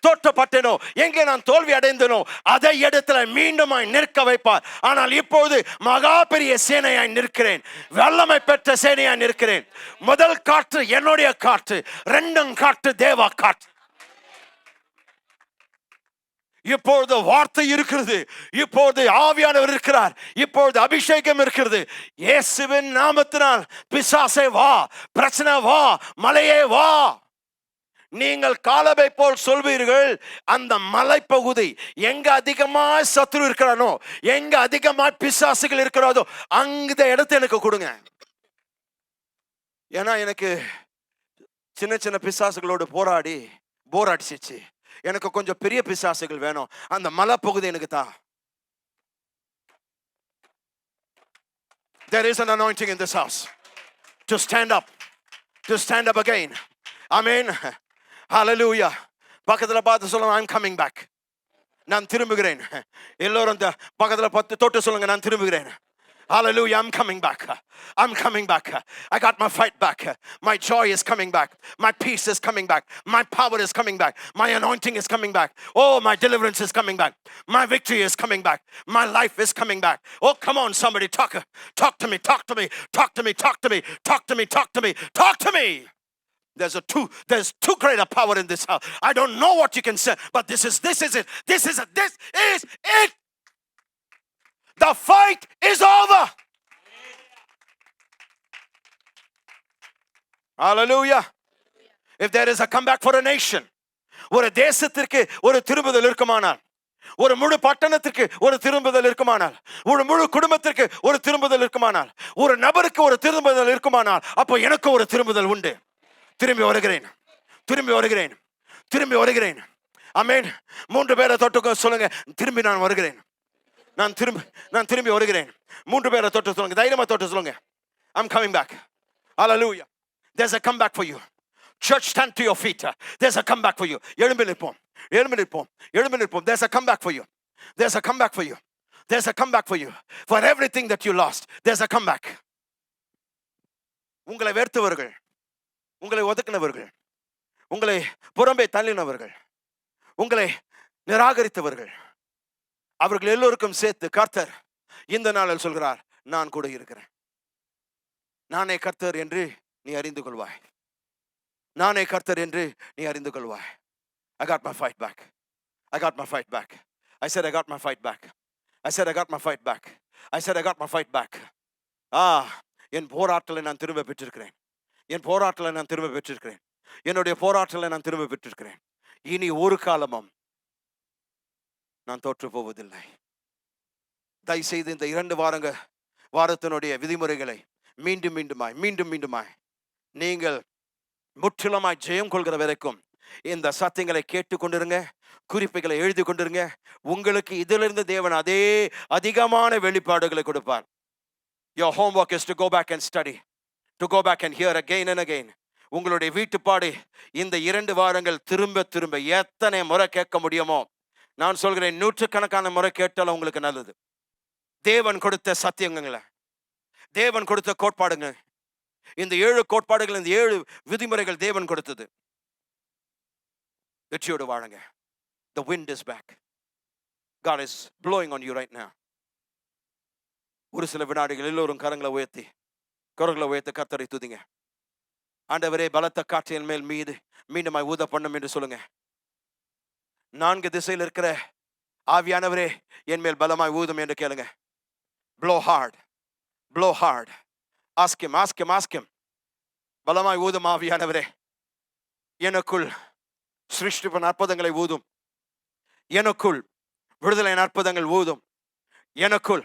தோற்றப்பட்டேனோ, எங்கே நான் தோல்வி அடைந்தனோ அதை இடத்துல மீண்டுமாய் நிற்க வைப்பார். ஆனால் இப்போது மகா பெரிய சேனையாய் நிற்கிறேன், வல்லமை பெற்ற சேனையாய் நிற்கிறேன். முதல் காற்று என்னுடைய காற்று, இரண்டாம் காற்று தேவா காற்று. இப்பொழுது வார்த்தை இருக்கிறது, இப்பொழுது ஆவியானவர் இருக்கிறார், இப்பொழுது அபிஷேகம் இருக்கிறது. இயேசுவின் நாமத்தினால் பிசாசே வா, பிரச்சனை வா, மலையே வா. நீங்கள் காலபை போல் சொல்வீர்கள். அந்த மலைப்பகுதி எங்க அதிகமாக சத்துரு இருக்கிறானோ, எங்க அதிகமாக பிசாசுகள் இருக்கிறதோ அந்த இடத்தை எனக்கு கொடுங்க. ஏன்னா எனக்கு சின்ன சின்ன பிசாசுகளோடு போராடி போர் அடிச்சிச்சு. எனக்கு கொஞ்சம் பெரிய பிசாசுகள் வேணும். அந்த மலைப்பகுதி எனக்கு தான். There is an anointing in this house to stand up, to stand up again. Amen. Hallelujah. பக்கத்துல பார்த்து சொல்லுங்க, I'm coming back. நான் திரும்புகிறேன். எல்லோரும் பக்கத்துல பார்த்து தொட்டு சொல்லுங்க, நான் திரும்புகிறேன். Hallelujah, I'm coming back. I'm coming back. I got my fight back. My joy is coming back. My peace is coming back. My power is coming back. My anointing is coming back. Oh, my deliverance is coming back. My victory is coming back. My life is coming back. Oh, come on, somebody talk to me, talk to me, talk to me, talk to me, talk to me, talk to me, talk to me. There's too great a power in this house. I don't know what you can say, but this is it. This is it. The fight is over. Hallelujah. If there is a comeback for a nation, ஒரு தேசத்திற்கு ஒரு திரும்புதல் இருக்குமானால், ஒரு முழு பட்டணத்திற்கு ஒரு திரும்புதல் இருக்குமானால், ஒரு முழு குடும்பத்திற்கு ஒரு திரும்புதல் இருக்குமானால், ஒரு நபருக்கு ஒரு திரும்புதல் இருக்குமானால், அப்போ எனக்கு ஒரு திரும்புதல் உண்டு. திரும்பி வருகிறேன். ஆமென். 3 பேரை தொட்டு சொல்லுங்க, திரும்பி நான் வருகிறேன். நான் திரும்பி வருகிறேன். 3 பேரை தொட்டு சொல்லுங்க, தைரியமா தொட்டு சொல்லுங்க, I'm coming back. Hallelujah. There's a comeback for you. Church, stand to your feet. There's a comeback for you. எழும்பி நிற்போம். There's a comeback for you. There's a comeback for you. There's a comeback for you. For everything that you lost, there's a comeback. உங்களை வெறுத்தவர்கள், உங்களை ஒதுக்கினவர்கள், உங்களை புறம்பே தள்ளினவர்கள், உங்களை நிராகரித்தவர்கள், அவர்கள் எல்லோருக்கும் சேர்த்து கர்த்தர் இந்த நாளில் சொல்கிறார், நான் கூட இருக்கிறேன். நானே கர்த்தர் என்று நீ அறிந்து கொள்வாய். நானே கர்த்தர் என்று நீ அறிந்து கொள்வாய். I got my fight back. I got my fight back. I said I got my fight back. I said I got my fight back. I said I got my fight back. என் போராட்டலை நான் திரும்ப பெற்றிருக்கிறேன். என் போராட்டலை நான் திரும்ப பெற்றிருக்கிறேன். என்னுடைய போராட்டலை நான் திரும்ப பெற்றிருக்கிறேன். இனி ஒரு காலமும் நான் தோற்று போவதில்லை. தயவுசெய்து இந்த 2 வாரத்தினுடைய விதிமுறைகளை மீண்டுமாய் நீங்கள் முற்றிலுமாய் ஜெயம் கொள்கிற வரைக்கும் இந்த சத்தியங்களை கேட்டு கொண்டிருங்க. குறிப்புகளை எழுதி கொண்டிருங்க. உங்களுக்கு இதிலிருந்து தேவன் அதே அதிகமான வெளிப்பாடுகளை கொடுப்பார். Your homework is to go back and study, to go back and hear again and again. உங்களுடைய வீட்டுப்பாடு இந்த 2 வாரங்கள் திரும்ப எத்தனை முறை கேட்க முடியுமோ, நான் சொல்கிறேன், 100கணக்கான முறை கேட்டாலும் உங்களுக்கு நல்லது. தேவன் கொடுத்த சத்தியங்களை, தேவன் கொடுத்த கோட்பாடுங்க, இந்த 7 கோட்பாடுகள், இந்த 7 விதிமுறைகள் தேவன் கொடுத்தது. வெற்றியோடு வாழுங்க. The wind is back. God is blowing on you right now. ஒரு சில வினாடிகள் எல்லோரும் கரங்களை உயர்த்தி கர்த்தரை துதிங்க. ஆண்டவரே, பலத்த காற்றின் மேல் மீண்டுமாய் ஊத பண்ணும் என்று சொல்லுங்க. 4 திசையில் இருக்கிற ஆவியானவரே, என் மேல் பலமாய் ஊதும் என்று கேளுங்க. Blow hard, blow hard. Ask him. பலமாய் ஊதும் ஆவியானவரே, எனக்குள் சிருஷ்டிப்பின் அற்புதங்களை ஊதும். எனக்குள் விடுதலையின் அற்புதங்கள் ஊதும். எனக்குள்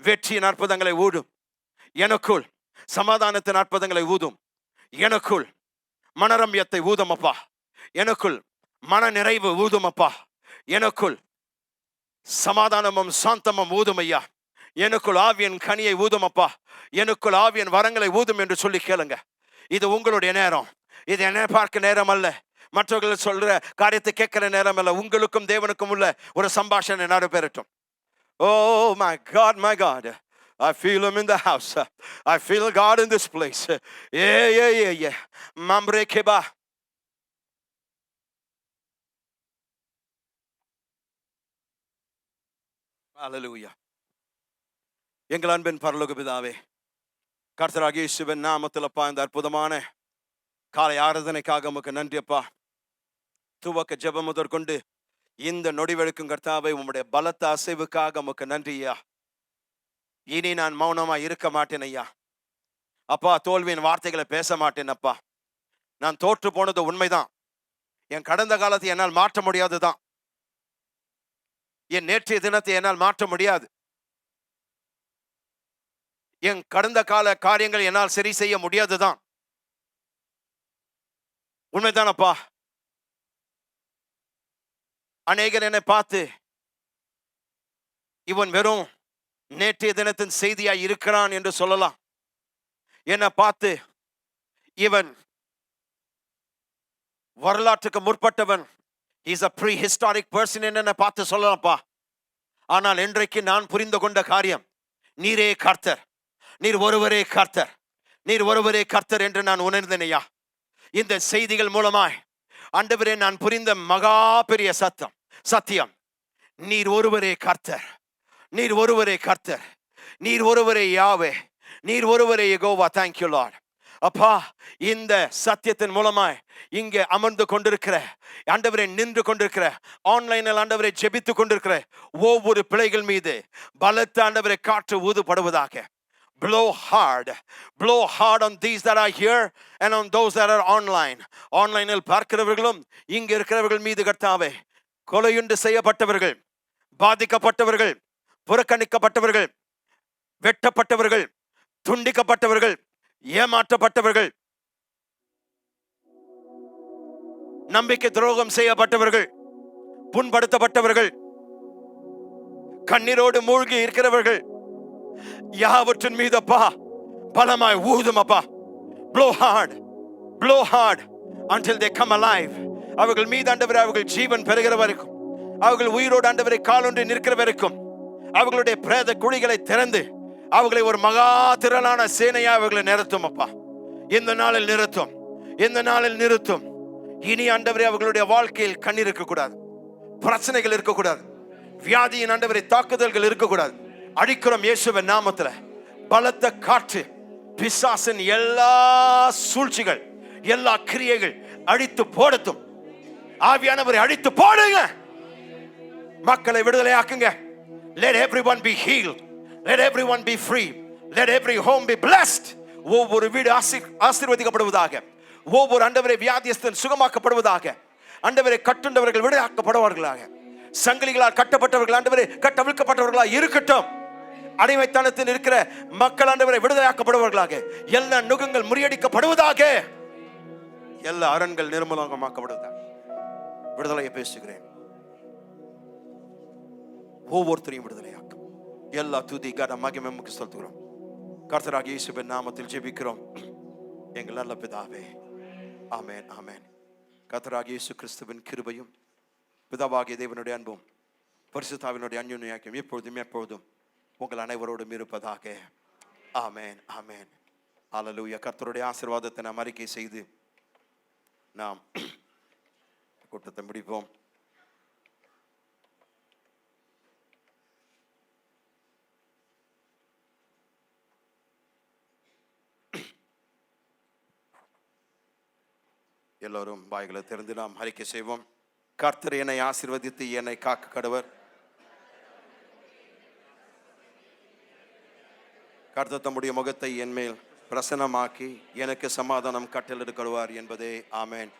வெற்றியின் அற்புதங்களை ஊதும். எனக்குள் சமாதானத்தின் அற்புதங்களை ஊதும். எனக்குள் மனரம்யத்தை ஊதும் அப்பா. எனக்குள் மன நிறைவு ஊதும் அப்பா. எனக்குள் சமாதானமும் சாந்தமும் ஊதும் ஐயா. எனக்குள் ஆவியின் கனியை ஊதும் அப்பா. எனக்குள் ஆவியின் வரங்களை ஊதும் என்று சொல்லி கேளுங்க. இது உங்களுடைய நேரம். இது என்ன பார்க்க நேரம் அல்ல, மற்றவர்கள் சொல்ற காரியத்தை கேட்கிற நேரம் அல்ல. உங்களுக்கும் தேவனுக்கும் உள்ள ஒரு சம்பாஷணை நடைபெறட்டும். Oh my God, I feel him in the house. I feel God in this place. Yeah. Mambre keba. Hallelujah. எங்கள் அன்பின் பரலோக பிதாவே, கர்த்தராகிய இயேசுவின் நாமத்தில் அப்பா, இந்த அற்புதமான காலை ஆராதனைக்காக உமக்கு நன்றி அப்பா. துவக்க ஜெபம் முதற்கொண்டு இந்த நொடிவெடுக்கும் கர்த்தாவை, உம்முடைய பலத்த அசைவுக்காக உமக்கு நன்றி ஐயா. இனி நான் மௌனமா இருக்க மாட்டேன் ஐயா. அப்பா, தோல்வியின் வார்த்தைகளை பேச மாட்டேன் அப்பா. நான் தோற்று போனது உண்மைதான். என் கடந்த காலத்தை என்னால் மாற்ற முடியாதுதான். என் நேற்றைய தினத்தை என்னால் மாற்ற முடியாது. என் கடந்த கால காரியங்கள் என்னால் சரி செய்ய முடியாதுதான். உண்மைதான் அப்பா. அநேகர் என்னை பார்த்து, இவன் வெறும் நேற்றைய தினத்தின் செய்தியாய் இருக்கிறான் என்று சொல்லலாம். என்னை பார்த்து, இவன் வரலாற்றுக்கு முற்பட்டவன், இஸ் a prehistoric person என்று என்னை பார்த்து சொல்லலாம்ப்பா. ஆனால் இன்றைக்கு நான் புரிந்து கொண்ட காரியம், நீரே கர்த்தர், நீர் ஒருவரே கர்த்தர், நீர் ஒருவரே கர்த்தர் என்று நான் உணர்ந்தேன் ஐயா. இந்த செய்திகள் மூலமாய் ஆண்டவரே, நான் புரிந்த மகா பெரிய சத்தியம், நீர் ஒருவரே கர்த்தர், நீர் ஒருவரே கர்த்தர், நீர் ஒருவரே யாவே, நீர் ஒருவரே யெகோவா. Thank you Lord. அப்பா, இந்த சத்தியத்தின் மூலமாய் இங்கே அமர்ந்து கொண்டிருக்கிற ஆண்டவரே, நின்று கொண்டிருக்கிற ஆன்லைனில் ஆண்டவரை ஜெபித்து கொண்டிருக்கிற ஒவ்வொரு பிள்ளைகள் மீது பலத்த ஆண்டவரை காற்று ஊதுபடுவதாக. Blow hard on these that are here and on those that are online. ஆன்லைனில் பார்க்கிறவர்களும் இங்க இருக்கிறவர்கள் மீது கர்த்தாவே, கொலையுண்டு செய்யப்பட்டவர்கள், பாதிக்கப்பட்டவர்கள், புறக்கணிக்கப்பட்டவர்கள், வெட்டப்பட்டவர்கள், துண்டிக்கப்பட்டவர்கள், ஏமாற்றப்பட்டவர்கள், நம்பிக்கை துரோகம் செய்யப்பட்டவர்கள், புண்படுத்தப்பட்டவர்கள், கண்ணீரோடு மூழ்கி இருக்கிறவர்கள், யாவற்றின் மீது அப்பா பலமாய் ஊதும் அப்பா. blow hard until they come alive. அவர்கள் மீது ஆண்டவரே, அவர்கள் ஜீவன் பெறுகிற வரைக்கும், அவர்கள் உயிரோடு ஆண்டவரை காலொன்றி நிற்கிற வரைக்கும், அவர்களுடைய பிரேத குழிகளை திறந்து அவர்களை ஒரு மகா திரளான சேனையா அவர்களை நிறுத்தும் அப்பா. இந்த நாளில் நிறுத்தும். இனி ஆண்டவரே, அவர்களுடைய வாழ்க்கையில் கண்ணீர் இருக்கக்கூடாது, பிரச்சனைகள் இருக்கக்கூடாது, வியாதியின் ஆண்டவரை தாக்குதல்கள் இருக்கக்கூடாது. அடிக்கிறோம் இயேசுவின் நாமத்துல. பலத்த காற்று பிசாசின் எல்லா சூழ்ச்சிகள், எல்லா கிரியைகள் அழித்து போடட்டும். ஆவியானவரை அழித்து போடுங்க. மக்களை விடுதலையாக்குங்க. Let everyone be healed. Let everyone be free. Let every home be blessed. ஒவ்வொரு வீடு ஆசீர்வதிக்கப்படுவதாக. ஒவ்வொரு ஆண்டவரே வியாதியஸ்தன் சுகமாக்கப்படுவதாக. ஆண்டவரே கட்டுண்டவர்கள் விடுதலையாக்கப்படுவார்களாக. சங்கிலிகளால் கட்டப்பட்டவர்கள் ஆண்டவரே கட்டவிழ்க்கப்பட்டவர்களாக இருக்கட்டும். அடிமைத்தனத்தில் இருக்கிற மக்கள் ஆண்டவரை விடுதலையாக்கப்படுவார்களாக. எல்லா நுகங்கள் முறியடிக்கப்படுவதாக. எல்லா அரண்கள் நிர்மூலமாக்கப்படுவதாக. விடுதலையை பேசுகிறேன். ஒவ்வொருத்தரையும் விடுதலையாக்கும். எல்லா துதி கன மகிமை உமக்கு செலுத்துகிறோம். கர்த்தராகிய இயேசுவின் நாமத்தில் ஜெபிக்கிறோம் எங்கள் நல்ல பிதாவே. ஆமென், ஆமென். கர்த்தராகிய இயேசு கிறிஸ்துவின் கிருபையும் பிதாவாகிய தேவனுடைய அன்பும் பரிசுத்தாவினுடைய அன்யோன்யம் எப்பொழுதும் எப்பொழுதும் உங்கள் அனைவரோடும் இருப்பதாக. ஆமென், ஆமென். அல்லேலூயா. கர்த்தருடைய ஆசீர்வாதத்தை நாம் அறிக்கை செய்து நாம் கூட்டத்தை முடிப்போம். எல்லோரும் வாய்களை திறந்து நாம் அறிக்கை செய்வோம். கர்த்தர் என்னை ஆசீர்வதித்து என்னை காக்க கடவர். கர்த்தர் தம்முடைய முகத்தை என் மேல் பிரசன்னமாக்கி எனக்கு சமாதானம் கட்டளிடுவார் என்பதே. ஆமென்.